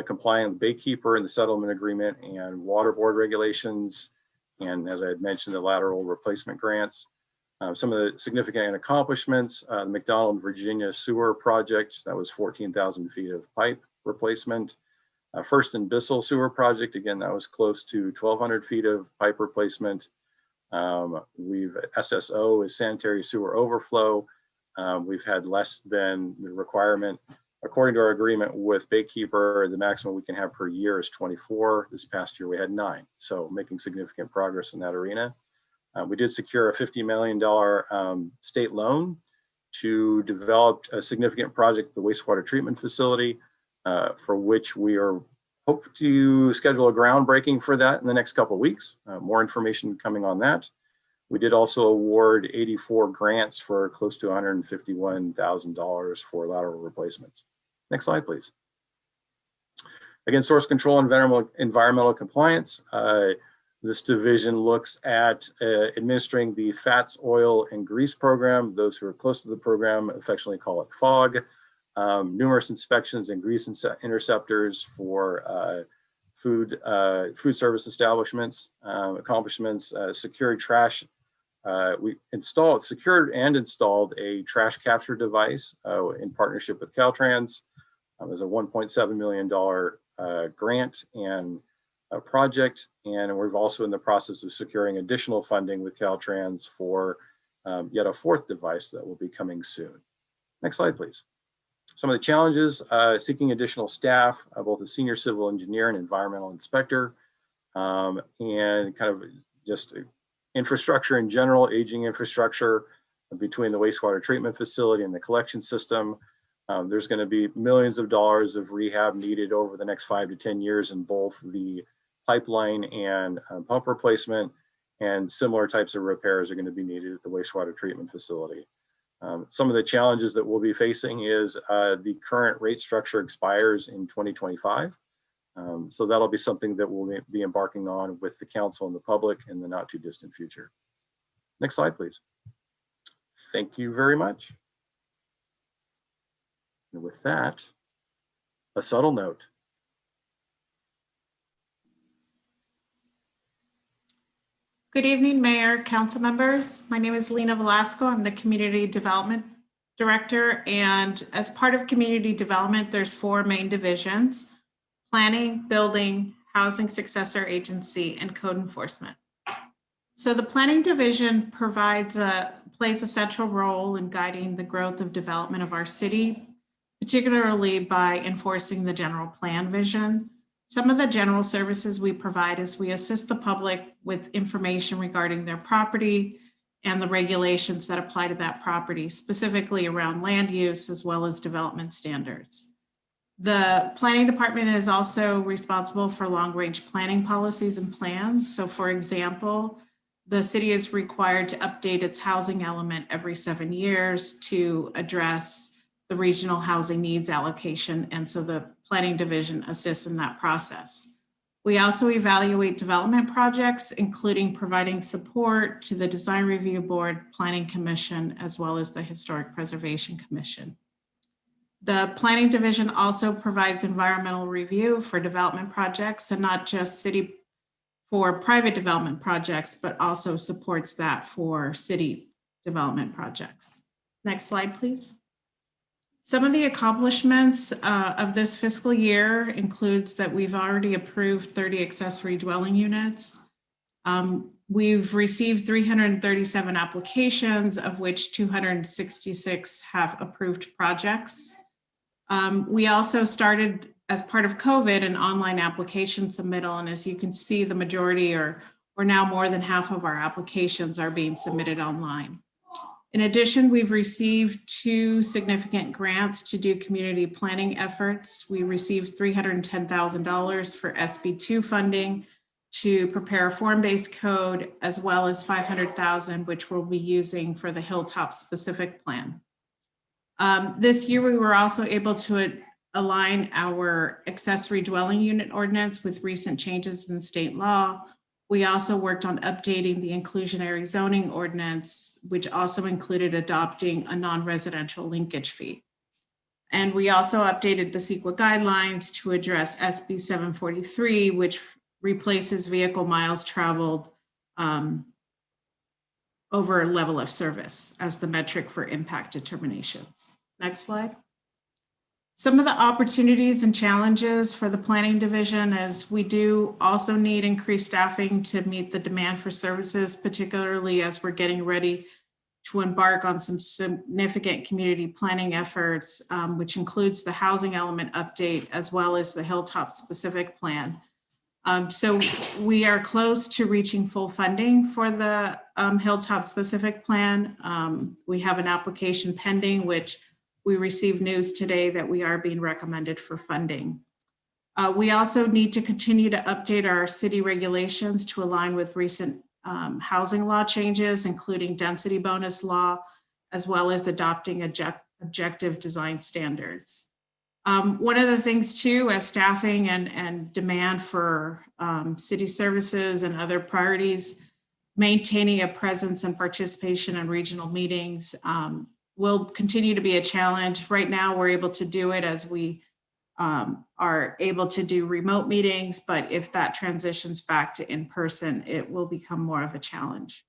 complying with Baykeeper and the settlement agreement and water board regulations, and as I had mentioned, the lateral replacement grants. Some of the significant accomplishments, the McDonald, Virginia sewer project, that was 14,000 feet of pipe replacement. First and Bissell sewer project, again, that was close to 1,200 feet of pipe replacement. We've SSO is sanitary sewer overflow. We've had less than the requirement. According to our agreement with Baykeeper, the maximum we can have per year is 24. This past year we had 9. So making significant progress in that arena. We did secure a $50 million state loan to develop a significant project, the wastewater treatment facility. for which we are hope to schedule a groundbreaking for that in the next couple of weeks. More information coming on that. We did also award 84 grants for close to $151,000 for lateral replacements. Next slide, please. Again, source control and environmental compliance. This division looks at administering the fats, oil, and grease program. Those who are close to the program affectionately call it FOG. Numerous inspections and grease interceptors for food service establishments, accomplishments, secured trash. We secured and installed a trash capture device in partnership with Caltrans. There's a $1.7 million grant and a project, and we're also in the process of securing additional funding with Caltrans for yet a fourth device that will be coming soon. Next slide, please. Some of the challenges: seeking additional staff, both a senior civil engineer and environmental inspector, and kind of just infrastructure in general, aging infrastructure between the wastewater treatment facility and the collection system. There's going to be millions of dollars of rehab needed over the next 5 to 10 years in both the pipeline and pump replacement, and similar types of repairs are going to be needed at the wastewater treatment facility. Some of the challenges that we'll be facing is the current rate structure expires in 2025. So that'll be something that we'll be embarking on with the council and the public in the not too distant future. Next slide, please. Thank you very much. And with that, a subtle note. Good evening, Mayor, council members. My name is Lena Velasco. I'm the Community Development Director. And as part of community development, there's 4 main divisions: planning, building, housing successor agency, and code enforcement. So the planning division plays a central role in guiding the growth of development of our city, particularly by enforcing the general plan vision. Some of the general services we provide is we assist the public with information regarding their property and the regulations that apply to that property, specifically around land use as well as development standards. The planning department is also responsible for long-range planning policies and plans. So for example, the city is required to update its housing element every 7 years to address the regional housing needs allocation. And so the planning division assists in that process. We also evaluate development projects, including providing support to the Design Review Board, Planning Commission, as well as the Historic Preservation Commission. The planning division also provides environmental review for development projects, and not just for private development projects, but also supports that for city development projects. Next slide, please. Some of the accomplishments of this fiscal year includes that we've already approved 30 accessory dwelling units. We've received 337 applications, of which 266 have approved projects. We also started, as part of COVID, an online application submittal, and as you can see, the majority or now more than half of our applications are being submitted online. In addition, we've received 2 significant grants to do community planning efforts. We received $310,000 for SB2 funding to prepare a form-based code, as well as $500,000, which we'll be using for the Hilltop specific plan. This year, we were also able to align our accessory dwelling unit ordinance with recent changes in state law. We also worked on updating the inclusionary zoning ordinance, which also included adopting a non-residential linkage fee. And we also updated the CEQA guidelines to address SB 743, which replaces vehicle miles traveled over level of service as the metric for impact determinations. Next slide. Some of the opportunities and challenges for the planning division is we do also need increased staffing to meet the demand for services, particularly as we're getting ready to embark on some significant community planning efforts, which includes the housing element update, as well as the Hilltop specific plan. So we are close to reaching full funding for the Hilltop specific plan. We have an application pending, which we received news today that we are being recommended for funding. We also need to continue to update our city regulations to align with recent housing law changes, including density bonus law, as well as adopting objective design standards. One of the things too, as staffing and demand for city services and other priorities, maintaining a presence and participation in regional meetings will continue to be a challenge. Right now, we're able to do it as we are able to do remote meetings, but if that transitions back to in-person, it will become more of a challenge.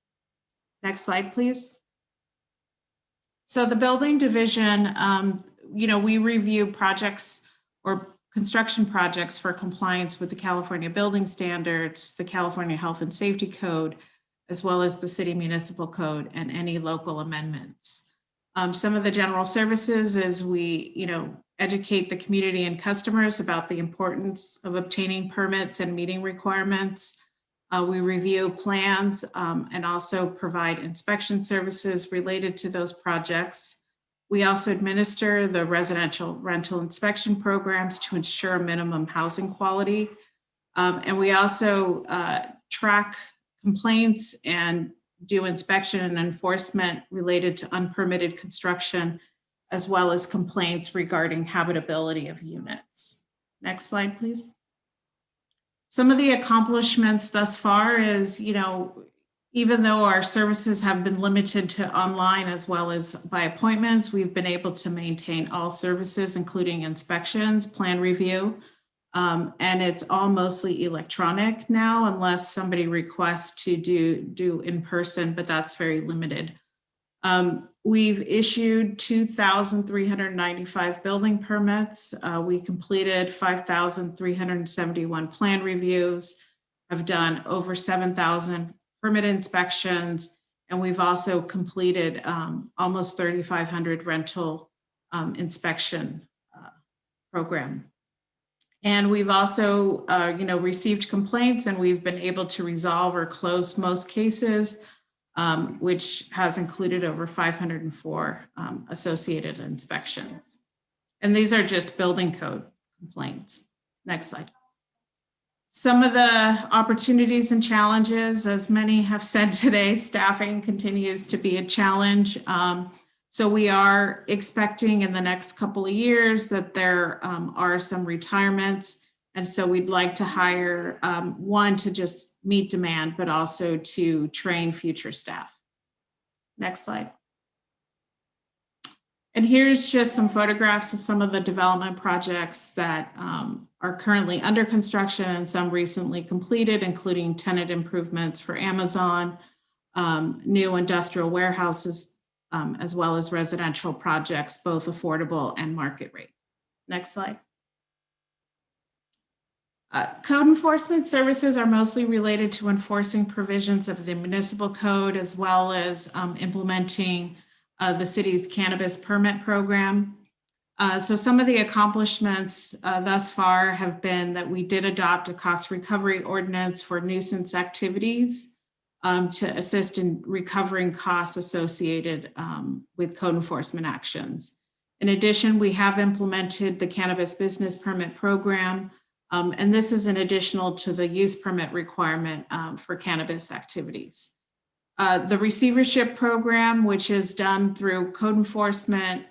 Next slide, please. So the building division, we review projects or construction projects for compliance with the California Building Standards, the California Health and Safety Code, as well as the City Municipal Code and any local amendments. Some of the general services is we, educate the community and customers about the importance of obtaining permits and meeting requirements. We review plans and also provide inspection services related to those projects. We also administer the residential rental inspection programs to ensure minimum housing quality. And we also track complaints and do inspection and enforcement related to unpermitted construction, as well as complaints regarding habitability of units. Next slide, please. Some of the accomplishments thus far is, even though our services have been limited to online as well as by appointments, we've been able to maintain all services, including inspections, plan review, and it's all mostly electronic now, unless somebody requests to do in person, but that's very limited. We've issued 2,395 building permits. We completed 5,371 plan reviews, have done over 7,000 permit inspections, and we've also completed almost 3,500 rental inspection program. And we've also, received complaints, and we've been able to resolve or close most cases, which has included over 504 associated inspections. And these are just building code complaints. Next slide. Some of the opportunities and challenges, as many have said today, staffing continues to be a challenge. So we are expecting in the next couple of years that there are some retirements. And so we'd like to hire one to just meet demand, but also to train future staff. Next slide. And here's just some photographs of some of the development projects that are currently under construction and some recently completed, including tenant improvements for Amazon, new industrial warehouses, as well as residential projects, both affordable and market rate. Next slide. Code enforcement services are mostly related to enforcing provisions of the municipal code, as well as implementing the city's cannabis permit program. So some of the accomplishments thus far have been that we did adopt a cost recovery ordinance for nuisance activities to assist in recovering costs associated with code enforcement actions. In addition, we have implemented the cannabis business permit program, and this is an additional to the use permit requirement for cannabis activities. The receivership program, which is done through code enforcement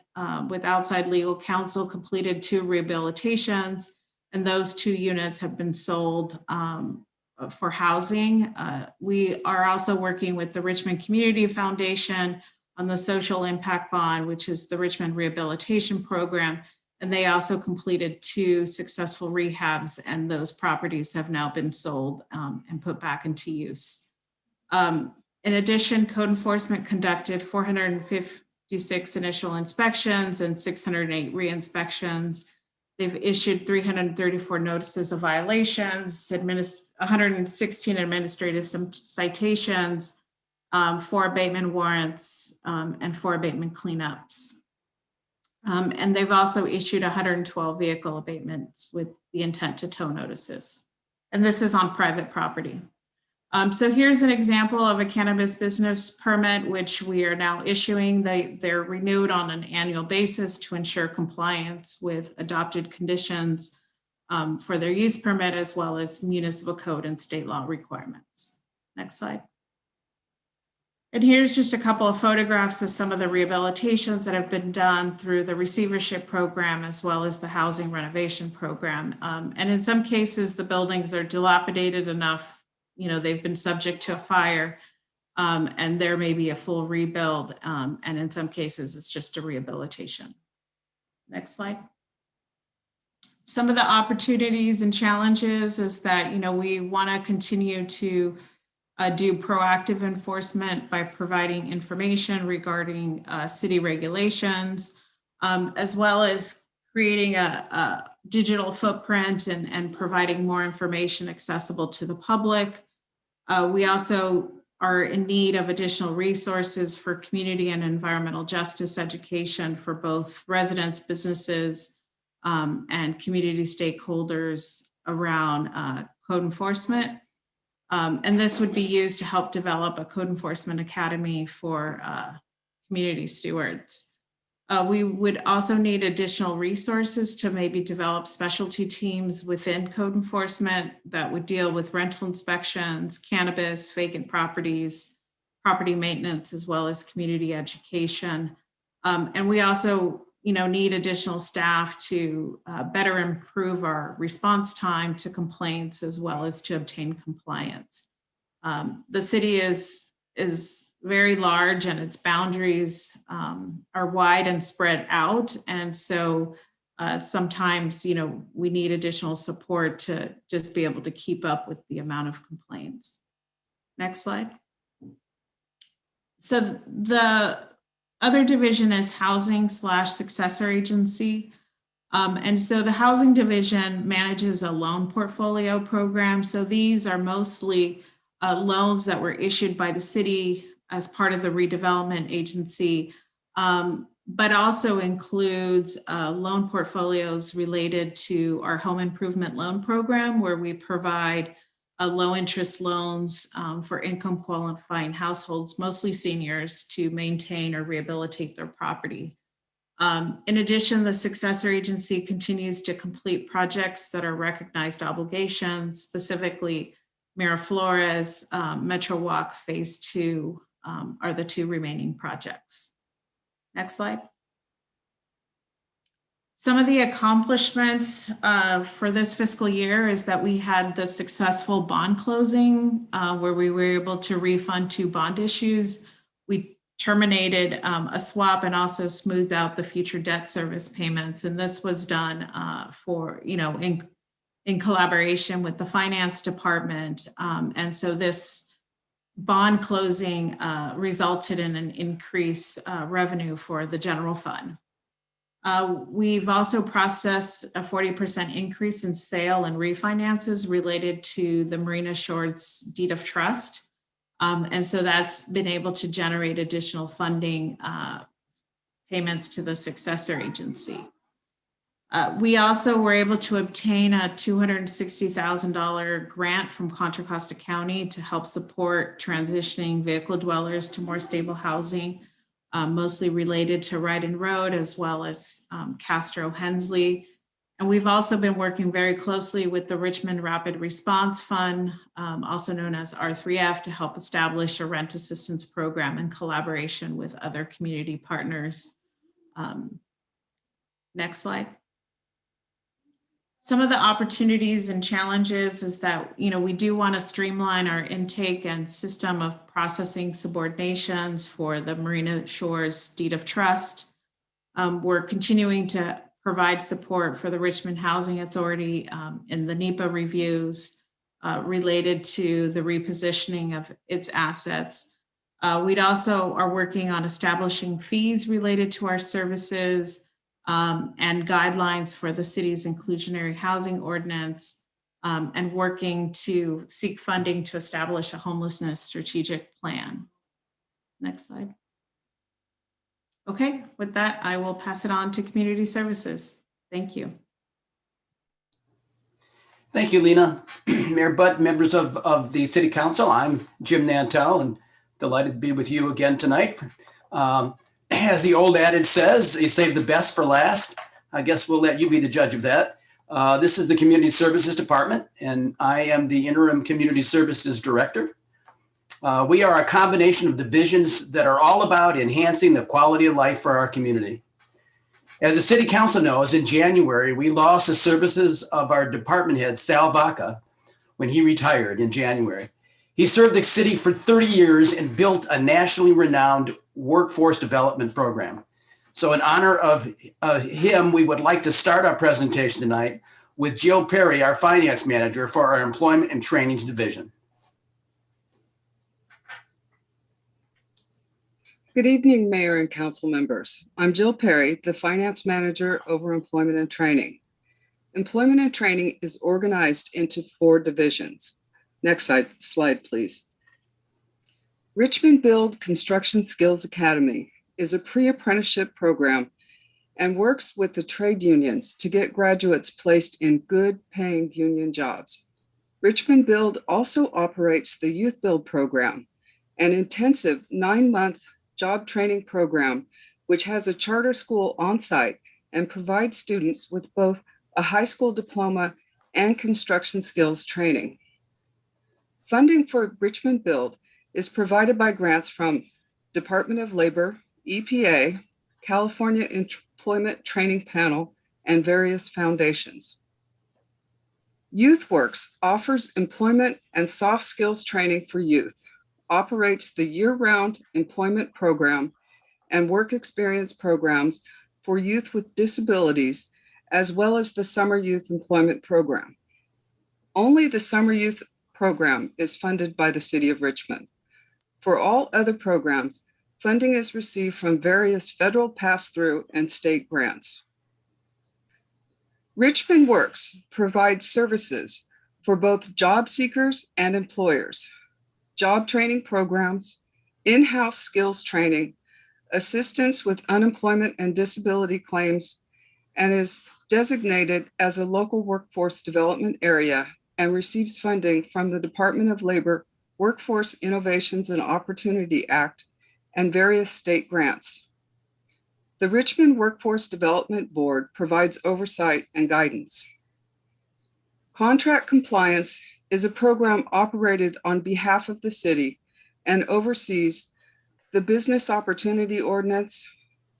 with outside legal counsel, completed 2 rehabilitations, and those 2 units have been sold for housing. We are also working with the Richmond Community Foundation on the social impact bond, which is the Richmond Rehabilitation Program. And they also completed 2 successful rehabs, and those properties have now been sold and put back into use. In addition, code enforcement conducted 456 initial inspections and 608 re-inspections. They've issued 334 notices of violations, 116 administrative citations, 4 abatement warrants, and 4 abatement cleanups. And they've also issued 112 vehicle abatements with the intent to tow notices. And this is on private property. So here's an example of a cannabis business permit, which we are now issuing. They're renewed on an annual basis to ensure compliance with adopted conditions for their use permit, as well as municipal code and state law requirements. Next slide. And here's just a couple of photographs of some of the rehabilitations that have been done through the receivership program, as well as the housing renovation program. And in some cases, the buildings are dilapidated enough, you know, they've been subject to a fire, and there may be a full rebuild. And in some cases, it's just a rehabilitation. Next slide. Some of the opportunities and challenges is that, you know, we want to continue to do proactive enforcement by providing information regarding city regulations, as well as creating a digital footprint and providing more information accessible to the public. We also are in need of additional resources for community and environmental justice education for both residents, businesses, and community stakeholders around code enforcement. And this would be used to help develop a code enforcement academy for community stewards. We would also need additional resources to maybe develop specialty teams within code enforcement that would deal with rental inspections, cannabis, vacant properties, property maintenance, as well as community education. And we also, you know, need additional staff to better improve our response time to complaints, as well as to obtain compliance. The city is very large, and its boundaries are wide and spread out. And so sometimes, you know, we need additional support to just be able to keep up with the amount of complaints. Next slide. So the other division is housing/successor agency. And so the housing division manages a loan portfolio program. So these are mostly loans that were issued by the city as part of the redevelopment agency, but also includes loan portfolios related to our home improvement loan program, where we provide low interest loans for income qualifying households, mostly seniors, to maintain or rehabilitate their property. In addition, the successor agency continues to complete projects that are recognized obligations, specifically Miraflores, Metro Walk Phase 2 are the two remaining projects. Next slide. Some of the accomplishments for this fiscal year is that we had the successful bond closing where we were able to refund 2 bond issues. We terminated a swap and also smoothed out the future debt service payments. And this was done for, you know, in collaboration with the finance department. And so this bond closing resulted in an increased revenue for the general fund. We've also processed a 40% increase in sale and refinances related to the Marina Shores deed of trust. And so that's been able to generate additional funding payments to the successor agency. We also were able to obtain a $260,000 grant from Contra Costa County to help support transitioning vehicle dwellers to more stable housing, mostly related to Ride and Road, as well as Castro Hensley. And we've also been working very closely with the Richmond Rapid Response Fund, also known as R3F, to help establish a rent assistance program in collaboration with other community partners. Next slide. Some of the opportunities and challenges is that, you know, we do want to streamline our intake and system of processing subordinations for the Marina Shores deed of trust. We're continuing to provide support for the Richmond Housing Authority in the NEPA reviews related to the repositioning of its assets. We'd also are working on establishing fees related to our services, and guidelines for the city's inclusionary housing ordinance, and working to seek funding to establish a homelessness strategic plan. Next slide. Okay, with that, I will pass it on to community services. Thank you. Thank you, Lena. Mayor Butt, members of the City Council, I'm Jim Nantel and delighted to be with you again tonight. As the old adage says, you save the best for last. I guess we'll let you be the judge of that. This is the Community Services Department, and I am the Interim Community Services Director. We are a combination of divisions that are all about enhancing the quality of life for our community. As the City Council knows, in January, we lost the services of our department head, Sal Vaca, when he retired in January. He served the city for 30 years and built a nationally renowned workforce development program. So in honor of him, we would like to start our presentation tonight with Jill Perry, our finance manager for our Employment and Trainings Division. Good evening, Mayor and Council members. I'm Jill Perry, the Finance Manager over Employment and Training. Employment and Training is organized into 4 divisions. Next slide, please. Richmond Build Construction Skills Academy is a pre-apprenticeship program and works with the trade unions to get graduates placed in good paying union jobs. Richmond Build also operates the Youth Build program, an intensive 9-month job training program, which has a charter school on site and provides students with both a high school diploma and construction skills training. Funding for Richmond Build is provided by grants from Department of Labor, EPA, California Employment Training Panel, and various foundations. YouthWorks offers employment and soft skills training for youth, operates the year-round employment program and work experience programs for youth with disabilities, as well as the Summer Youth Employment Program. Only the Summer Youth Program is funded by the City of Richmond. For all other programs, funding is received from various federal pass-through and state grants. Richmond Works provides services for both job seekers and employers, job training programs, in-house skills training, assistance with unemployment and disability claims, and is designated as a local workforce development area and receives funding from the Department of Labor Workforce Innovations and Opportunity Act and various state grants. The Richmond Workforce Development Board provides oversight and guidance. Contract compliance is a program operated on behalf of the city and oversees the Business Opportunity Ordinance,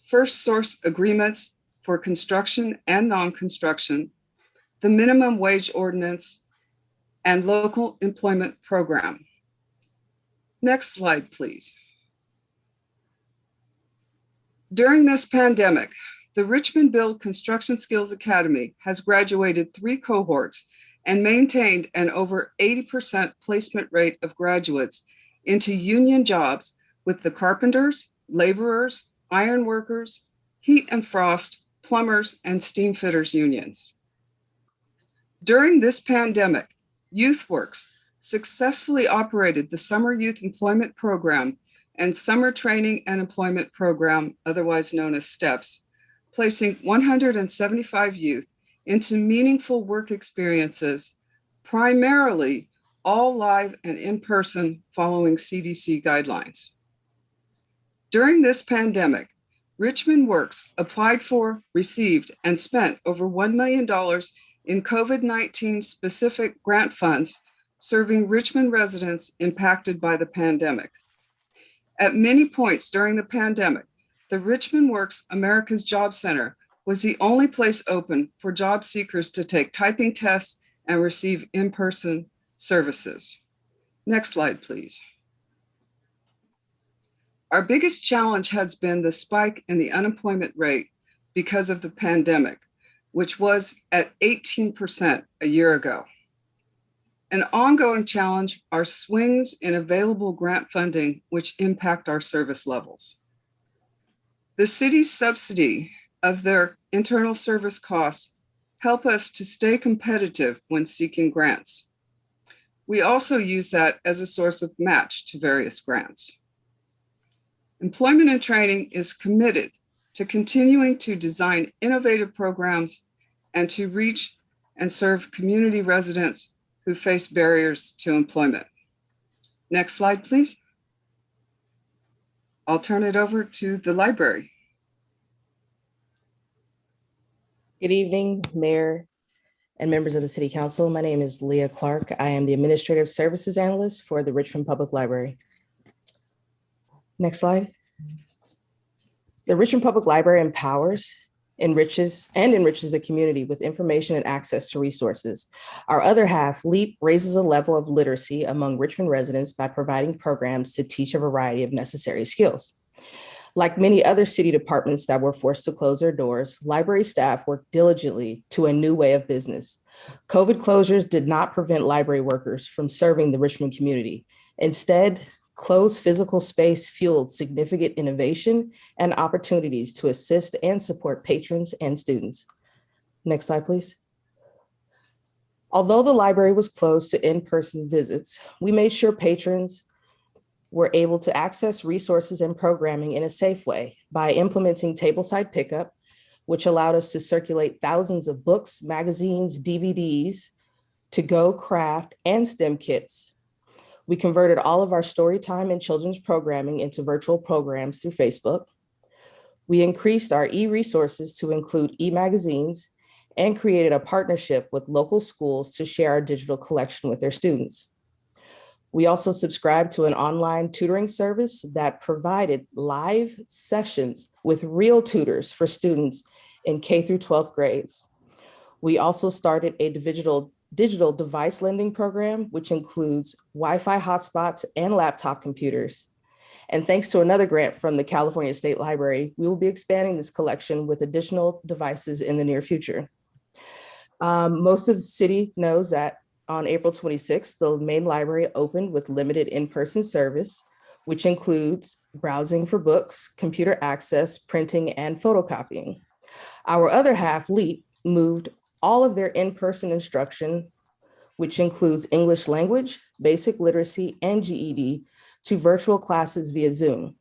first source agreements for construction and non-construction, the minimum wage ordinance, and local employment program. Next slide, please. During this pandemic, the Richmond Build Construction Skills Academy has graduated 3 cohorts and maintained an over 80% placement rate of graduates into union jobs with the carpenters, laborers, iron workers, heat and frost, plumbers, and steam fitters unions. During this pandemic, YouthWorks successfully operated the Summer Youth Employment Program and Summer Training and Employment Program, otherwise known as STEPS, placing 175 youth into meaningful work experiences, primarily all live and in-person following CDC guidelines. During this pandemic, Richmond Works applied for, received, and spent over $1 million in COVID-19 specific grant funds serving Richmond residents impacted by the pandemic. At many points during the pandemic, the Richmond Works America's Job Center was the only place open for job seekers to take typing tests and receive in-person services. Next slide, please. Our biggest challenge has been the spike in the unemployment rate because of the pandemic, which was at 18% a year ago. An ongoing challenge are swings in available grant funding, which impact our service levels. The city's subsidy of their internal service costs help us to stay competitive when seeking grants. We also use that as a source of match to various grants. Employment and Training is committed to continuing to design innovative programs and to reach and serve community residents who face barriers to employment. Next slide, please. I'll turn it over to the library. Good evening, Mayor and members of the City Council. My name is Leah Clark. I am the Administrative Services Analyst for the Richmond Public Library. Next slide. The Richmond Public Library empowers, enriches the community with information and access to resources. Our other half, LEAP, raises a level of literacy among Richmond residents by providing programs to teach a variety of necessary skills. Like many other city departments that were forced to close their doors, library staff worked diligently to a new way of business. COVID closures did not prevent library workers from serving the Richmond community. Instead, closed physical space fueled significant innovation and opportunities to assist and support patrons and students. Next slide, please. Although the library was closed to in-person visits, we made sure patrons were able to access resources and programming in a safe way by implementing tableside pickup, which allowed us to circulate thousands of books, magazines, DVDs, to-go craft, and STEM kits. We converted all of our story time and children's programming into virtual programs through Facebook. We increased our e-resources to include e-magazines and created a partnership with local schools to share our digital collection with their students. We also subscribed to an online tutoring service that provided live sessions with real tutors for students in K through 12th grades. We also started a digital device lending program, which includes Wi-Fi hotspots and laptop computers. And thanks to another grant from the California State Library, we will be expanding this collection with additional devices in the near future. Most of the city knows that on April 26th, the main library opened with limited in-person service, which includes browsing for books, computer access, printing, and photocopying. Our other half, LEAP, moved all of their in-person instruction, which includes English language, basic literacy, and GED, to virtual classes via Zoom.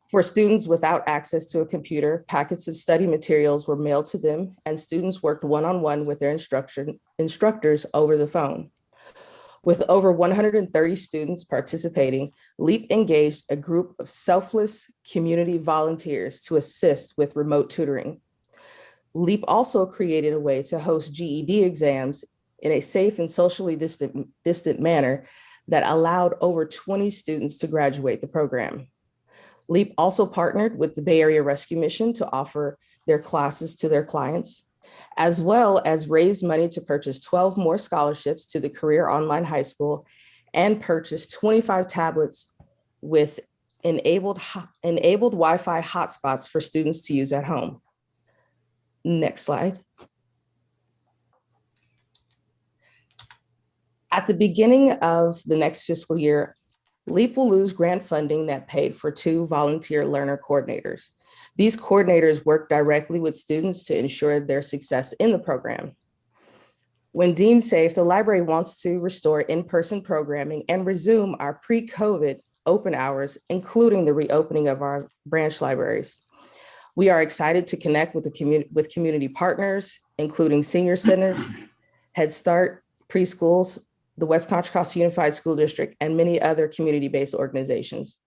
For students without access to a computer, packets of study materials were mailed to them, and students worked one-on-one with their instructors over the phone. With over 130 students participating, LEAP engaged a group of selfless community volunteers to assist with remote tutoring. LEAP also created a way to host GED exams in a safe and socially distant manner that allowed over 20 students to graduate the program. LEAP also partnered with the Bay Area Rescue Mission to offer their classes to their clients, as well as raise money to purchase 12 more scholarships to the Career Online High School and purchase 25 tablets with enabled Wi-Fi hotspots for students to use at home. Next slide. At the beginning of the next fiscal year, LEAP will lose grant funding that paid for 2 volunteer learner coordinators. These coordinators work directly with students to ensure their success in the program. When deemed safe, the library wants to restore in-person programming and resume our pre-COVID open hours, including the reopening of our branch libraries. We are excited to connect with community partners, including senior centers, Head Start, preschools, the West Contra Costa Unified School District, and many other community-based organizations.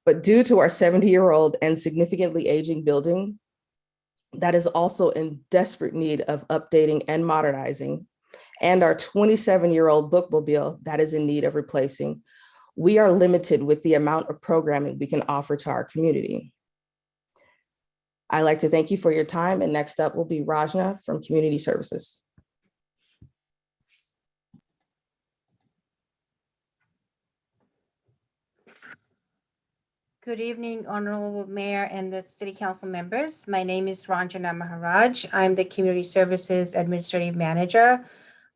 But due to our 70-year-old and significantly aging building that is also in desperate need of updating and modernizing, and our 27-year-old bookmobile that is in need of replacing, we are limited with the amount of programming we can offer to our community. I'd like to thank you for your time, and next up will be Rajna from Community Services. Good evening, Honorable Mayor and the City Council members. My name is Ranjana Maharaj. I'm the Community Services Administrative Manager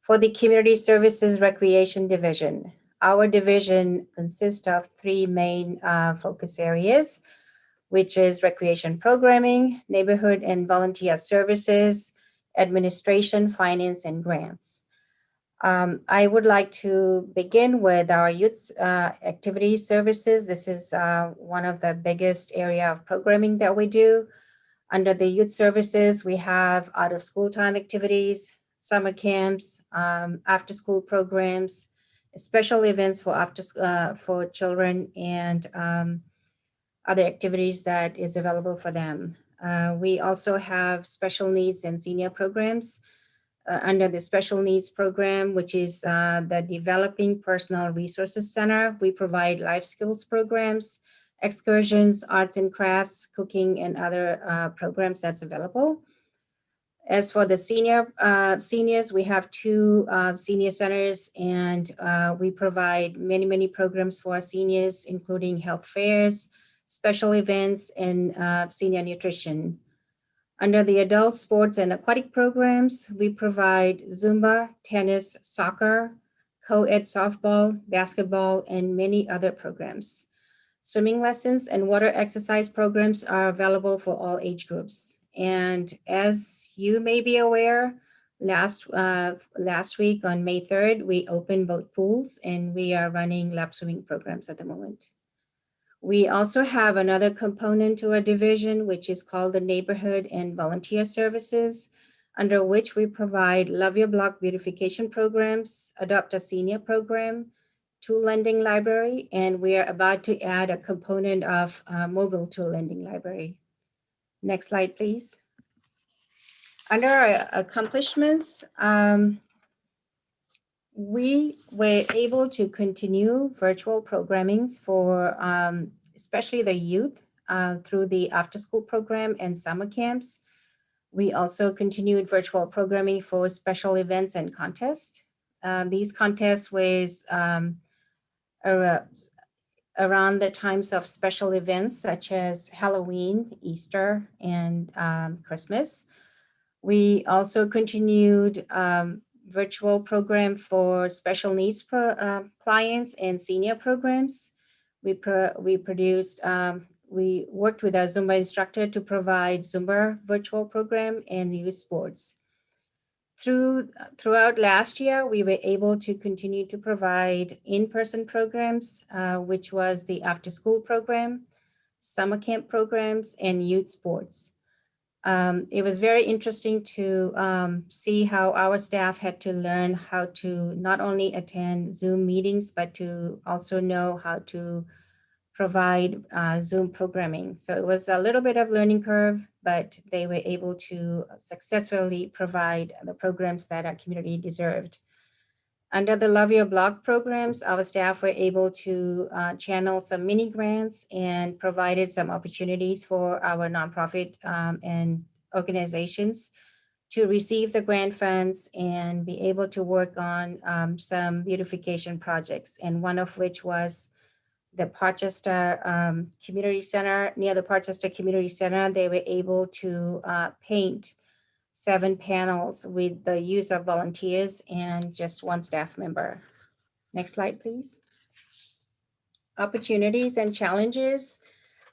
for the Community Services Recreation Division. Our division consists of 3 main focus areas, which is recreation programming, neighborhood and volunteer services, administration, finance, and grants. I would like to begin with our youth activity services. This is one of the biggest area of programming that we do. Under the youth services, we have out of school time activities, summer camps, after-school programs, special events for children, and other activities that is available for them. We also have special needs and senior programs under the special needs program, which is the Developing Personal Resources Center. We provide life skills programs, excursions, arts and crafts, cooking, and other programs that's available. As for the seniors, we have two senior centers, and we provide many programs for our seniors, including health fairs, special events, and senior nutrition. Under the adult sports and aquatic programs, we provide Zumba, tennis, soccer, co-ed softball, basketball, and many other programs. Swimming lessons and water exercise programs are available for all age groups. And as you may be aware, last week on May 3rd, we opened both pools, and we are running lap swimming programs at the moment. We also have another component to our division, which is called the Neighborhood and Volunteer Services, under which we provide Love Your Block beautification programs, Adopt a Senior program, Tool Lending Library, and we are about to add a component of mobile tool lending library. Next slide, please. Under our accomplishments, we were able to continue virtual programmings for especially the youth through the after-school program and summer camps. We also continued virtual programming for special events and contests. These contests was around the times of special events such as Halloween, Easter, and Christmas. We also continued virtual program for special needs clients and senior programs. We worked with our Zumba instructor to provide Zumba virtual program and youth sports. Throughout last year, we were able to continue to provide in-person programs, which was the after-school program, summer camp programs, and youth sports. It was very interesting to see how our staff had to learn how to not only attend Zoom meetings, but to also know how to provide Zoom programming. So it was a little bit of learning curve, but they were able to successfully provide the programs that our community deserved. Under the Love Your Block programs, our staff were able to channel some mini grants and provided some opportunities for our nonprofit and organizations to receive the grant funds and be able to work on some beautification projects, and one of which was the Parchester Community Center. Near the Parchester Community Center, they were able to paint 7 panels with the use of volunteers and just 1 staff member. Next slide, please. Opportunities and challenges.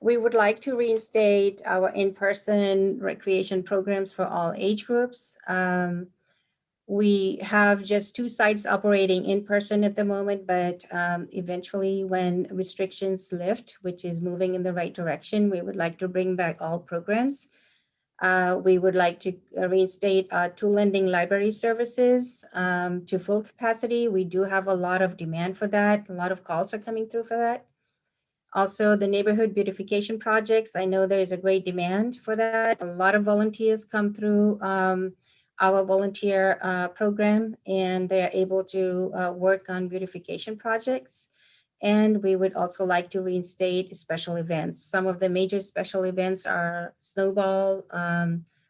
We would like to reinstate our in-person recreation programs for all age groups. We have just 2 sites operating in person at the moment, but eventually when restrictions lift, which is moving in the right direction, we would like to bring back all programs. We would like to reinstate our tool lending library services to full capacity. We do have a lot of demand for that. A lot of calls are coming through for that. Also, the neighborhood beautification projects, I know there is a great demand for that. A lot of volunteers come through our volunteer program, and they're able to work on beautification projects. And we would also like to reinstate special events. Some of the major special events are Snowball,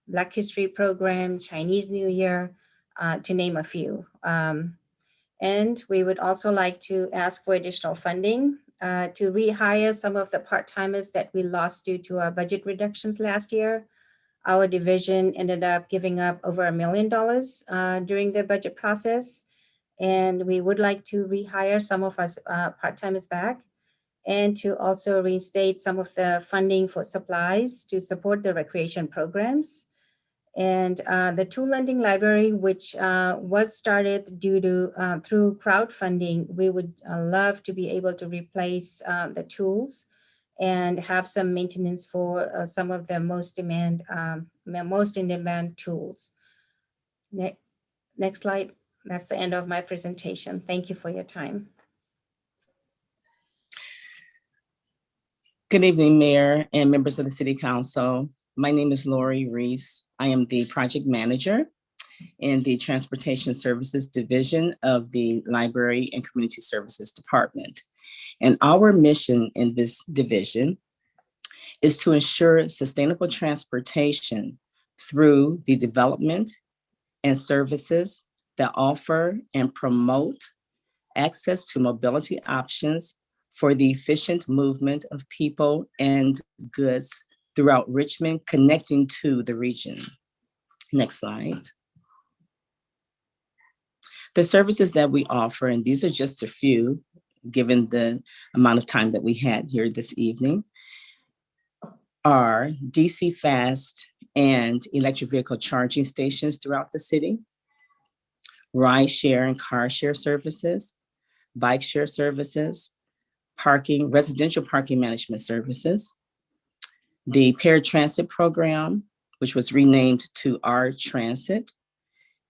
Black History Program, Chinese New Year, to name a few. And we would also like to ask for additional funding to rehire some of the part-timers that we lost due to our budget reductions last year. Our division ended up giving up over $1 million during the budget process. And we would like to rehire some of us part-timers back, and to also reinstate some of the funding for supplies to support the recreation programs. And the tool lending library, which was started through crowdfunding, we would love to be able to replace the tools and have some maintenance for some of the most in demand tools. Next slide. That's the end of my presentation. Thank you for your time. Good evening, Mayor and members of the City Council. My name is Lori Reese. I am the project manager in the Transportation Services Division of the Library and Community Services Department. And our mission in this division is to ensure sustainable transportation through the development and services that offer and promote access to mobility options for the efficient movement of people and goods throughout Richmond, connecting to the region. Next slide. The services that we offer, and these are just a few, given the amount of time that we had here this evening, are DC fast and electric vehicle charging stations throughout the city, ride share and car share services, bike share services, parking, residential parking management services, the paratransit program, which was renamed to Our Transit,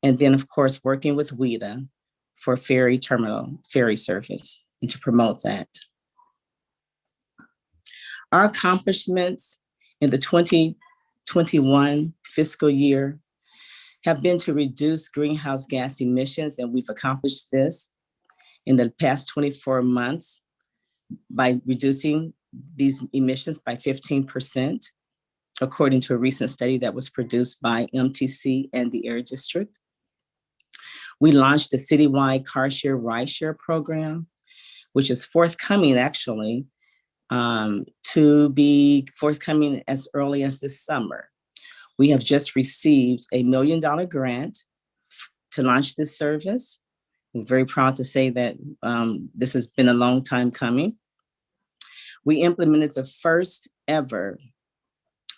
and then of course, working with WIDA for ferry terminal, ferry service, and to promote that. Our accomplishments in the 2021 fiscal year have been to reduce greenhouse gas emissions, and we've accomplished this in the past 24 months by reducing these emissions by 15%, according to a recent study that was produced by MTC and the Air District. We launched a citywide car share ride share program, which is forthcoming actually, to be forthcoming as early as this summer. We have just received a $1 million grant to launch this service. I'm very proud to say that this has been a long time coming. We implemented the first ever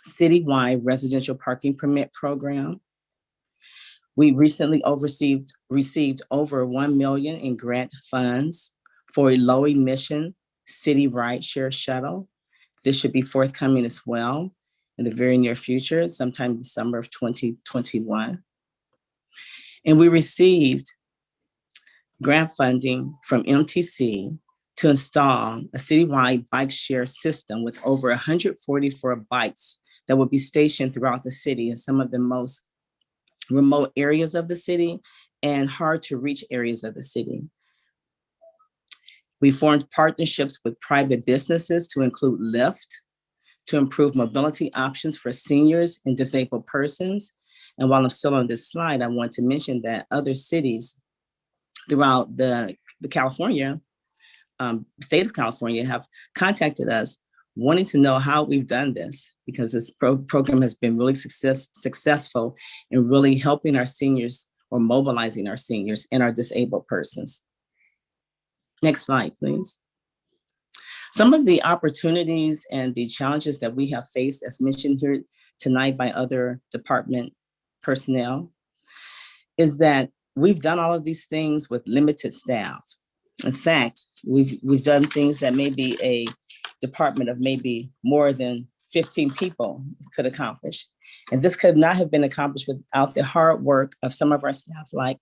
citywide residential parking permit program. We recently received over $1 million in grant funds for a low emission city ride share shuttle. This should be forthcoming as well in the very near future, sometime in the summer of 2021. And we received grant funding from MTC to install a citywide bike share system with over 144 bikes that will be stationed throughout the city in some of the most remote areas of the city and hard to reach areas of the city. We formed partnerships with private businesses to include Lyft, to improve mobility options for seniors and disabled persons. And while I'm still on this slide, I want to mention that other cities throughout the California, state of California have contacted us wanting to know how we've done this, because this program has been really successful in really helping our seniors or mobilizing our seniors and our disabled persons. Next slide, please. Some of the opportunities and the challenges that we have faced, as mentioned here tonight by other department personnel, is that we've done all of these things with limited staff. In fact, we've done things that maybe a department of maybe more than 15 people could accomplish. And this could not have been accomplished without the hard work of some of our staff like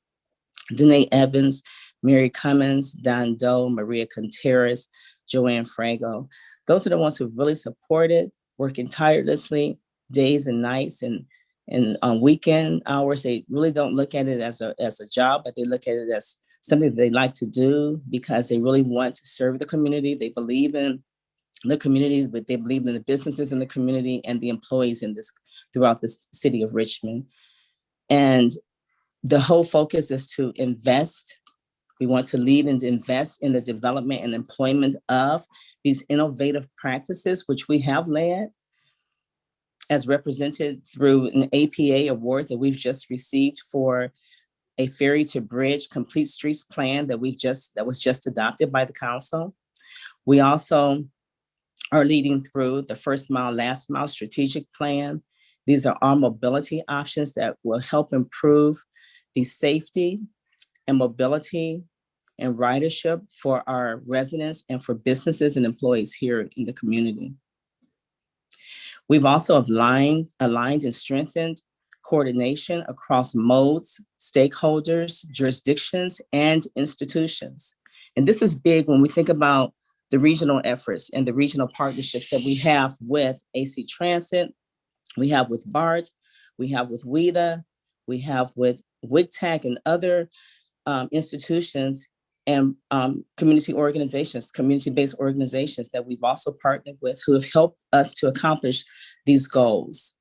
Danae Evans, Mary Cummins, Don Doe, Maria Contreras, Joanne Frago. Those are the ones who really supported, working tirelessly, days and nights, and on weekend hours. They really don't look at it as a job, but they look at it as something that they like to do because they really want to serve the community. They believe in the community, but they believe in the businesses in the community and the employees in this throughout the city of Richmond. And the whole focus is to invest. We want to lead and invest in the development and employment of these innovative practices, which we have led, as represented through an APA award that we've just received for a ferry to bridge complete streets plan that was just adopted by the council. We also are leading through the first mile, last mile strategic plan. These are all mobility options that will help improve the safety and mobility and ridership for our residents and for businesses and employees here in the community. We've also aligned and strengthened coordination across modes, stakeholders, jurisdictions, and institutions. And this is big when we think about the regional efforts and the regional partnerships that we have with AC Transit, we have with BART, we have with WIDA, we have with WIGTAC and other institutions and community organizations, community-based organizations that we've also partnered with who have helped us to accomplish these goals.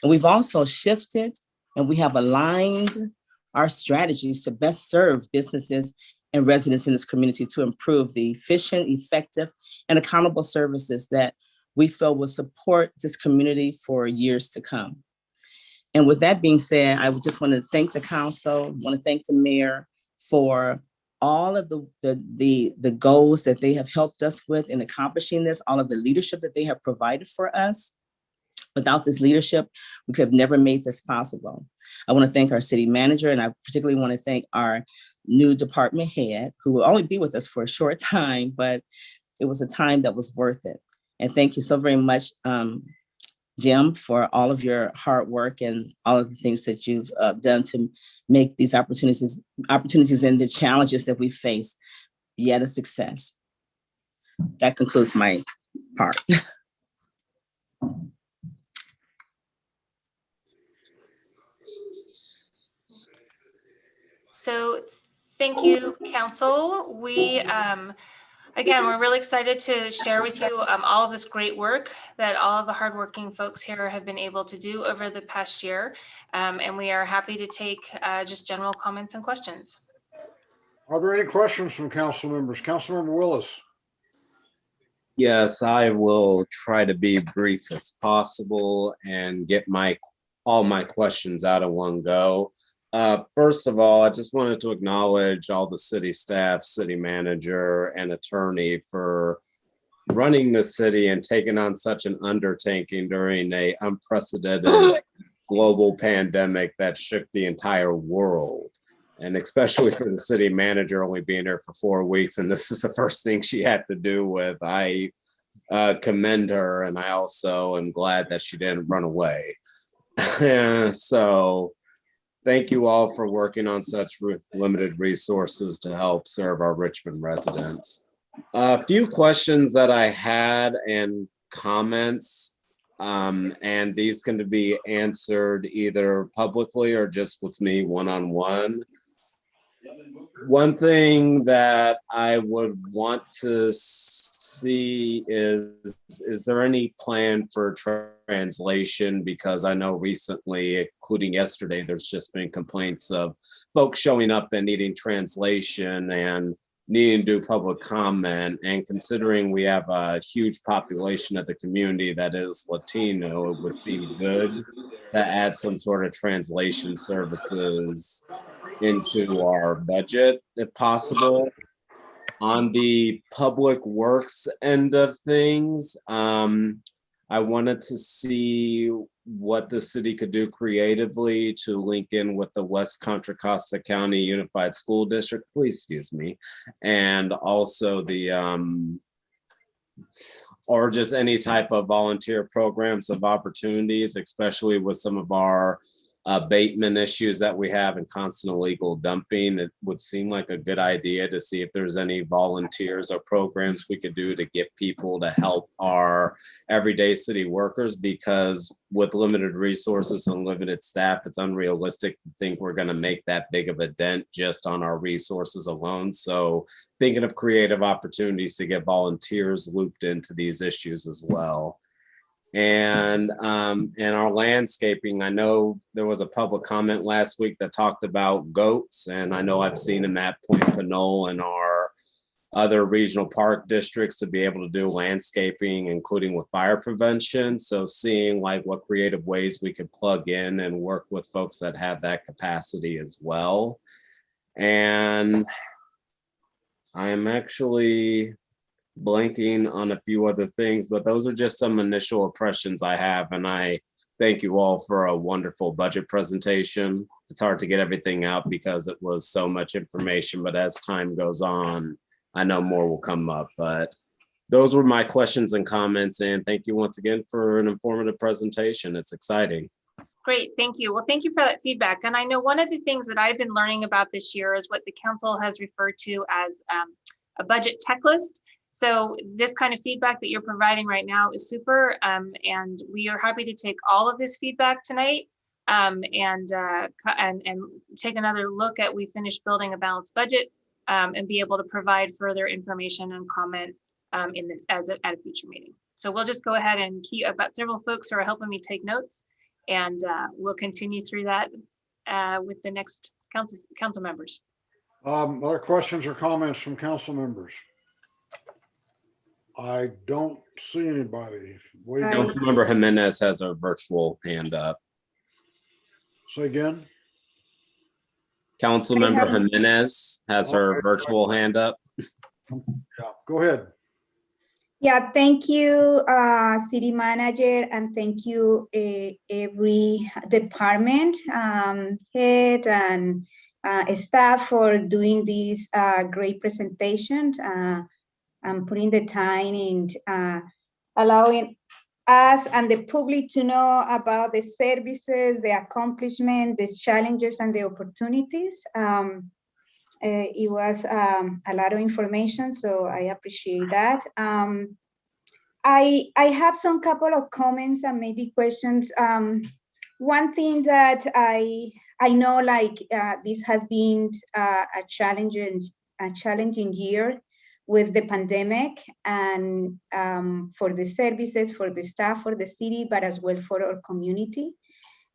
And we've also shifted and we have aligned our strategies to best serve businesses and residents in this community to improve the efficient, effective, and accountable services that we feel will support this community for years to come. And with that being said, I would just want to thank the council, want to thank the mayor for all of the goals that they have helped us with in accomplishing this, all of the leadership that they have provided for us. Without this leadership, we could have never made this possible. I want to thank our city manager, and I particularly want to thank our new department head, who will only be with us for a short time, but it was a time that was worth it. And thank you so very much, Jim, for all of your hard work and all of the things that you've done to make these opportunities and the challenges that we face yet a success. That concludes my part. So thank you, council. We, again, we're really excited to share with you all of this great work that all of the hardworking folks here have been able to do over the past year. And we are happy to take just general comments and questions. Are there any questions from council members? Councilmember Willis. Yes, I will try to be brief as possible and get all my questions out of one go. First of all, I just wanted to acknowledge all the city staff, city manager, and attorney for running the city and taking on such an undertaking during an unprecedented global pandemic that shook the entire world. And especially for the city manager only being there for 4 weeks, and this is the first thing she had to do with. I commend her, and I also am glad that she didn't run away. So thank you all for working on such limited resources to help serve our Richmond residents. A few questions that I had and comments, and these can be answered either publicly or just with me one-on-one. One thing that I would want to see is there any plan for translation? Because I know recently, including yesterday, there's just been complaints of folks showing up and needing translation and needing to do public comment. And considering we have a huge population of the community that is Latino, it would seem good to add some sort of translation services into our budget, if possible. On the public works end of things, I wanted to see what the city could do creatively to link in with the West Contra Costa County Unified School District, please excuse me, and also the or just any type of volunteer programs of opportunities, especially with some of our abatement issues that we have in constant illegal dumping. It would seem like a good idea to see if there's any volunteers or programs we could do to get people to help our everyday city workers, because with limited resources and limited staff, it's unrealistic to think we're going to make that big of a dent just on our resources alone. So thinking of creative opportunities to get volunteers looped into these issues as well. And our landscaping, I know there was a public comment last week that talked about goats, and I know I've seen them at Point Pinole and our other regional park districts to be able to do landscaping, including with fire prevention. So seeing like what creative ways we could plug in and work with folks that have that capacity as well. And I am actually blanking on a few other things, but those are just some initial impressions I have. And I thank you all for a wonderful budget presentation. It's hard to get everything out because it was so much information, but as time goes on, I know more will come up. But those were my questions and comments. And thank you once again for an informative presentation. It's exciting. Great, thank you. Well, thank you for that feedback. And I know one of the things that I've been learning about this year is what the council has referred to as a budget checklist. So this kind of feedback that you're providing right now is super, and we are happy to take all of this feedback tonight and take another look at we finished building a balanced budget and be able to provide further information and comment at a future meeting. So we'll just go ahead and I've got several folks who are helping me take notes, and we'll continue through that with the next council members. Other questions or comments from council members? I don't see anybody. Councilmember Jimenez has a virtual hand up. Say again? Councilmember Jimenez has her virtual hand up. Yeah, go ahead. Yeah, thank you, city manager, and thank you every department head and staff for doing these great presentations and putting the time and allowing us and the public to know about the services, the accomplishments, the challenges, and the opportunities. It was a lot of information, so I appreciate that. I have some couple of comments and maybe questions. One thing that I know, like this has been a challenging year with the pandemic, and for the services, for the staff, for the city, but as well for our community.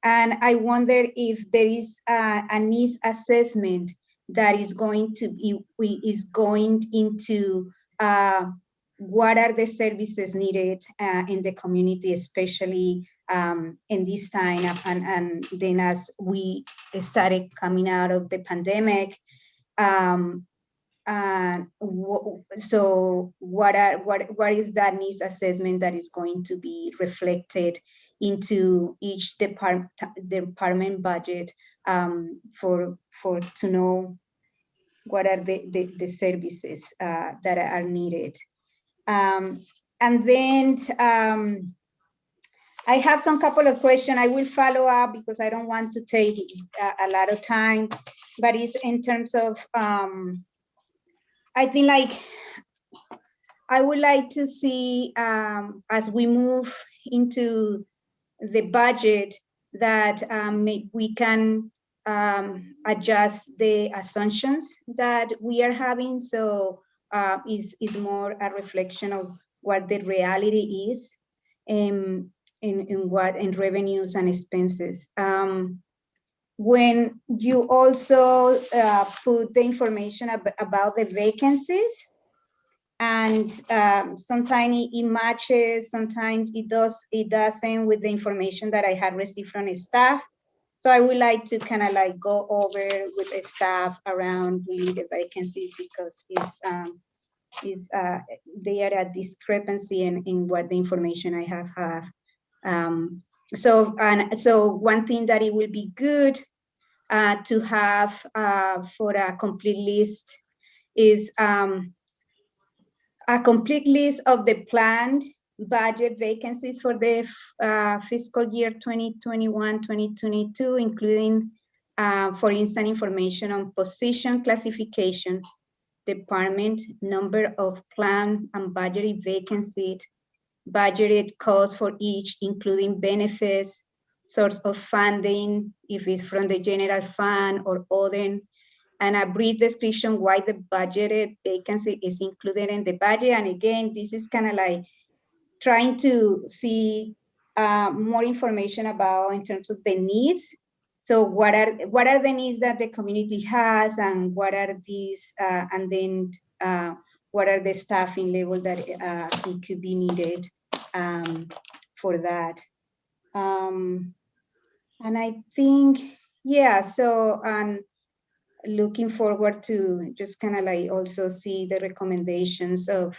And I wonder if there is a needs assessment that is going to be into what are the services needed in the community, especially in this time, and then as we started coming out of the pandemic. So what is that needs assessment that is going to be reflected into each department budget for to know what are the services that are needed. And then I have some couple of questions. I will follow up because I don't want to take a lot of time, but it's in terms of, I think like, I would like to see as we move into the budget that we can adjust the assumptions that we are having. So is more a reflection of what the reality is in revenues and expenses. When you also put the information about the vacancies, and sometimes it matches, sometimes it doesn't with the information that I had received from the staff. So I would like to kind of like go over with the staff around really the vacancies, because they are a discrepancy in what the information I have. So one thing that it will be good to have for a complete list is a complete list of the planned budget vacancies for the fiscal year 2021-2022, including, for instance, information on position classification, department, number of planned and budgeted vacancies, budgeted costs for each, including benefits, source of funding, if it's from the general fund or other, and a brief description why the budgeted vacancy is included in the budget. And again, this is kind of like trying to see more information about in terms of the needs. So what are the needs that the community has, and what are these, and then what are the staffing level that it could be needed for that. And I think, yeah, so looking forward to just kind of like also see the recommendations of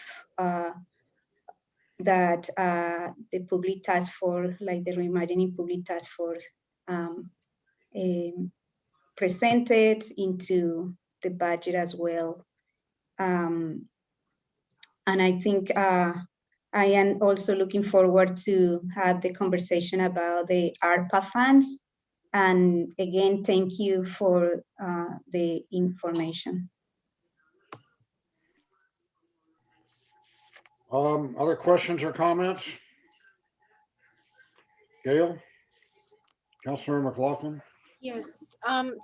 that the public task force, like the reimagining public task force, presented into the budget as well. And I think I am also looking forward to have the conversation about the ARPA funds. And again, thank you for the information. Other questions or comments? Gail? Councilmember McLaughlin? Yes,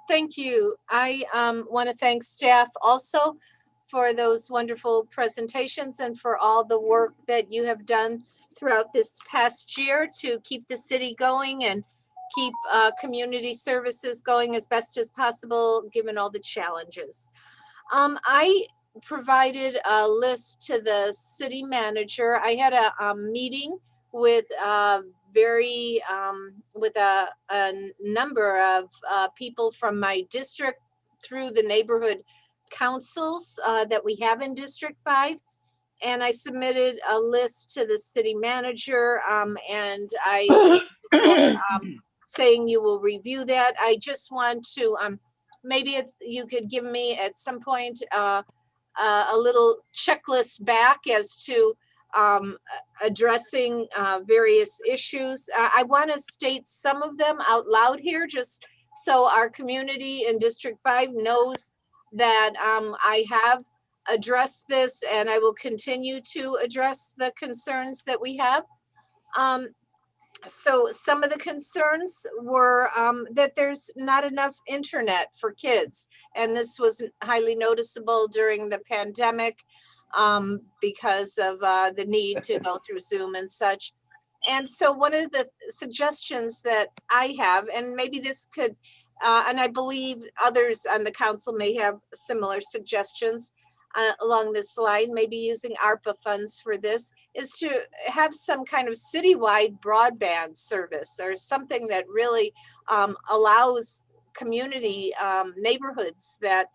thank you. I want to thank staff also for those wonderful presentations and for all the work that you have done throughout this past year to keep the city going and keep community services going as best as possible, given all the challenges. I provided a list to the city manager. I had a meeting with with a number of people from my district through the neighborhood councils that we have in District 5. And I submitted a list to the city manager and I saying you will review that. I just want to, maybe you could give me at some point a little checklist back as to addressing various issues. I want to state some of them out loud here, just so our community in District 5 knows that I have addressed this and I will continue to address the concerns that we have. So some of the concerns were that there's not enough internet for kids. And this was highly noticeable during the pandemic because of the need to go through Zoom and such. And so one of the suggestions that I have, and maybe this could, and I believe others on the council may have similar suggestions along this line, maybe using ARPA funds for this, is to have some kind of citywide broadband service or something that really allows community neighborhoods that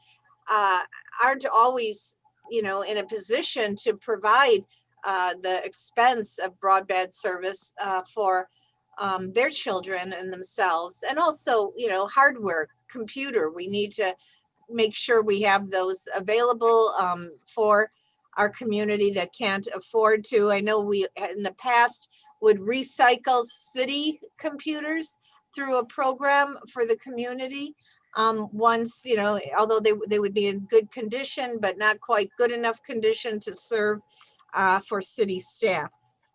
aren't always, you know, in a position to provide the expense of broadband service for their children and themselves. And also, you know, hardware, computer, we need to make sure we have those available for our community that can't afford to. I know we in the past would recycle city computers through a program for the community. Once, you know, although they would be in good condition, but not quite good enough condition to serve for city staff.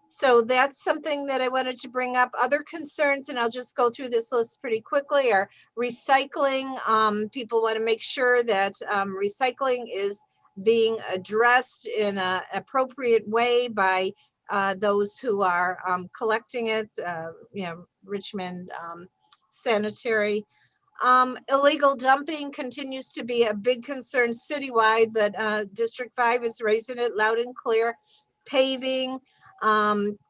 So that's something that I wanted to bring up. Other concerns, and I'll just go through this list pretty quickly, are recycling. People want to make sure that recycling is being addressed in an appropriate way by those who are collecting it, you know, Richmond Sanitary. Illegal dumping continues to be a big concern citywide, but District 5 is raising it loud and clear. Paving,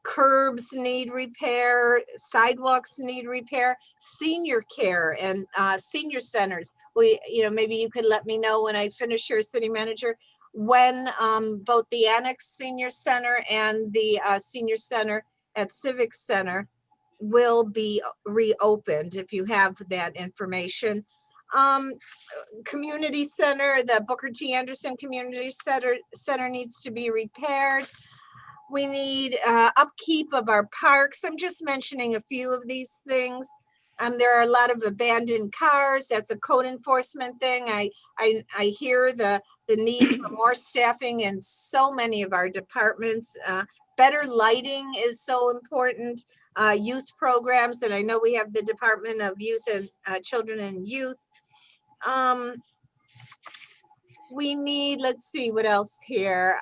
curbs need repair, sidewalks need repair, senior care and senior centers. We, you know, maybe you could let me know when I finish here, city manager, when both the Annex Senior Center and the Senior Center at Civic Center will be reopened, if you have that information. Community Center, the Booker T. Anderson Community Center needs to be repaired. We need upkeep of our parks. I'm just mentioning a few of these things. There are a lot of abandoned cars. That's a code enforcement thing. I hear the need for more staffing in so many of our departments. Better lighting is so important. Youth programs, and I know we have the Department of Youth and Children and Youth. We need, let's see what else here.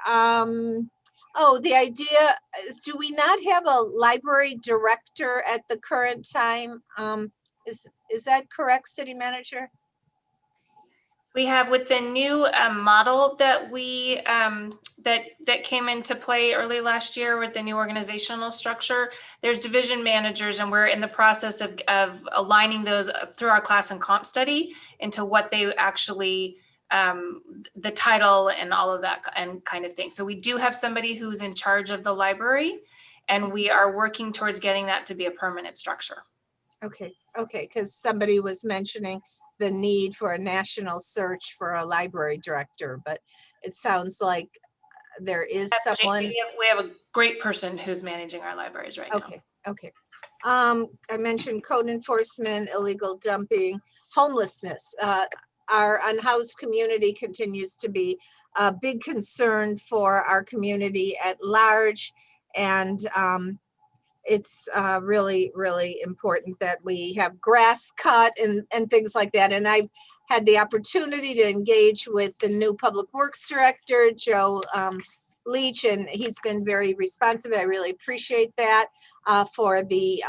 Oh, the idea is, do we not have a library director at the current time? Is that correct, city manager? We have, with the new model that we that came into play early last year with the new organizational structure, there's division managers, and we're in the process of aligning those through our class and comp study into what they actually, the title and all of that and kind of thing. So we do have somebody who's in charge of the library, and we are working towards getting that to be a permanent structure. Okay, because somebody was mentioning the need for a national search for a library director, but it sounds like there is That's Jake. someone. We have a great person who's managing our libraries right now. Okay. I mentioned code enforcement, illegal dumping, homelessness. Our unhoused community continues to be a big concern for our community at large. And it's really, really important that we have grass cut and things like that. And I've had the opportunity to engage with the new Public Works Director, Joe Leach, and he's been very responsive. I really appreciate that for the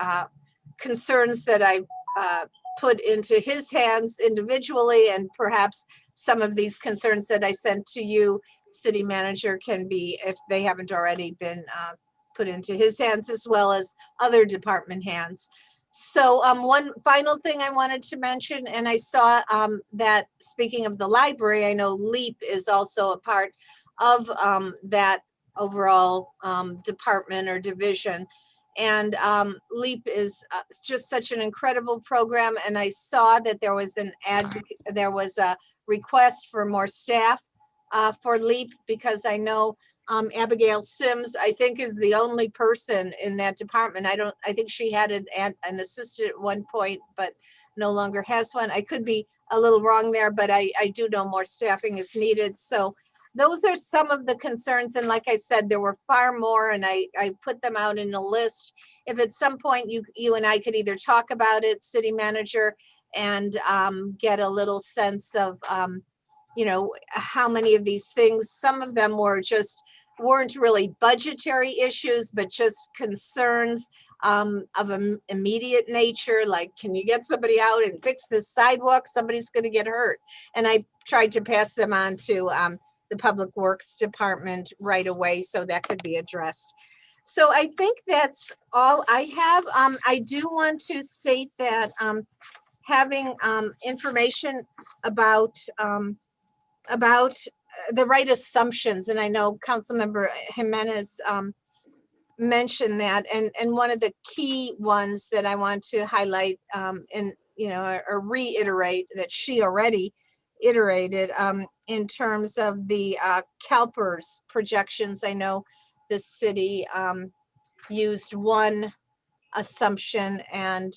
concerns that I put into his hands individually, and perhaps some of these concerns that I sent to you, City Manager, can be, if they haven't already been put into his hands as well as other department hands. So one final thing I wanted to mention, and I saw that, speaking of the library, I know LEAP is also a part of that overall department or division. And LEAP is just such an incredible program. And I saw that there was a request for more staff for LEAP, because I know Abigail Sims, I think, is the only person in that department. I think she had an assistant at one point, but no longer has one. I could be a little wrong there, but I do know more staffing is needed. So those are some of the concerns. And like I said, there were far more, and I put them out in a list. If at some point you and I could either talk about it, City Manager, and get a little sense of, how many of these things, some of them weren't really budgetary issues, but just concerns of an immediate nature, like, can you get somebody out and fix this sidewalk? Somebody's going to get hurt. And I tried to pass them on to the Public Works Department right away, so that could be addressed. So I think that's all I have. I do want to state that having information about the right assumptions, and I know Councilmember Jimenez mentioned that, and one of the key ones that I want to highlight or reiterate that she already iterated in terms of the CalPERS projections. I know the city used one assumption, and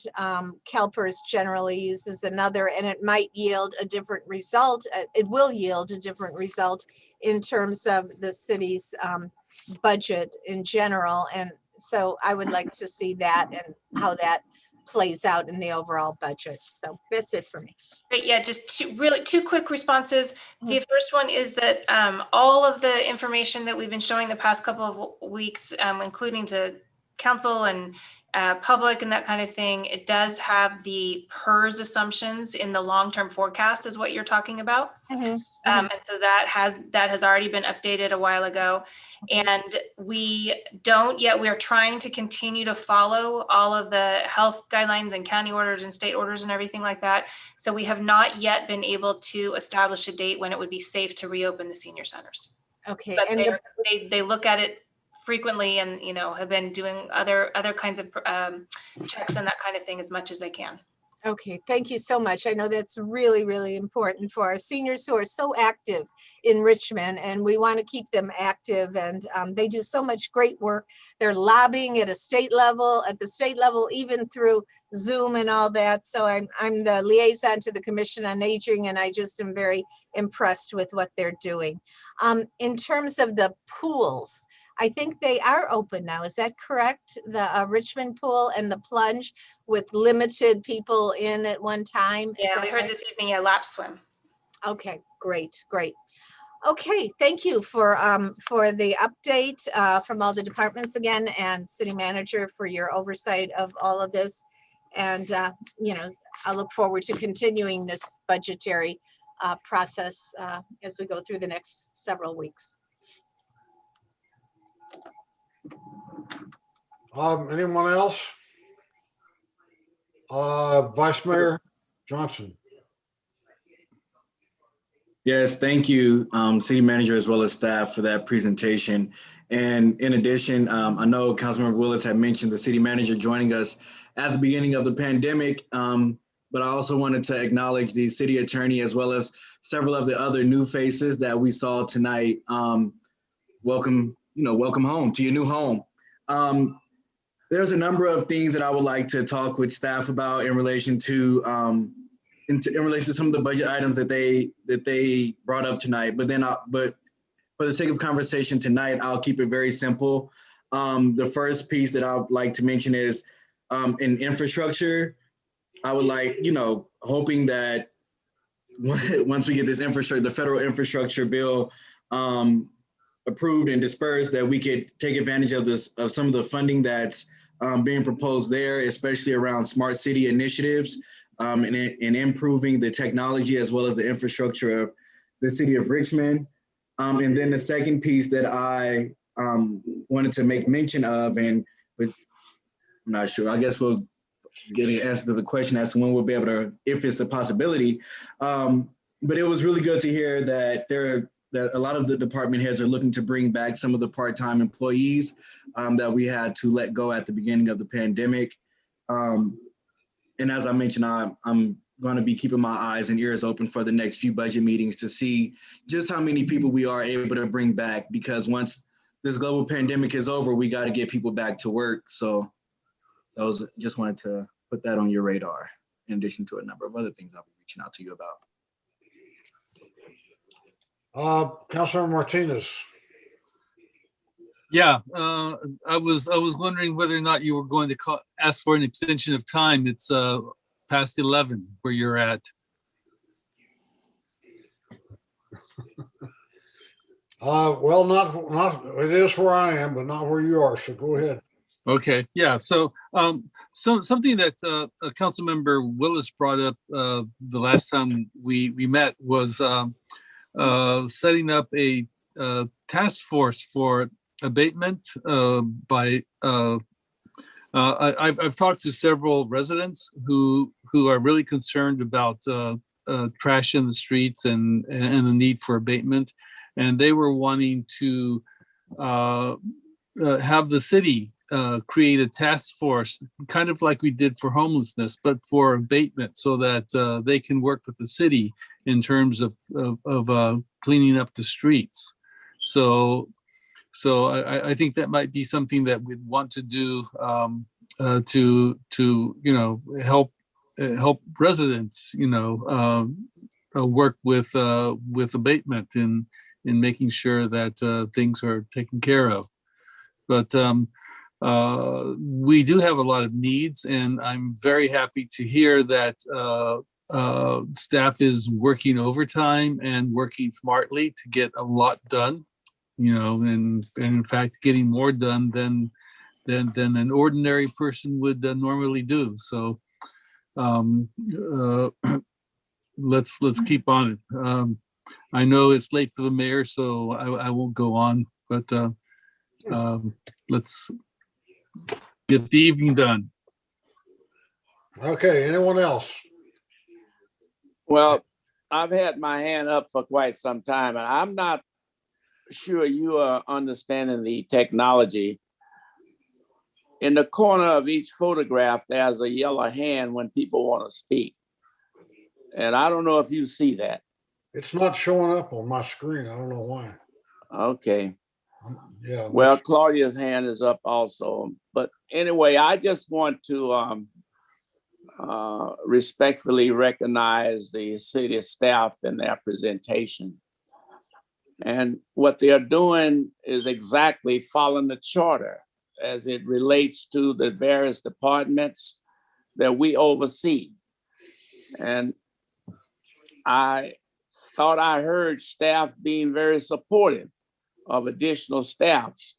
CalPERS generally uses another, and it might yield a different result. It will yield a different result in terms of the city's budget in general. And so I would like to see that and how that plays out in the overall budget. So that's it for me. Great. Yeah, just two quick responses. The first one is that all of the information that we've been showing the past couple of weeks, including to council and public and that kind of thing, it does have the PERS assumptions in the long-term forecast is what you're talking about. And so that has already been updated a while ago. And we are trying to continue to follow all of the health guidelines and county orders and state orders and everything like that. So we have not yet been able to establish a date when it would be safe to reopen the senior centers. Okay. But And they look at it frequently, and have been doing other kinds of checks and that kind of thing as much as they can. Okay, thank you so much. I know that's really, really important for our seniors who are so active in Richmond, and we want to keep them active, and they do so much great work. They're lobbying at the state level, even through Zoom and all that. So I'm the liaison to the Commission on Aging, and I just am very impressed with what they're doing. In terms of the pools, I think they are open now. Is that correct? The Richmond pool and the plunge with limited people in at one time? Yeah, we heard this evening a lap swim. Okay, great. Okay, thank you for the update from all the departments again, and City Manager for your oversight of all of this. And, I look forward to continuing this budgetary process as we go through the next several weeks. Anyone else? Vice Mayor Johnson. Yes, thank you, City Manager, as well as staff, for that presentation. And in addition, I know Councilmember Willis had mentioned the City Manager joining us at the beginning of the pandemic, but I also wanted to acknowledge the City Attorney as well as several of the other new faces that we saw tonight. welcome, welcome home to your new home. There's a number of things that I would like to talk with staff about in relation to in relation to some of the budget items that they brought up tonight. But for the sake of conversation tonight, I'll keep it very simple. The first piece that I'd like to mention is in infrastructure. I would like, hoping that once we get this infrastructure, the federal infrastructure bill approved and dispersed, that we could take advantage of some of the funding that's being proposed there, especially around smart city initiatives and improving the technology as well as the infrastructure of the city of Richmond. And then the second piece that I wanted to make mention of, I'm not sure, I guess we'll get an answer to the question as to when we'll be able to, if it's a possibility. But it was really good to hear that that a lot of the department heads are looking to bring back some of the part-time employees that we had to let go at the beginning of the pandemic. And as I mentioned, I'm going to be keeping my eyes and ears open for the next few budget meetings to see just how many people we are able to bring back, because once this global pandemic is over, we got to get people back to work. So just wanted to put that on your radar, in addition to a number of other things I'll be reaching out to you about. Councilor Martinez. Yeah, I was wondering whether or not you were going to ask for an extension of time. It's past 11 where you're at. Well, not it is where I am, but not where you are. So go ahead. Okay, yeah. So something that Councilmember Willis brought up the last time we met was setting up a task force for abatement I've talked to several residents who are really concerned about trash in the streets and the need for abatement, and they were wanting to have the city create a task force, kind of like we did for homelessness, but for abatement, so that they can work with the city in terms of cleaning up the streets. So I think that might be something that we'd want to do to help residents work with abatement in making sure that things are taken care of. But we do have a lot of needs, and I'm very happy to hear that staff is working overtime and working smartly to get a lot done. And in fact, getting more done than an ordinary person would normally do. So let's keep on it. I know it's late for the mayor, so I won't go on, but let's get the evening done. Okay, anyone else? Well, I've had my hand up for quite some time, and I'm not sure you are understanding the technology. In the corner of each photograph, there's a yellow hand when people want to speak. And I don't know if you see that. It's not showing up on my screen. I don't know why. Okay. Yeah. Well, Claudia's hand is up also. But anyway, I just want to respectfully recognize the city staff in their presentation. And what they are doing is exactly following the charter as it relates to the various departments that we oversee. And I thought I heard staff being very supportive of additional staffs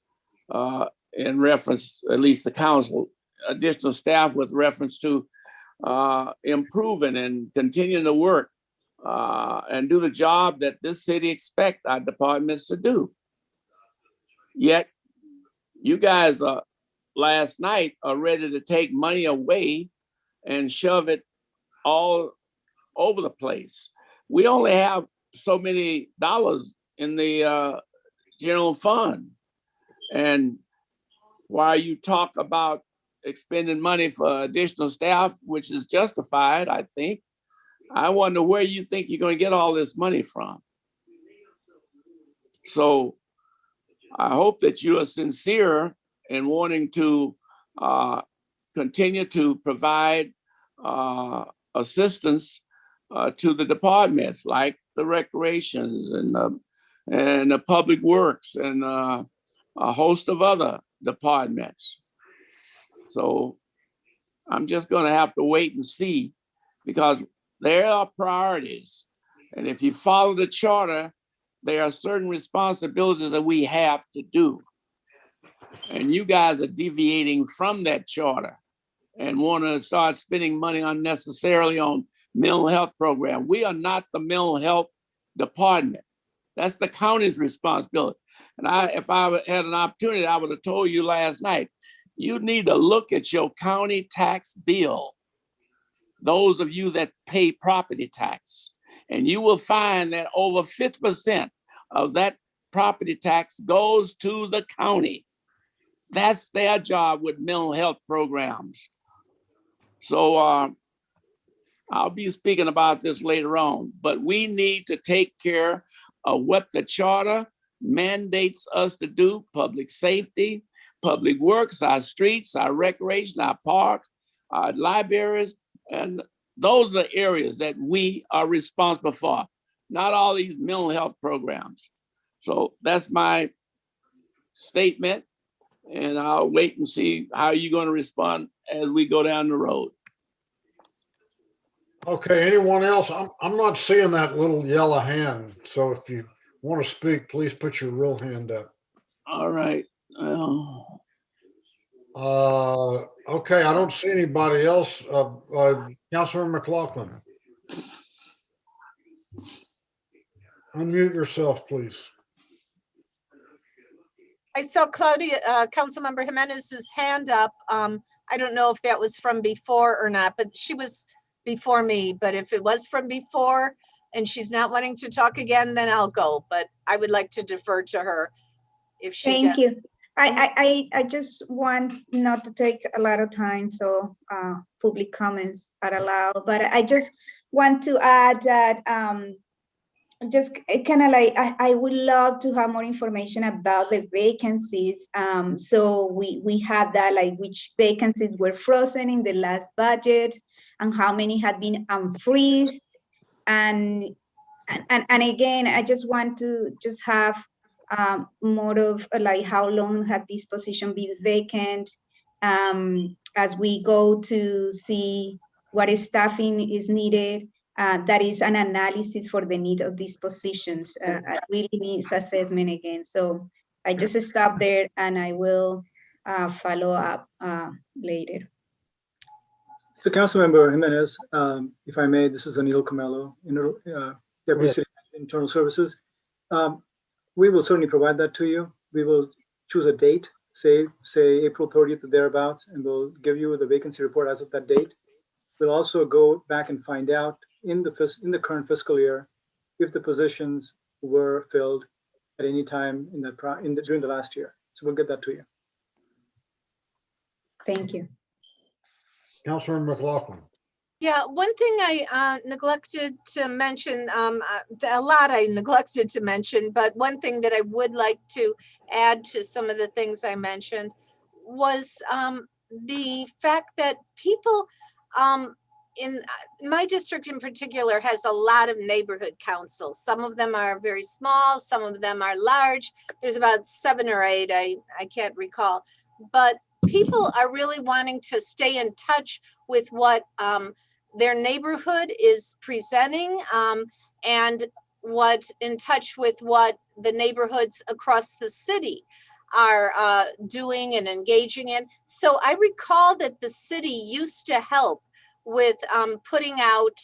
in reference, at least the council, additional staff with reference to improving and continuing to work and do the job that this city expects our departments to do. Yet you guys last night are ready to take money away and shove it all over the place. We only have so many dollars in the general fund. And while you talk about expending money for additional staff, which is justified, I think, I wonder where you think you're going to get all this money from. So I hope that you are sincere in wanting to continue to provide assistance to the departments like the recreations and the public works and a host of other departments. So I'm just going to have to wait and see, because there are priorities. And if you follow the charter, there are certain responsibilities that we have to do. And you guys are deviating from that charter and want to start spending money unnecessarily on mental health program. We are not the mental health department. That's the county's responsibility. And if I had an opportunity, I would have told you last night, you need to look at your county tax bill, those of you that pay property tax, and you will find that over 50% of that property tax goes to the county. That's their job with mental health programs. So I'll be speaking about this later on, but we need to take care of what the charter mandates us to do: public safety, public works, our streets, our recreation, our parks, our libraries, and those are areas that we are responsible for, not all these mental health programs. So that's my statement, and I'll wait and see how you're going to respond as we go down the road. Okay, anyone else? I'm not seeing that little yellow hand. So if you want to speak, please put your real hand up. All right. Okay, I don't see anybody else. Councilor McLaughlin. Unmute yourself, please. I saw Councilmember Jimenez's hand up. I don't know if that was from before or not, but she was before me. But if it was from before and she's not wanting to talk again, then I'll go. But I would like to defer to her if she Thank does. you. I just want not to take a lot of time, so public comments are allowed. But I just want to add that just kind of like I would love to have more information about the vacancies. So we have that, like which vacancies were frozen in the last budget and how many had been unfreezed. And again, I just want to just have more of like how long have this position been vacant, as we go to see what staffing is needed. That is an analysis for the need of these positions. It really needs assessment again. So I just stop there and I will follow up later. So Councilmember Jimenez, if I may, this is Anil Camelo, Deputy City Internal Services. We will certainly provide that to you. We will choose a date, say April 30th or thereabouts, and we'll give you the vacancy report as of that date. We'll also go back and find out in the current fiscal year if the positions were filled at any time during the last year. So we'll get that to you. Thank you. Councilor McLaughlin. Yeah, one thing I neglected to mention, a lot I neglected to mention, but one thing that I would like to add to some of the things I mentioned was the fact that people in my district in particular has a lot of neighborhood councils. Some of them are very small, some of them are large. There's about 7 or 8, I can't recall, but people are really wanting to stay in touch with what their neighborhood is presenting and in touch with what the neighborhoods across the city are doing and engaging in. So I recall that the city used to help with putting out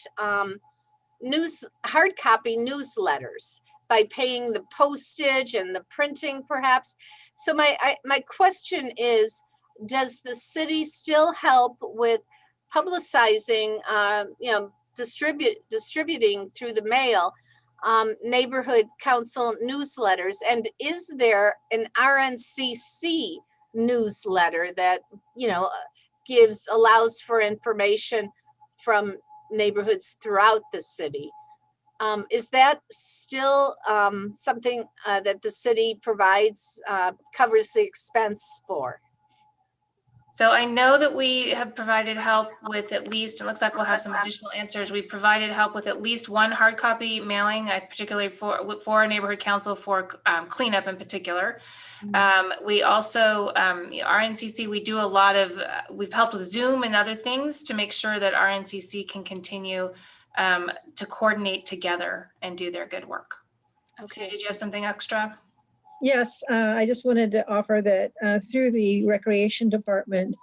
hard copy newsletters by paying the postage and the printing perhaps. So my question is, does the city still help with publicizing, distributing through the mail neighborhood council newsletters? And is there an RNCC newsletter that, allows for information from neighborhoods throughout the city? Is that still something that the city provides, covers the expense for? So I know that we have provided help with at least, it looks like we'll have some additional answers. We provided help with at least one hard copy mailing, particularly for a neighborhood council for cleanup in particular. We also, RNCC, we do a lot of, we've helped with Zoom and other things to make sure that RNCC can continue to coordinate together and do their good work. Okay. So did you have something extra? Yes, I just wanted to offer that through the Recreation Department,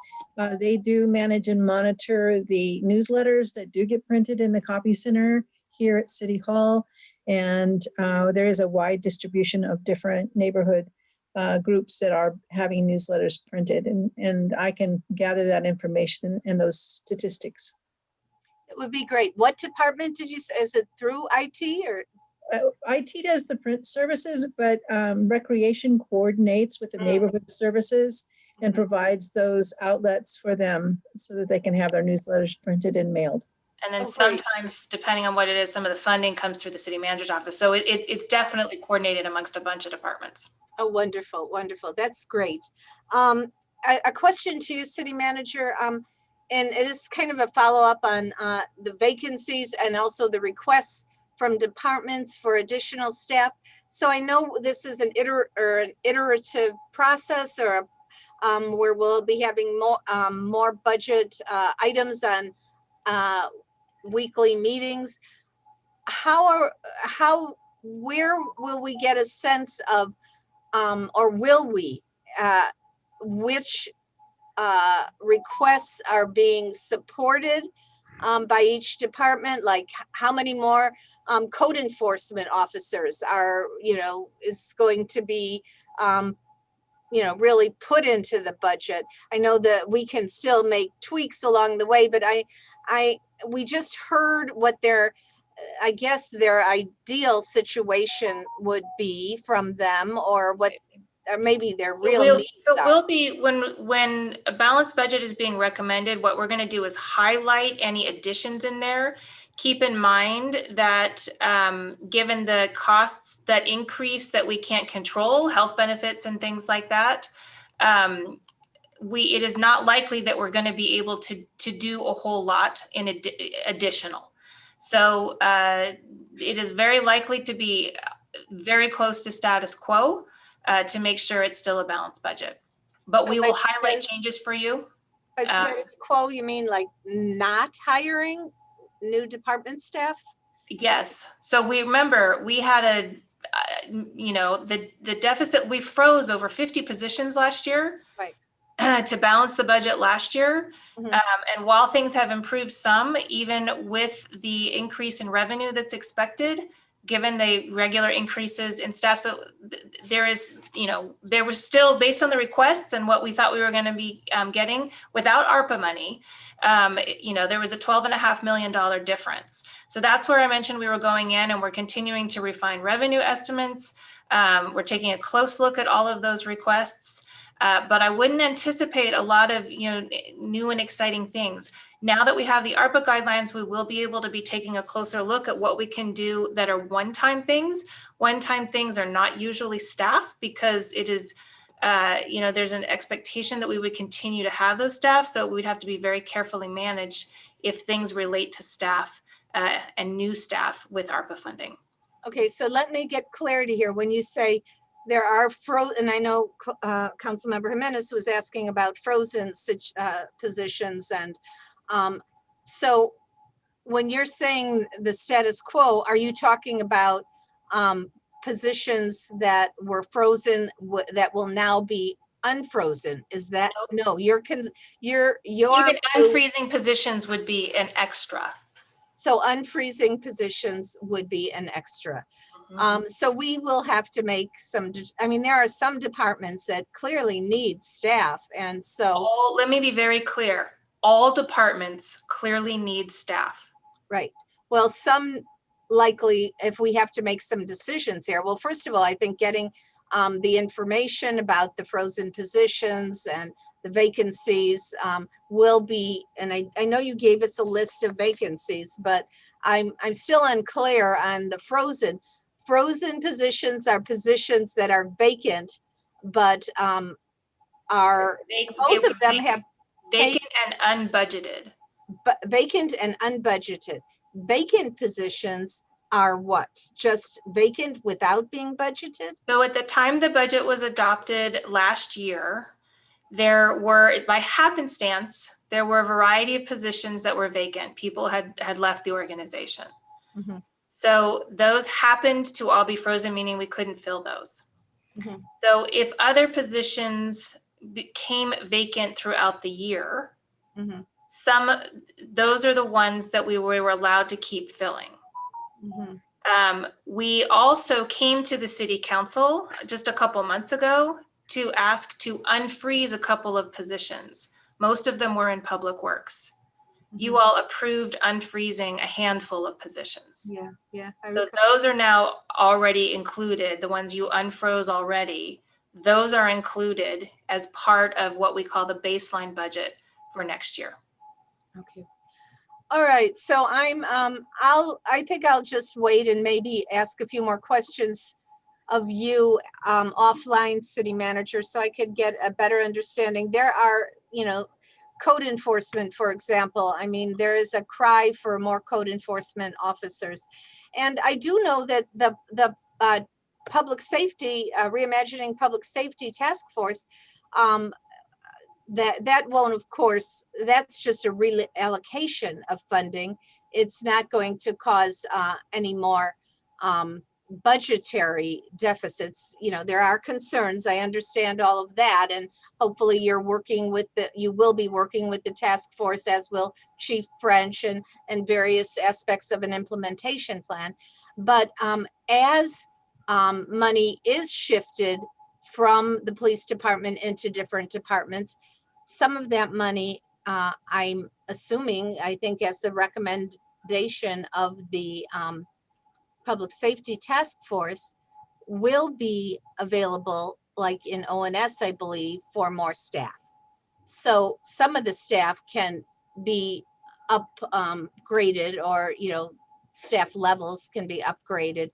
they do manage and monitor the newsletters that do get printed in the copy center here at City Hall. And there is a wide distribution of different neighborhood groups that are having newsletters printed. And I can gather that information and those statistics. It would be great. What department did you say? Is it through IT or? IT does the print services, but Recreation coordinates with the neighborhood services and provides those outlets for them so that they can have their newsletters printed and mailed. And then sometimes, depending on what it is, some of the funding comes through the city manager's office. So it's definitely coordinated amongst a bunch of departments. Oh, wonderful, wonderful. That's great. A question to you, city manager, and it is kind of a follow-up on the vacancies and also the requests from departments for additional staff. So I know this is an iterative process, or where we'll be having more budget items on weekly meetings. Where will we get a sense of, or will we, which requests are being supported by each department? Like how many more code enforcement officers are, is going to be, really put into the budget? I know that we can still make tweaks along the way, but we just heard what I guess their ideal situation would be from them, or what, or maybe their real needs So are. we'll be, when a balanced budget is being recommended, what we're going to do is highlight any additions in there. Keep in mind that given the costs that increase that we can't control, health benefits and things like that, it is not likely that we're going to be able to do a whole lot in additional. So it is very likely to be very close to status quo to make sure it's still a balanced budget. But So we will by highlight changes for you. By status quo, you mean like not hiring new department staff? Yes. So we remember we had the deficit, we froze over 50 positions last year. Right. To balance the budget last year. And while things have improved some, even with the increase in revenue that's expected, given the regular increases in staff, so there was still, based on the requests and what we thought we were going to be getting without ARPA money, there was a $12.5 million difference. So that's where I mentioned we were going in, and we're continuing to refine revenue estimates. We're taking a close look at all of those requests. But I wouldn't anticipate a lot of new and exciting things. Now that we have the ARPA guidelines, we will be able to be taking a closer look at what we can do that are one-time things. One-time things are not usually staff, because it is, there's an expectation that we would continue to have those staff. So we'd have to be very carefully managed if things relate to staff and new staff with ARPA funding. Okay, so let me get clarity here. When you say there are and I know Councilmember Jimenez was asking about frozen positions, and so when you're saying the status quo, are you talking about positions that were frozen that will now be unfrozen? Is that no? You're Even unfreezing positions would be an extra. So unfreezing positions would be an extra. So we will have to make there are some departments that clearly need staff. And so let me be very clear. All departments clearly need staff. Right. Well, some likely, if we have to make some decisions here. Well, first of all, I think getting the information about the frozen positions and the vacancies will be, and I know you gave us a list of vacancies, but I'm still unclear on the frozen. Frozen positions are positions that are vacant, but are, both of them have Vacant and unbudgeted. vacant and unbudgeted. Vacant positions are what? Just vacant without being budgeted? So at the time the budget was adopted last year, there were, by happenstance, there were a variety of positions that were vacant. People had left the organization. Mm-hmm. So those happened to all be frozen, meaning we couldn't fill those. Mm-hmm. So if other positions became vacant throughout the year, Mm-hmm. those are the ones that we were allowed to keep filling. Mm-hmm. We also came to the city council just a couple months ago to ask to unfreeze a couple of positions. Most of them were in public works. You all approved unfreezing a handful of positions. Yeah. So those are now already included. The ones you unfroze already, those are included as part of what we call the baseline budget for next year. Okay. All right. So I think I'll just wait and maybe ask a few more questions of you offline, city manager, so I could get a better understanding. There are, code enforcement, for example. I mean, there is a cry for more code enforcement officers. And I do know that the public safety, reimagining public safety task force, that won't, of course, that's just a reallocation of funding. It's not going to cause any more budgetary deficits. There are concerns. I understand all of that. And hopefully you will be working with the task force, as will Chief French and various aspects of an implementation plan. But as money is shifted from the police department into different departments, some of that money, I'm assuming, I think as the recommendation of the Public Safety Task Force, will be available, like in ONS, I believe, for more staff. So some of the staff can be upgraded, or, staff levels can be upgraded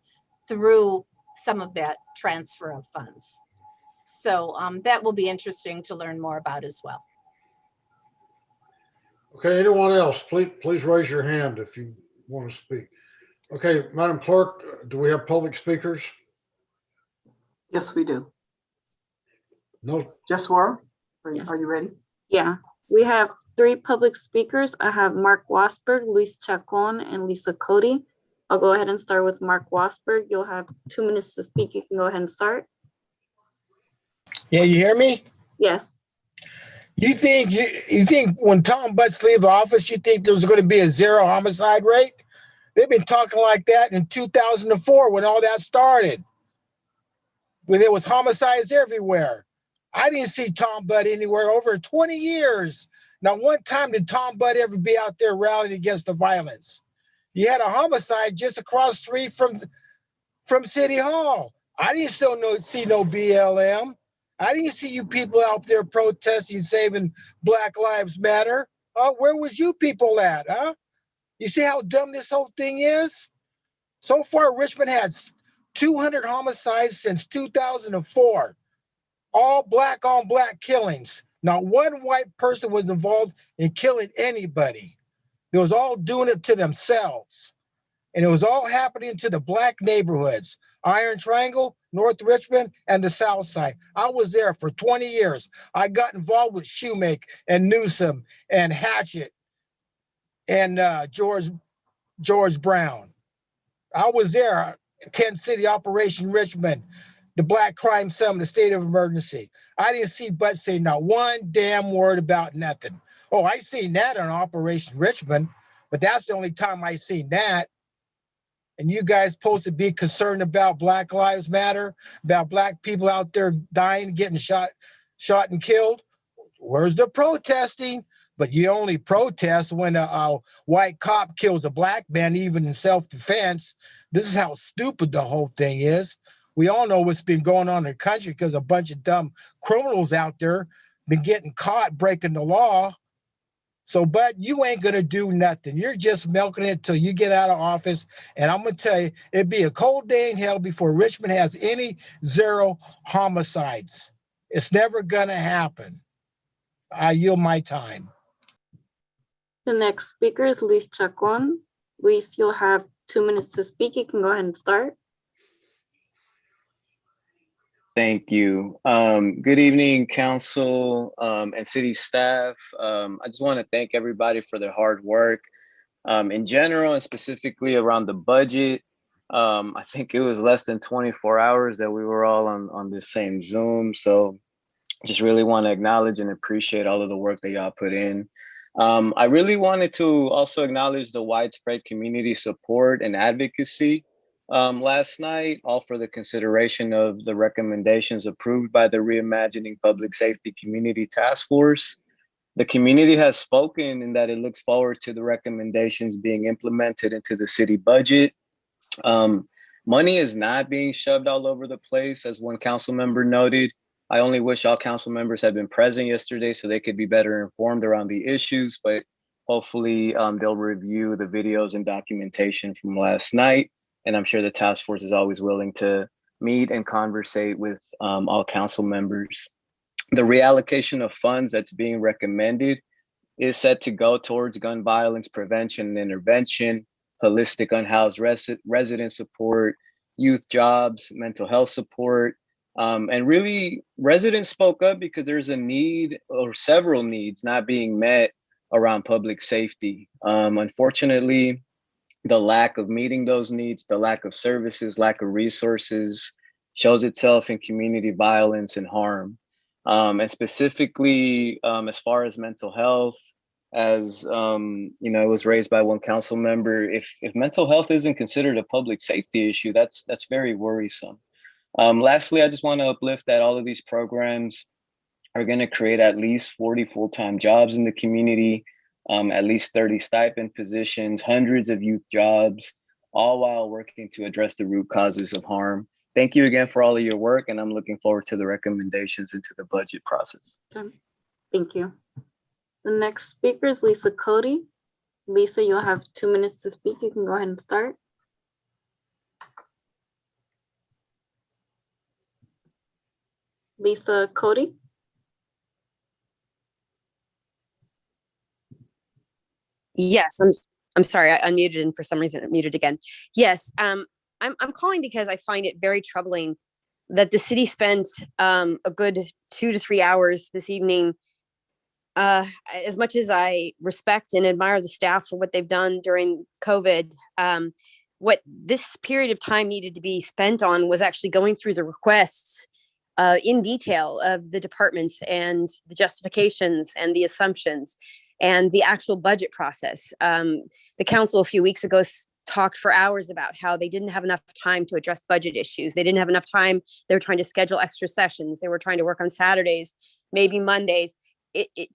through some of that transfer of funds. So that will be interesting to learn more about as well. Okay, anyone else, please raise your hand if you want to speak. Okay, Madam Clerk, do we have public speakers? Yes, we do. No. Jeswar, are you ready? Yeah, we have 3 public speakers. I have Mark Wasberg, Luis Chacon, and Lisa Cody. I'll go ahead and start with Mark Wasberg. You'll have 2 minutes to speak. You can go ahead and start. Yeah, you hear me? Yes. You think when Tom Butts leave office, you think there's going to be a 0 homicide rate? They've been talking like that in 2004 when all that started, when there was homicides everywhere. I didn't see Tom Butt anywhere over 20 years. Not one time did Tom Butt ever be out there rallying against the violence. You had a homicide just across the street from City Hall. I didn't see no BLM. I didn't see you people out there protesting, saving Black Lives Matter. Where was you people at, huh? You see how dumb this whole thing is? So far, Richmond has 200 homicides since 2004. All black on black killings. Not one white person was involved in killing anybody. They was all doing it to themselves. And it was all happening to the black neighborhoods, Iron Triangle, North Richmond, and the South Side. I was there for 20 years. I got involved with Shoemake and Newsom and Hatchet and George Brown. I was there, 10 City Operation Richmond, the Black Crime Summit, the state of emergency. I didn't see Butt say not one damn word about nothing. Oh, I seen that on Operation Richmond, but that's the only time I seen that. And you guys supposed to be concerned about Black Lives Matter, about black people out there dying, getting shot and killed. Where's the protesting? But you only protest when a white cop kills a black man, even in self-defense. This is how stupid the whole thing is. We all know what's been going on in the country because a bunch of dumb criminals out there been getting caught breaking the law. So, but you ain't gonna do nothing. You're just milking it till you get out of office. And I'm gonna tell you, it'd be a cold day in hell before Richmond has any zero homicides. It's never gonna happen. I yield my time. The next speaker is Luis Chacon. Luis, you'll have 2 minutes to speak. You can go ahead and start. Thank you. Good evening, council and city staff. I just want to thank everybody for their hard work in general and specifically around the budget. I think it was less than 24 hours that we were all on the same Zoom. So just really want to acknowledge and appreciate all of the work that y'all put in. I really wanted to also acknowledge the widespread community support and advocacy last night, all for the consideration of the recommendations approved by the Reimagining Public Safety Community Task Force. The community has spoken in that it looks forward to the recommendations being implemented into the city budget. Money is not being shoved all over the place, as one council member noted. I only wish all council members had been present yesterday so they could be better informed around the issues, but hopefully they'll review the videos and documentation from last night. And I'm sure the task force is always willing to meet and conversate with all council members. The reallocation of funds that's being recommended is set to go towards gun violence prevention and intervention, holistic unhoused resident support, youth jobs, mental health support. And really, residents spoke up because there's a need or several needs not being met around public safety. Unfortunately, the lack of meeting those needs, the lack of services, lack of resources shows itself in community violence and harm. And specifically, as far as mental health, as it was raised by one council member, if mental health isn't considered a public safety issue, that's very worrisome. Lastly, I just want to uplift that all of these programs are going to create at least 40 full-time jobs in the community, at least 30 stipend positions, hundreds of youth jobs, all while working to address the root causes of harm. Thank you again for all of your work, and I'm looking forward to the recommendations into the budget process. Thank you. The next speaker is Lisa Cody. Lisa, you'll have 2 minutes to speak. You can go ahead and start. Lisa Cody. Yes, I'm sorry, I unmuted and for some reason it muted again. Yes, I'm calling because I find it very troubling that the city spent a good 2 to 3 hours this evening. As much as I respect and admire the staff for what they've done during COVID, what this period of time needed to be spent on was actually going through the requests in detail of the departments and the justifications and the assumptions and the actual budget process. The council a few weeks ago talked for hours about how they didn't have enough time to address budget issues. They didn't have enough time. They were trying to schedule extra sessions. They were trying to work on Saturdays, maybe Mondays.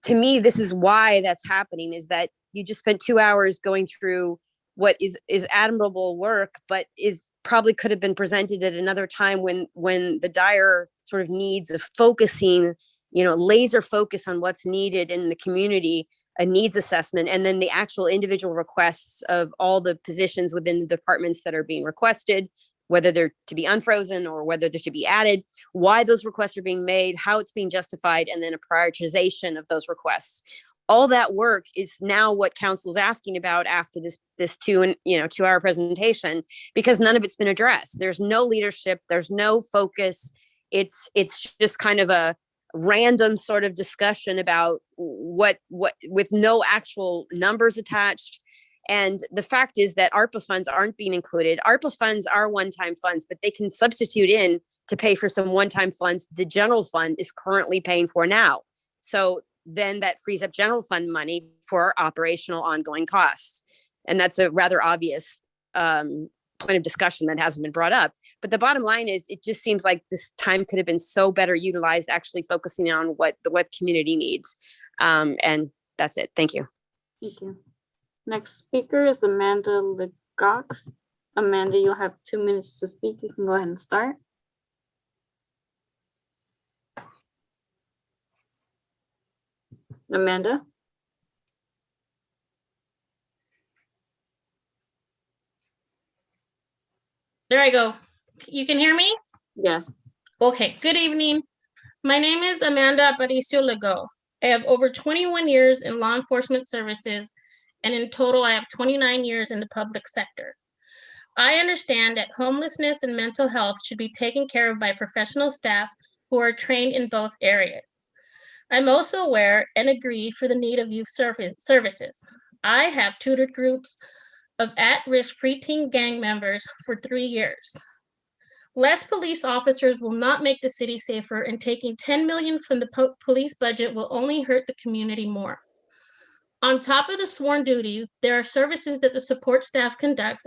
To me, this is why that's happening, is that you just spent 2 hours going through what is admirable work, but is probably could have been presented at another time when the dire sort of needs of focusing, laser focus on what's needed in the community, a needs assessment, and then the actual individual requests of all the positions within the departments that are being requested, whether they're to be unfrozen or whether they're to be added, why those requests are being made, how it's being justified, and then a prioritization of those requests. All that work is now what council is asking about after this 2 hour presentation, because none of it's been addressed. There's no leadership, there's no focus. It's just kind of a random sort of discussion about what with no actual numbers attached. And the fact is that ARPA funds aren't being included. ARPA funds are one-time funds, but they can substitute in to pay for some one-time funds the general fund is currently paying for now. So then that frees up general fund money for operational ongoing costs. And that's a rather obvious point of discussion that hasn't been brought up. But the bottom line is, it just seems like this time could have been so better utilized actually focusing on what community needs. And that's it. Thank you. Thank you. Next speaker is Amanda Legox. Amanda, you'll have 2 minutes to speak. You can go ahead and start. Amanda? There I go. You can hear me? Yes. Okay, good evening. My name is Amanda Aparicio Legault. I have over 21 years in law enforcement services, and in total, I have 29 years in the public sector. I understand that homelessness and mental health should be taken care of by professional staff who are trained in both areas. I'm also aware and agree for the need of youth services. I have tutored groups of at-risk preteen gang members for 3 years. Less police officers will not make the city safer, and taking 10 million from the police budget will only hurt the community more. On top of the sworn duties, there are services that the support staff conducts,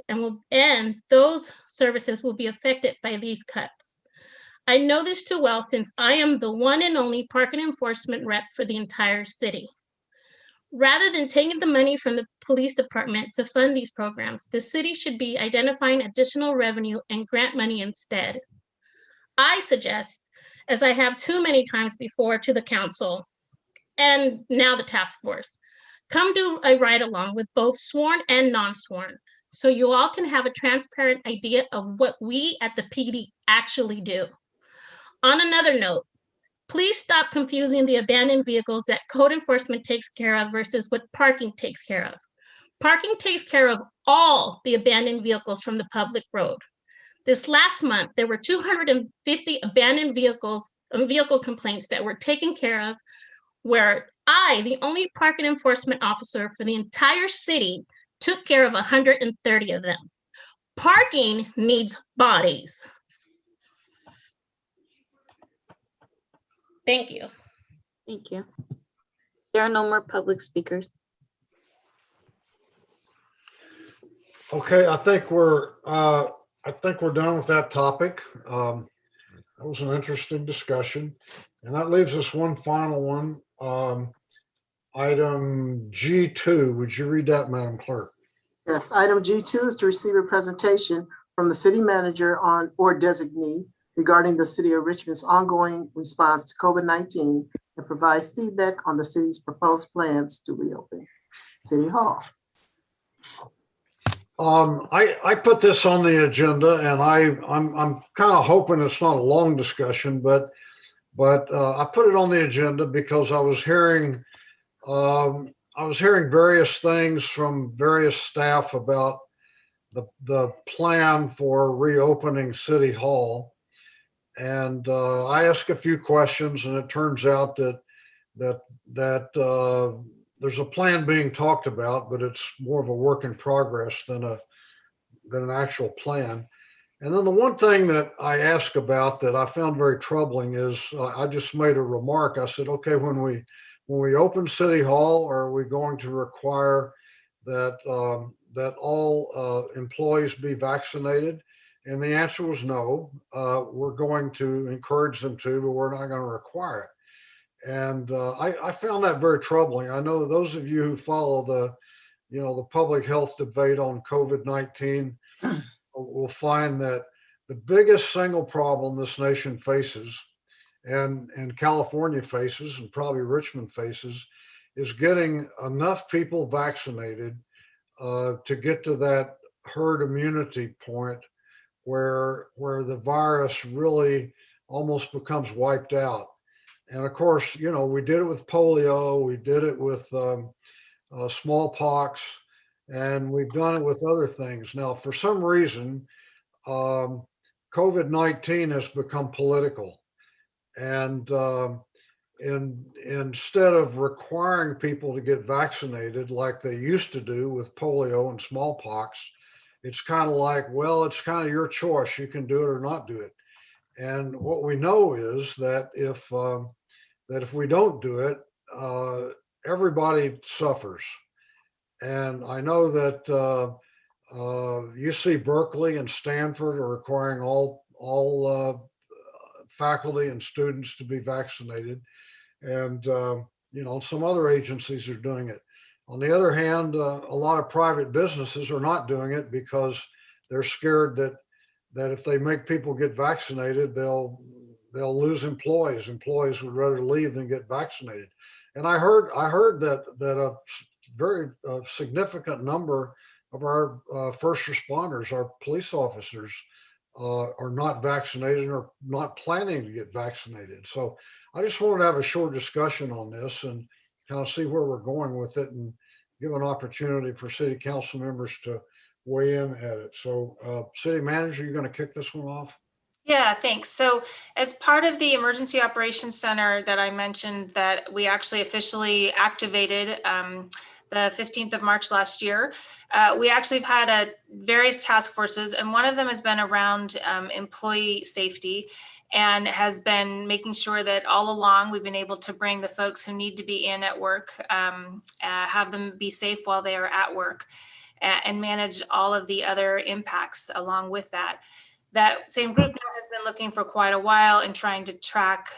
and those services will be affected by these cuts. I know this too well since I am the one and only park and enforcement rep for the entire city. Rather than taking the money from the police department to fund these programs, the city should be identifying additional revenue and grant money instead. I suggest, as I have too many times before to the council and now the task force, come do a ride along with both sworn and non-sworn, so you all can have a transparent idea of what we at the PD actually do. On another note, please stop confusing the abandoned vehicles that code enforcement takes care of versus what parking takes care of. Parking takes care of all the abandoned vehicles from the public road. This last month, there were 250 abandoned vehicle complaints that were taken care of, where I, the only park and enforcement officer for the entire city, took care of 130 of them. Parking needs bodies. Thank you. Thank you. There are no more public speakers. Okay, I think we're done with that topic. That was an interesting discussion, and that leaves us one final one. Item G2. Would you read that, Madam Clerk? Yes, item G2 is to receive a presentation from the city manager on or designee regarding the city of Richmond's ongoing response to COVID-19 and provide feedback on the city's proposed plans to reopen City Hall. I put this on the agenda, and I'm kind of hoping it's not a long discussion, but I put it on the agenda because I was hearing various things from various staff about the plan for reopening City Hall, and I asked a few questions, and it turns out that there's a plan being talked about, but it's more of a work in progress than an actual plan. And then the one thing that I asked about that I found very troubling is I just made a remark. I said, okay, when we open City Hall, are we going to require that all employees be vaccinated? And the answer was no. We're going to encourage them to, but we're not going to require it. And I found that very troubling. I know those of you who follow the public health debate on COVID-19 will find that the biggest single problem this nation faces, and California faces, and probably Richmond faces, is getting enough people vaccinated to get to that herd immunity point where the virus really almost becomes wiped out. And of course, we did it with polio, we did it with smallpox, and we've done it with other things. Now, for some reason, COVID-19 has become political. And instead of requiring people to get vaccinated like they used to do with polio and smallpox, it's kind of like, well, it's kind of your choice. You can do it or not do it. And what we know is that if we don't do it, everybody suffers. And I know that UC Berkeley and Stanford are requiring all faculty and students to be vaccinated, and some other agencies are doing it. On the other hand, a lot of private businesses are not doing it because they're scared that if they make people get vaccinated, they'll lose employees. Employees would rather leave than get vaccinated. And I heard that a very significant number of our first responders, our police officers, are not vaccinated or not planning to get vaccinated. So I just wanted to have a short discussion on this and kind of see where we're going with it and give an opportunity for city council members to weigh in at it. So city manager, you're going to kick this one off? Yeah, thanks. So as part of the Emergency Operations Center that I mentioned that we actually officially activated the 15th of March last year, we actually have had various task forces, and one of them has been around employee safety and has been making sure that all along we've been able to bring the folks who need to be in at work, have them be safe while they are at work, and manage all of the other impacts along with that. That same group now has been looking for quite a while and trying to track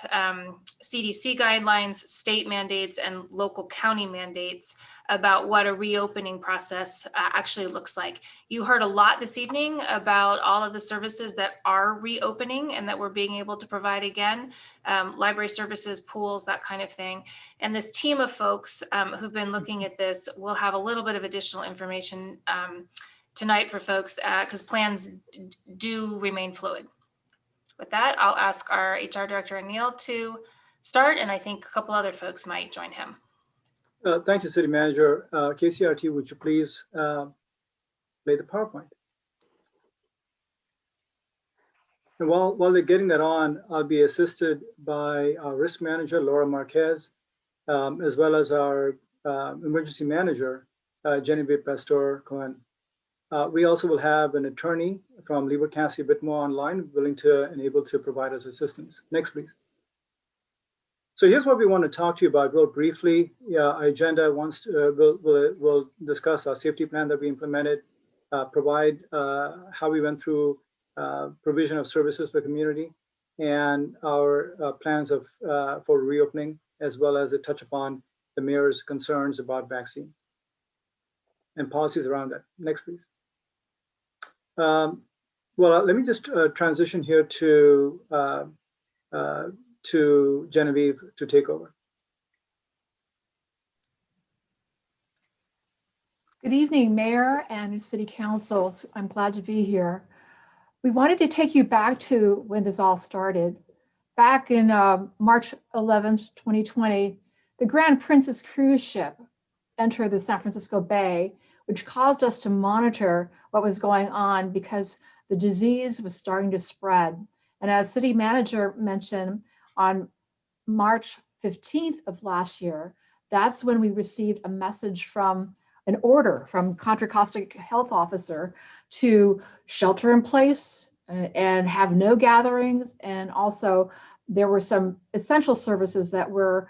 CDC guidelines, state mandates, and local county mandates about what a reopening process actually looks like. You heard a lot this evening about all of the services that are reopening and that we're being able to provide again, library services, pools, that kind of thing. And this team of folks who've been looking at this will have a little bit of additional information tonight for folks because plans do remain fluid. With that, I'll ask our HR Director, Anil, to start, and I think a couple other folks might join him. Thank you, City Manager. KCRT, would you please play the PowerPoint? And while they're getting that on, I'll be assisted by our Risk Manager, Laura Marquez, as well as our Emergency Manager, Genevieve Pastor-Cohen. We also will have an attorney from Leeward County Whitmore online, willing to and able to provide us assistance. Next, please. So here's what we want to talk to you about real briefly. Our agenda wants to, we'll discuss our safety plan that we implemented, provide how we went through provision of services for community, and our plans of for reopening, as well as a touch upon the mayor's concerns about vaccine and policies around that. Next, please. Well, let me just transition here to Genevieve to take over. Good evening, Mayor and City Council. I'm glad to be here. We wanted to take you back to when this all started. Back in March 11th, 2020, the Grand Princess cruise ship entered the San Francisco Bay, which caused us to monitor what was going on because the disease was starting to spread. And as City Manager mentioned, on March 15th of last year, that's when we received a message from an order from Contra Costa Health Officer to shelter in place and have no gatherings. And also there were some essential services that were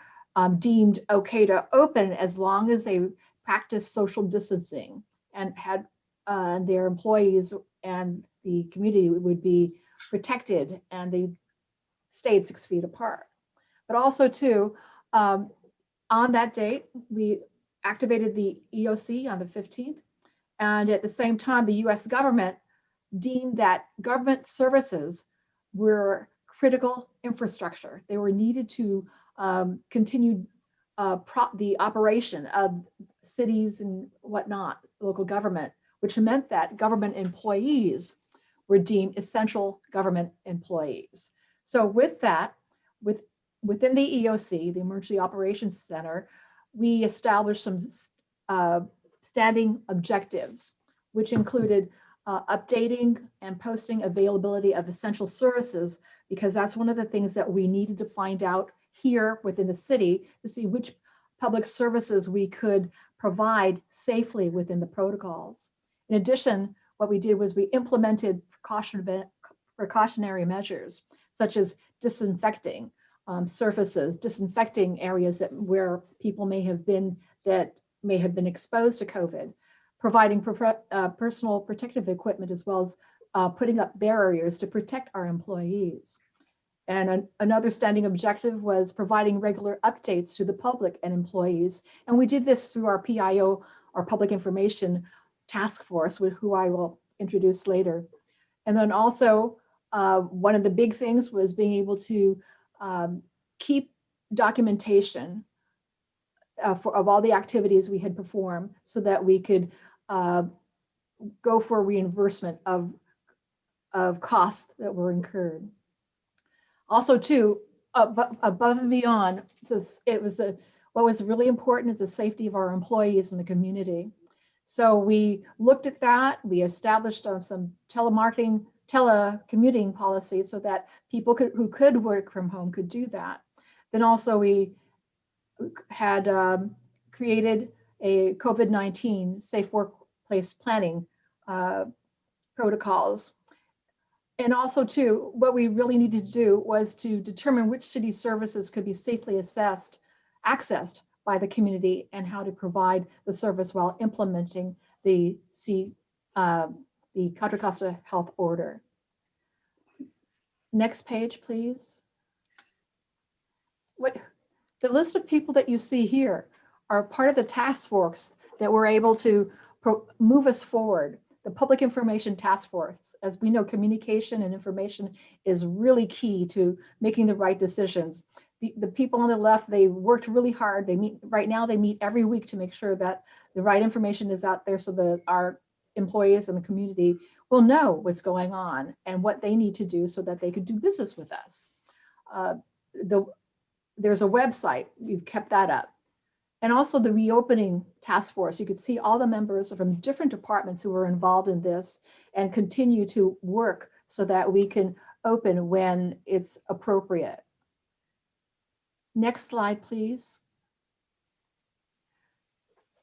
deemed okay to open as long as they practiced social distancing and had their employees and the community would be protected and they stayed 6 feet apart. But also too, on that date, we activated the EOC on the 15th. And at the same time, the US government deemed that government services were critical infrastructure. They were needed to continue the operation of cities and whatnot, local government, which meant that government employees were deemed essential government employees. So with that, within the EOC, the Emergency Operations Center, we established some standing objectives, which included updating and posting availability of essential services, because that's one of the things that we needed to find out here within the city to see which public services we could provide safely within the protocols. In addition, what we did was we implemented precautionary measures, such as disinfecting surfaces, disinfecting areas where people may have been exposed to COVID, providing personal protective equipment, as well as putting up barriers to protect our employees. And another standing objective was providing regular updates to the public and employees. And we did this through our PIO, our Public Information Task Force, who I will introduce later. And then also, one of the big things was being able to keep documentation of all the activities we had performed so that we could go for reimbursement of costs that were incurred. Also, too, above and beyond, what was really important is the safety of our employees in the community. So we looked at that. We established some telecommuting policies so that people who could work from home could do that. Then also we had created a COVID-19 safe workplace planning protocols. And also too, what we really needed to do was to determine which city services could be safely accessed by the community and how to provide the service while implementing the Contra Costa Health Order. Next page, please. The list of people that you see here are part of the task force that were able to move us forward. The Public Information Task Force, as we know, communication and information is really key to making the right decisions. The people on the left, they worked really hard. Right now they meet every week to make sure that the right information is out there so that our employees and the community will know what's going on and what they need to do so that they could do business with us. There's a website, we've kept that up. And also the reopening task force, you could see all the members from different departments who were involved in this and continue to work so that we can open when it's appropriate. Next slide, please.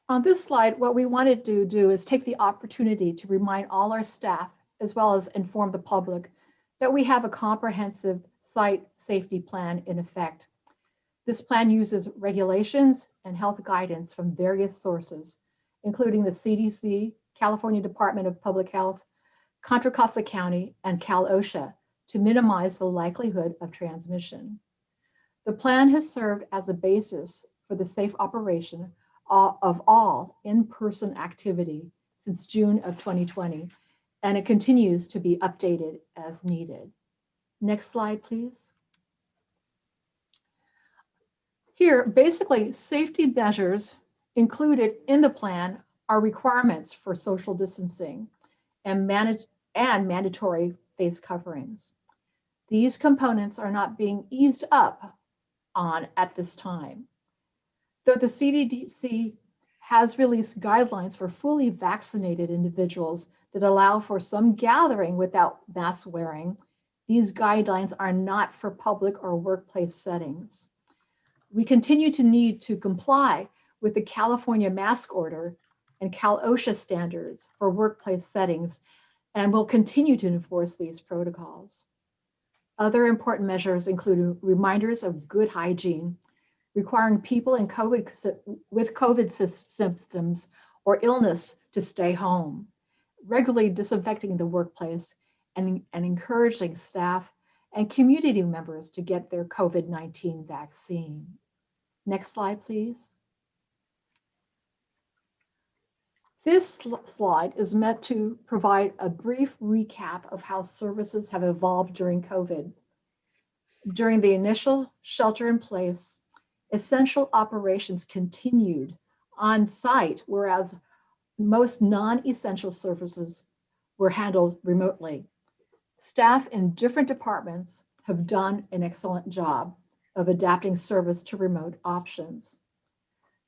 On this slide, what we wanted to do is take the opportunity to remind all our staff, as well as inform the public, that we have a comprehensive site safety plan in effect. This plan uses regulations and health guidance from various sources, including the CDC, California Department of Public Health, Contra Costa County, and Cal OSHA to minimize the likelihood of transmission. The plan has served as a basis for the safe operation of all in-person activity since June of 2020, and it continues to be updated as needed. Next slide, please. Here, basically, safety measures included in the plan are requirements for social distancing and mandatory face coverings. These components are not being eased up on at this time. Though the CDC has released guidelines for fully vaccinated individuals that allow for some gathering without mask wearing, these guidelines are not for public or workplace settings. We continue to need to comply with the California Mask Order and Cal OSHA standards for workplace settings, and will continue to enforce these protocols. Other important measures include reminders of good hygiene, requiring people with COVID symptoms or illness to stay home, regularly disinfecting the workplace, and encouraging staff and community members to get their COVID-19 vaccine. Next slide, please. This slide is meant to provide a brief recap of how services have evolved during COVID. During the initial shelter in place, essential operations continued on site, whereas most non-essential services were handled remotely. Staff in different departments have done an excellent job of adapting service to remote options.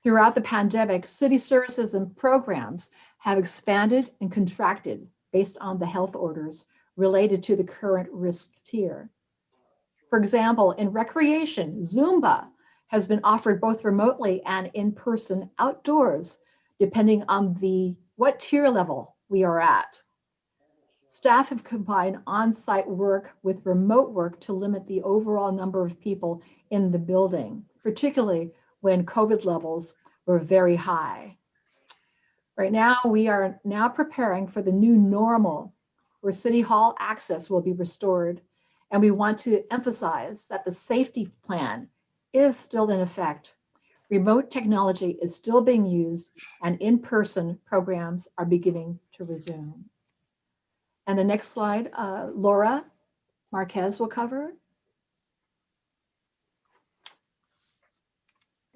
Throughout the pandemic, city services and programs have expanded and contracted based on the health orders related to the current risk tier. For example, in recreation, Zumba has been offered both remotely and in person outdoors, depending on what tier level we are at. Staff have combined on-site work with remote work to limit the overall number of people in the building, particularly when COVID levels were very high. Right now, we are now preparing for the new normal, where City Hall access will be restored. And we want to emphasize that the safety plan is still in effect. Remote technology is still being used, and in-person programs are beginning to resume. And the next slide, Laura Marquez will cover.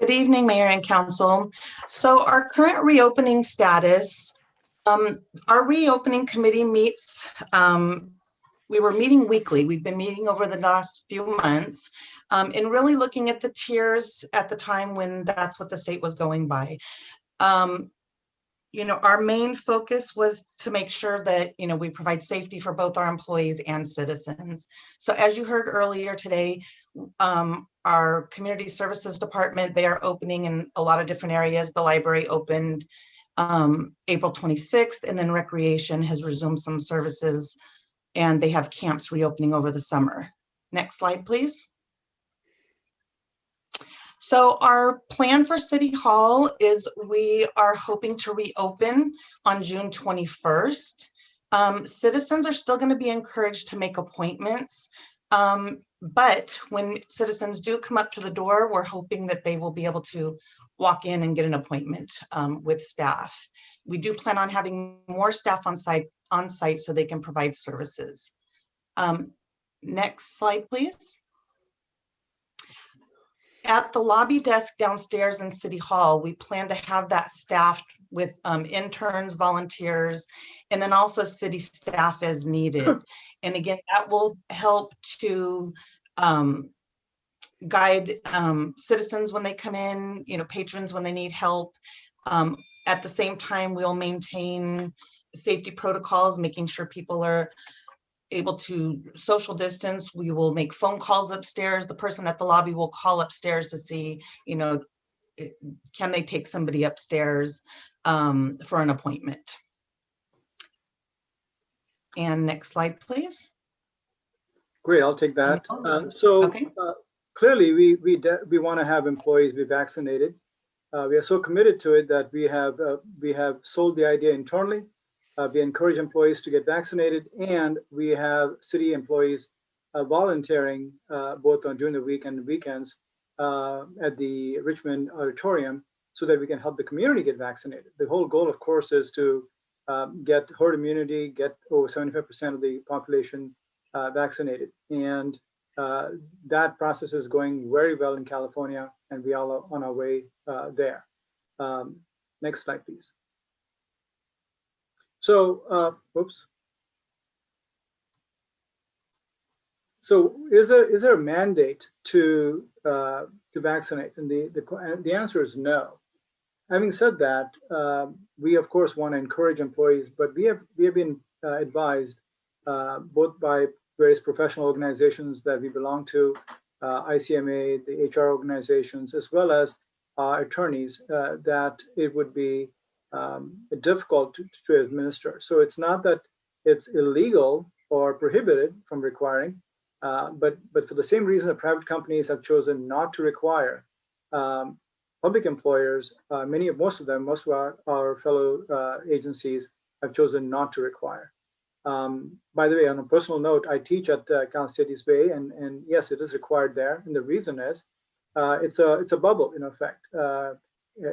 Good evening, Mayor and Council. So our current reopening status, our reopening committee meets, we were meeting weekly. We've been meeting over the last few months and really looking at the tiers at the time when that's what the state was going by. You know, our main focus was to make sure that, you know, we provide safety for both our employees and citizens. So as you heard earlier today, our community services department, they are opening in a lot of different areas. The library opened April 26th, and then recreation has resumed some services, and they have camps reopening over the summer. Next slide, please. So our plan for City Hall is we are hoping to reopen on June 21st. Citizens are still going to be encouraged to make appointments. But when citizens do come up to the door, we're hoping that they will be able to walk in and get an appointment with staff. We do plan on having more staff on site so they can provide services. Next slide, please. At the lobby desk downstairs in City Hall, we plan to have that staffed with interns, volunteers, and then also city staff as needed. And again, that will help to guide citizens when they come in, you know, patrons when they need help. At the same time, we'll maintain safety protocols, making sure people are able to social distance. We will make phone calls upstairs. The person at the lobby will call upstairs to see, you know, can they take somebody upstairs for an appointment. And next slide, please. Great, I'll take that. Clearly, we want to have employees be vaccinated. We are so committed to it that we have sold the idea internally. We encourage employees to get vaccinated, and we have city employees volunteering both during the week and weekends at the Richmond auditorium so that we can help the community get vaccinated. The whole goal, of course, is to get herd immunity, get over 75% of the population vaccinated. And that process is going very well in California, and we are on our way there. Next slide, please. So, whoops. So, is there a mandate to vaccinate? And the answer is no. Having said that, we of course want to encourage employees, but we have been advised both by various professional organizations that we belong to, ICMA, the HR organizations, as well as attorneys, that it would be difficult to administer. So it's not that it's illegal or prohibited from requiring, but for the same reason that private companies have chosen not to require, public employers, most of our fellow agencies have chosen not to require. By the way, on a personal note, I teach at Cal State East Bay, and yes, it is required there. And the reason is it's a bubble in effect.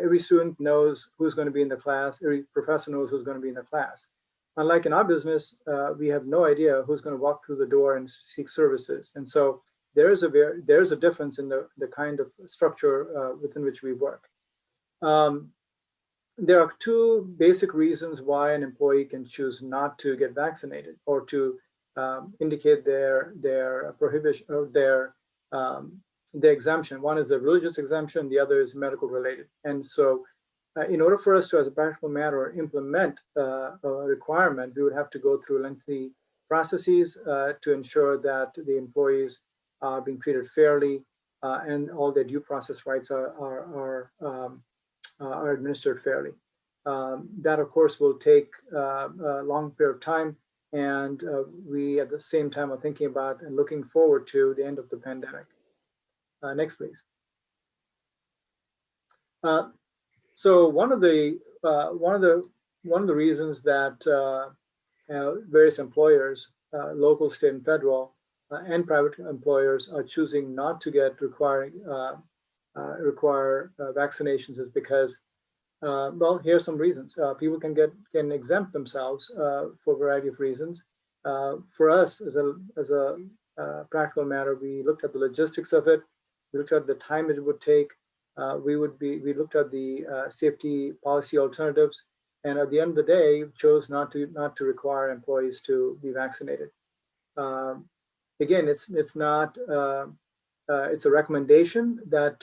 Every student knows who's going to be in the class. Every professor knows who's going to be in the class. Unlike in our business, we have no idea who's going to walk through the door and seek services. And so there is a difference in the kind of structure within which we work. There are two basic reasons why an employee can choose not to get vaccinated or to indicate their prohibition or their exemption. One is the religious exemption, the other is medical related. And so in order for us to, as a practical matter, implement a requirement, we would have to go through lengthy processes to ensure that the employees are being treated fairly and all their due process rights are administered fairly. That, of course, will take a long period of time, and we at the same time are thinking about and looking forward to the end of the pandemic. Next, please. So one of the reasons that various employers, local, state, and federal, and private employers are choosing not to require vaccinations is because, well, here are some reasons. People can exempt themselves for a variety of reasons. For us, as a practical matter, we looked at the logistics of it. We looked at the time it would take. We looked at the safety policy alternatives, and at the end of the day, chose not to require employees to be vaccinated. Again, it's not it's a recommendation that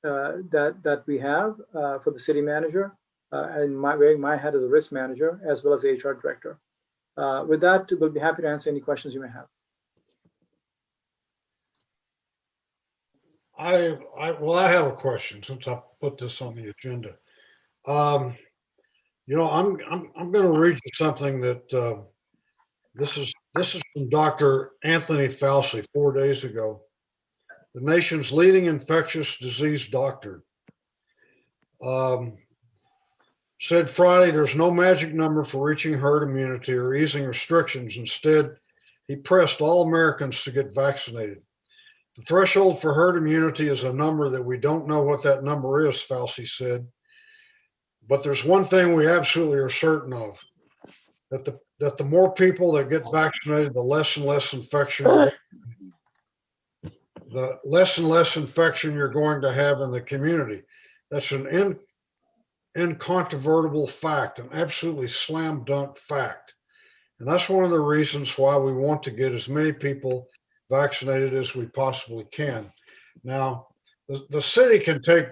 that we have for the city manager, and wearing my hat as a risk manager as well as the HR director. With that, we'll be happy to answer any questions you may have. I have a question since I put this on the agenda. You know, I'm going to read you something that this is from Dr. Anthony Fauci 4 days ago, the nation's leading infectious disease doctor. Said Friday, there's no magic number for reaching herd immunity or easing restrictions. Instead, he pressed all Americans to get vaccinated. The threshold for herd immunity is a number that we don't know what that number is, Fauci said. But there's one thing we absolutely are certain of, that the more people that get vaccinated, the less and less infection you're going to have in the community. That's an incontrovertible fact, an absolutely slam dunk fact. And that's one of the reasons why we want to get as many people vaccinated as we possibly can. Now, the city can take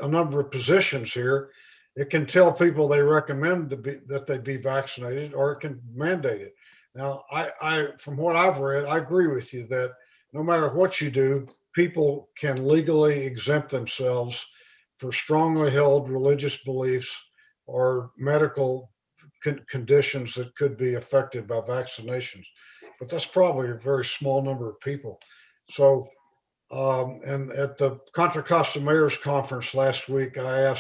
a number of positions here. It can tell people they recommend that they be vaccinated, or it can mandate it. Now, I from what I've read, I agree with you that no matter what you do, people can legally exempt themselves for strongly held religious beliefs or medical conditions that could be affected by vaccinations. But that's probably a very small number of people. So, and at the Contra Costa Mayors Conference last week, I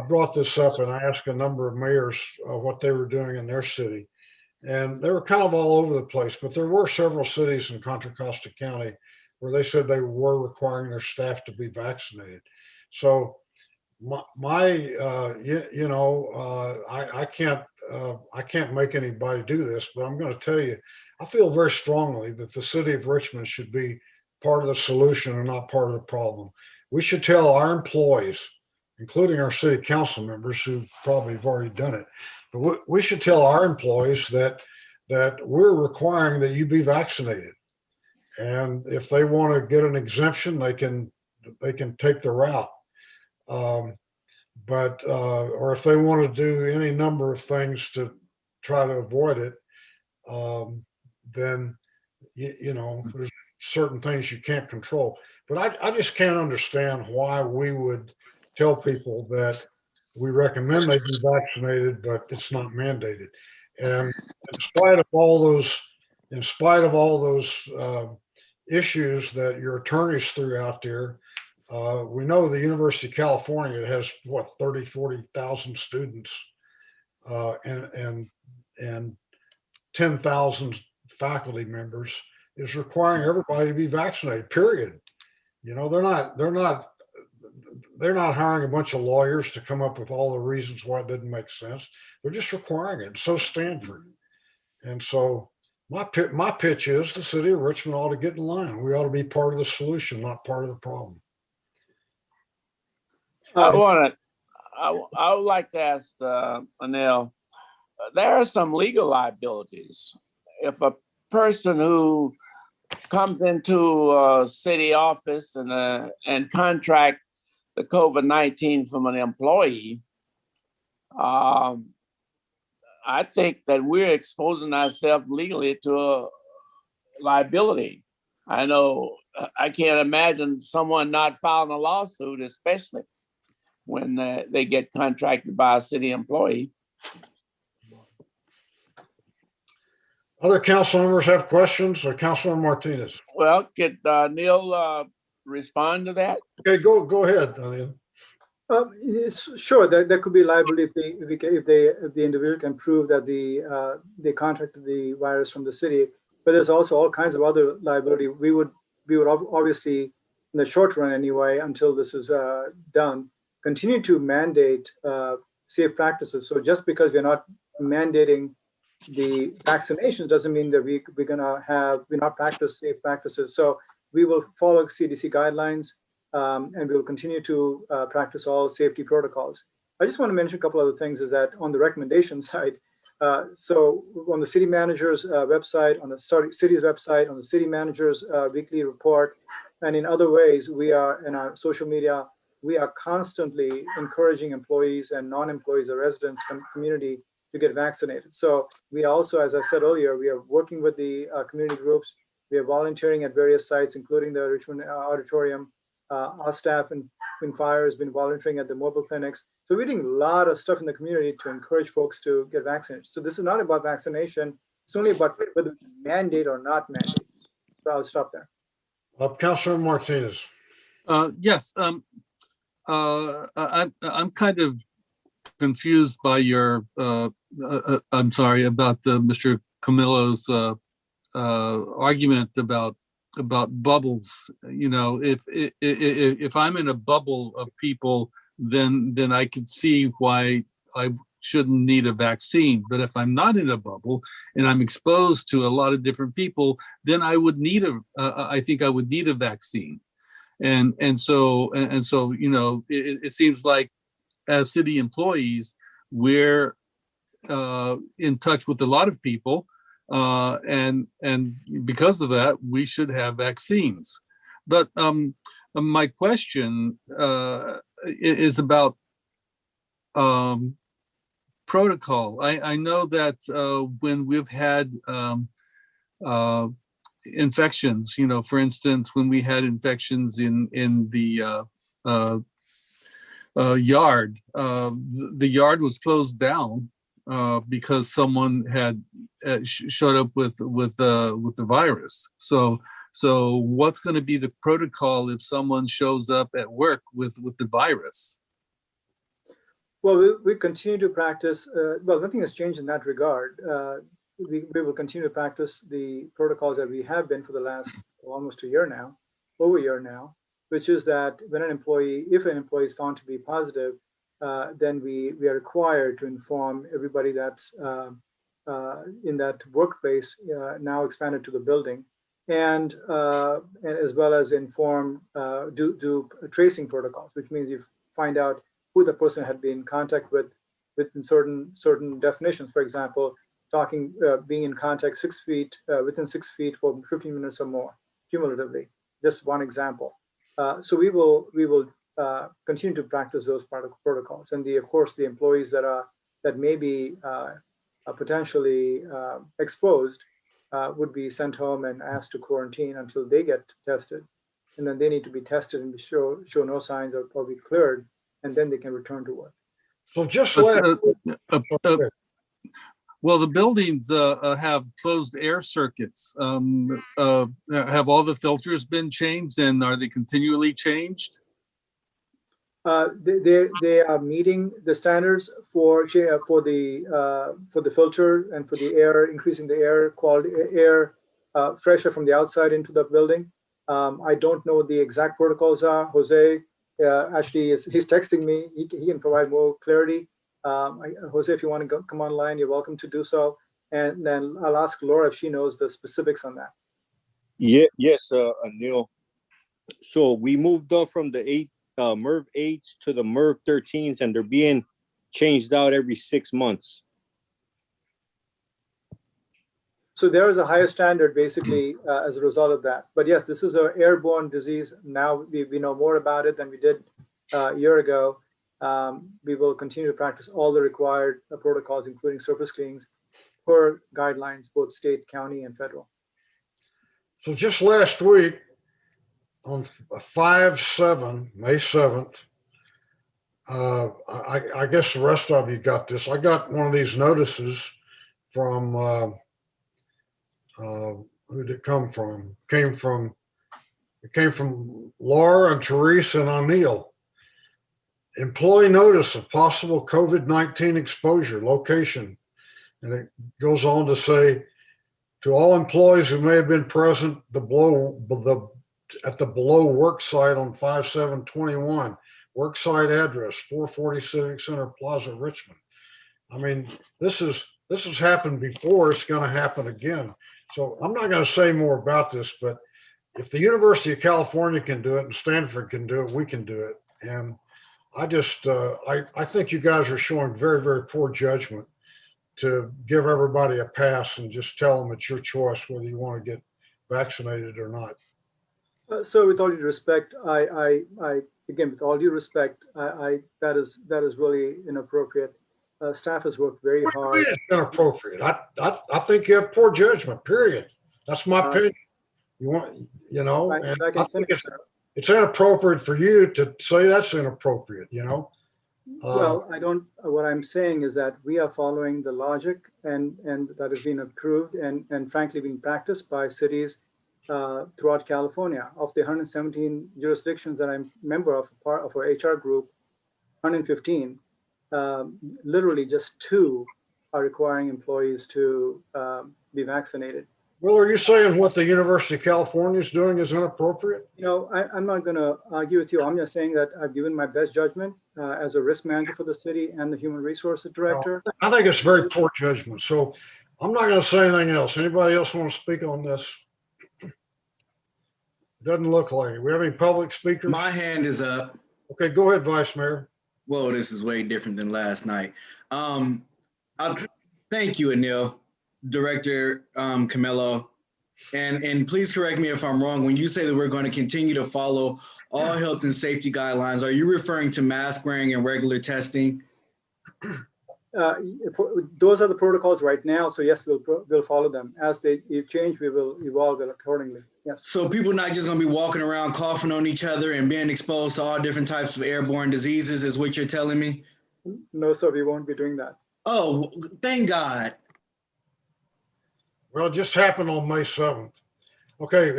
brought this up and I asked a number of mayors what they were doing in their city. And they were kind of all over the place, but there were several cities in Contra Costa County where they said they were requiring their staff to be vaccinated. So I can't make anybody do this, but I'm going to tell you, I feel very strongly that the city of Richmond should be part of the solution and not part of the problem. We should tell our employees, including our city council members who probably have already done it, but we should tell our employees that we're requiring that you be vaccinated. And if they want to get an exemption, they can take the route. Or if they want to do any number of things to try to avoid it, then there's certain things you can't control. But I just can't understand why we would tell people that we recommend they be vaccinated, but it's not mandated. And in spite of all those issues that your attorneys threw out there, we know the University of California has 40,000 students and 10,000 faculty members, is requiring everybody to be vaccinated, period. They're not hiring a bunch of lawyers to come up with all the reasons why it didn't make sense. They're just requiring it. So Stanford. And so my pitch is the city of Richmond ought to get in line. We ought to be part of the solution, not part of the problem. I would like to ask Anil, there are some legal liabilities. If a person who comes into a city office and contract the COVID-19 from an employee, I think that we're exposing ourselves legally to a liability. I know I can't imagine someone not filing a lawsuit, especially when they get contracted by a city employee. Other council members have questions, or Councilor Martinez? Well, could Neil respond to that? Okay, go ahead, Neil. Sure, there could be liability if the individual can prove that they contracted the virus from the city. But there's also all kinds of other liability. We would obviously, in the short run anyway, until this is done, continue to mandate safe practices. So just because we're not mandating the vaccination doesn't mean that we're not practice safe practices. So we will follow CDC guidelines. and we will continue to practice all safety protocols. I just want to mention a couple other things is that on the recommendation side, so on the city manager's website, on the city's website, on the city manager's weekly report, and in other ways, we are in our social media, we are constantly encouraging employees and non-employees or residents community to get vaccinated. So we also, as I said earlier, we are working with the community groups. We are volunteering at various sites, including the Richmond Auditorium. Our staff in fire has been volunteering at the mobile clinics. So we're doing a lot of stuff in the community to encourage folks to get vaccinated. So this is not about vaccination. It's only about whether it's mandate or not mandate. So I'll stop there. Councilor Martinez. Yes, I'm kind of confused by your, I'm sorry, about Mr. Camillo's argument about bubbles. You know, if I'm in a bubble of people, then I could see why I shouldn't need a vaccine. But if I'm not in a bubble and I'm exposed to a lot of different people, then I would need I think I would need a vaccine. And so you know, it seems like as city employees, we're in touch with a lot of people, and because of that, we should have vaccines. But my question is about protocol. I know that when we've had infections, you know, for instance, when we had infections in the yard, the yard was closed down because someone had showed up with the virus. So what's going to be the protocol if someone shows up at work with the virus? Well, we continue to practice. Well, nothing has changed in that regard. We will continue to practice the protocols that we have been for the last almost a year now, over a year now, which is that when an employee, if an employee is found to be positive, then we are required to inform everybody that's in that workplace, now expanded to the building, and as well as inform, do tracing protocols, which means you find out who the person had been in contact with within certain definitions. For example, being in contact 6 feet, within 6 feet for 15 minutes or more, cumulatively. Just one example. So we will continue to practice those protocols, and of course the employees that may be potentially exposed would be sent home and asked to quarantine until they get tested, and then they need to be tested and show no signs or be cleared, and then they can return to work. So just well, the buildings have closed air circuits. Have all the filters been changed, and are they continually changed? They are meeting the standards for the filter and for the air, increasing the air quality, air pressure from the outside into the building. I don't know what the exact protocols are. Jose actually he's texting me. He can provide more clarity. Jose, if you want to come online, you're welcome to do so. And then I'll ask Laura if she knows the specifics on that. Yeah, yes, Anil. So we moved up from the MERV 8s to the MERV 13s, and they're being changed out every 6 months. So there is a higher standard basically as a result of that. But yes, this is an airborne disease. Now we know more about it than we did a year ago. We will continue to practice all the required protocols, including surface cleanings, per guidelines, both state, county, and federal. So just last week, on 5/7, May 7th, I guess the rest of you got this. I got one of these notices from, who did it come from? It came from Laura and Teresa and Anil. Employee notice of possible COVID-19 exposure, location. And it goes on to say, to all employees who may have been present at the below work site on 5/7/21, work site address 440 Civic Center Plaza, Richmond. I mean, this has happened before. It's going to happen again. So I'm not going to say more about this, but if the University of California can do it and Stanford can do it, we can do it. And I just, I think you guys are showing very, very poor judgment to give everybody a pass and just tell them it's your choice whether you want to get vaccinated or not. So with all due respect, again, with all due respect, that is really inappropriate. Staff has worked very hard. It's inappropriate. I think you have poor judgment, period. That's my opinion. You want, you know, and I think it's inappropriate for you to say that's inappropriate, you know? Well, what I'm saying is that we are following the logic and that has been approved and frankly being practiced by cities throughout California. Of the 117 jurisdictions that I'm a member of, part of our HR group, 115, literally just 2 are requiring employees to be vaccinated. Well, are you saying what the University of California is doing is inappropriate? You know, I'm not going to argue with you. I'm just saying that I've given my best judgment as a risk manager for the city and the human resources director. I think it's very poor judgment. So I'm not going to say anything else. Anybody else want to speak on this? Doesn't look like it. We have any public speakers? My hand is up. Okay, go ahead, Vice Mayor. Whoa, this is way different than last night. Thank you, Anil, Director Camillo. And please correct me if I'm wrong. When you say that we're going to continue to follow all health and safety guidelines, are you referring to mask wearing and regular testing? Those are the protocols right now. So yes, we'll follow them. As they change, we will evolve it accordingly. Yes. So people not just going to be walking around coughing on each other and being exposed to all different types of airborne diseases is what you're telling me? No, sir, we won't be doing that. Oh, thank God. Well, it just happened on May 7th. Okay,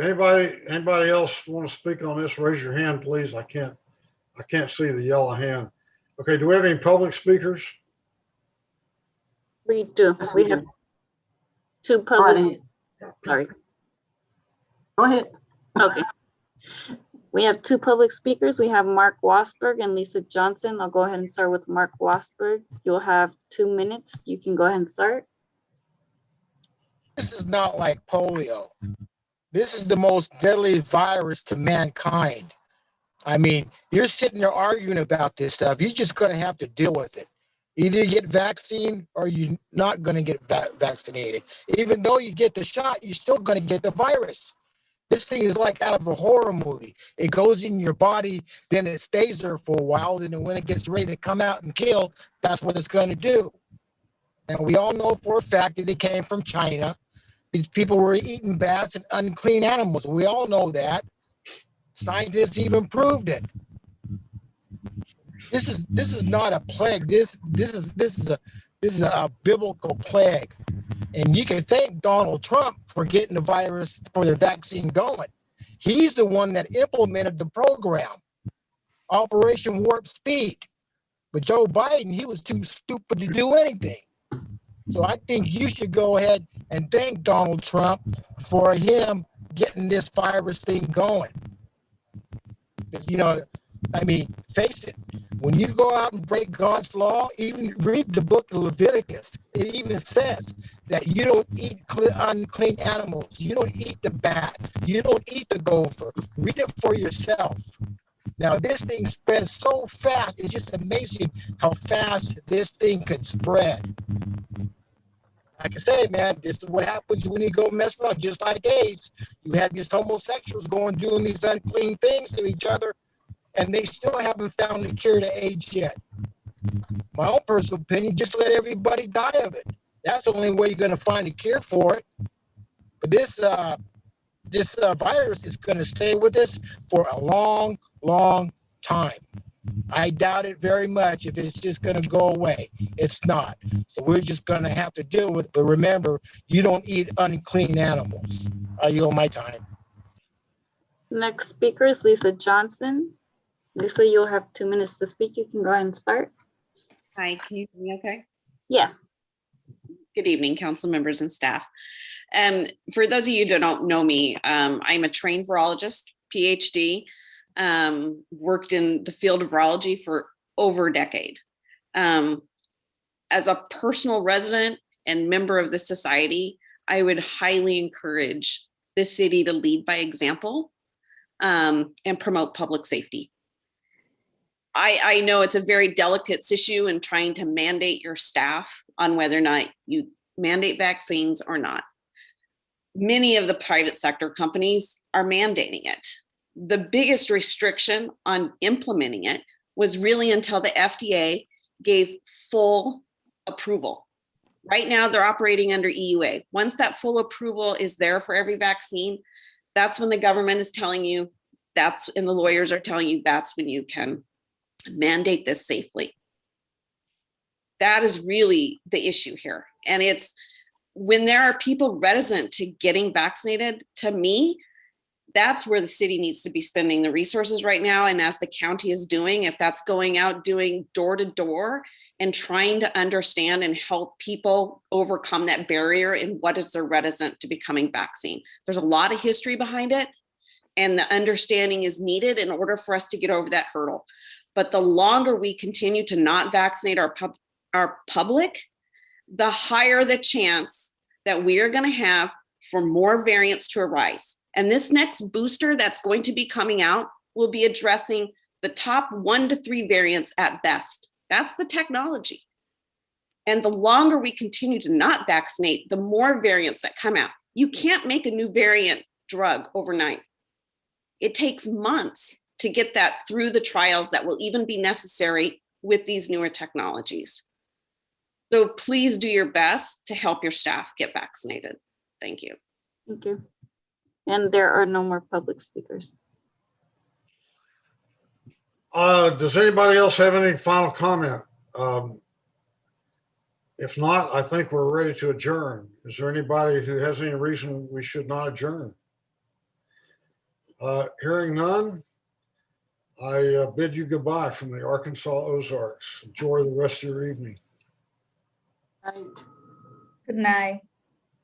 anybody else want to speak on this? Raise your hand, please. I can't see the yellow hand. Okay, do we have any public speakers? We do. We have 2 public. Sorry. Go ahead. Okay. We have 2 public speakers. We have Mark Wasberg and Lisa Johnson. I'll go ahead and start with Mark Wasberg. You'll have 2 minutes. You can go ahead and start. This is not like polio. This is the most deadly virus to mankind. I mean, you're sitting there arguing about this stuff. You're just going to have to deal with it. Either you get vaccine or you're not going to get vaccinated. Even though you get the shot, you're still going to get the virus. This thing is like out of a horror movie. It goes in your body, then it stays there for a while. Then when it gets ready to come out and kill, that's what it's going to do. And we all know for a fact that it came from China. These people were eating bats and unclean animals. We all know that. Scientists even proved it. This is not a plague. This is a biblical plague. And you can thank Donald Trump for getting the virus, for the vaccine going. He's the one that implemented the program, Operation Warp Speed. But Joe Biden, he was too stupid to do anything. So I think you should go ahead and thank Donald Trump for him getting this virus thing going. Because, you know, I mean, face it, when you go out and break God's law, even read the book of Leviticus, it even says that you don't eat unclean animals. You don't eat the bat. You don't eat the gopher. Read it for yourself. Now, this thing spreads so fast. It's just amazing how fast this thing can spread. Like I say, man, this is what happens when you go mess around, just like AIDS. You have these homosexuals going doing these unclean things to each other, and they still haven't found the cure to AIDS yet. My own personal opinion, just let everybody die of it. That's the only way you're going to find a cure for it. But this virus is going to stay with us for a long, long time. I doubt it very much if it's just going to go away. It's not. So we're just going to have to deal with it. But remember, you don't eat unclean animals. I yield my time. Next speaker is Lisa Johnson. Lisa, you'll have 2 minutes to speak. You can go ahead and start. Hi, can you hear me okay? Yes. Good evening, council members and staff. For those of you who don't know me, I'm a trained virologist, PhD, worked in the field of virology for over a decade. As a personal resident and member of the society, I would highly encourage the city to lead by example and promote public safety. I know it's a very delicate issue in trying to mandate your staff on whether or not you mandate vaccines or not. Many of the private sector companies are mandating it. The biggest restriction on implementing it was really until the FDA gave full approval. Right now, they're operating under EUA. Once that full approval is there for every vaccine, that's when the government is telling you, and the lawyers are telling you, that's when you can mandate this safely. That is really the issue here. And it's when there are people reticent to getting vaccinated, to me, that's where the city needs to be spending the resources right now. And as the county is doing, if that's going out doing door to door and trying to understand and help people overcome that barrier in what is their reticent to becoming vaccine. There's a lot of history behind it, and the understanding is needed in order for us to get over that hurdle. But the longer we continue to not vaccinate our public, the higher the chance that we are going to have for more variants to arise. And this next booster that's going to be coming out will be addressing the top 1 to 3 variants at best. That's the technology. And the longer we continue to not vaccinate, the more variants that come out. You can't make a new variant drug overnight. It takes months to get that through the trials that will even be necessary with these newer technologies. So please do your best to help your staff get vaccinated. Thank you. Thank you. And there are no more public speakers. Does anybody else have any final comment? If not, I think we're ready to adjourn. Is there anybody who has any reason we should not adjourn? Hearing none, I bid you goodbye from the Arkansas Ozarks. Enjoy the rest of your evening. Right. Good night.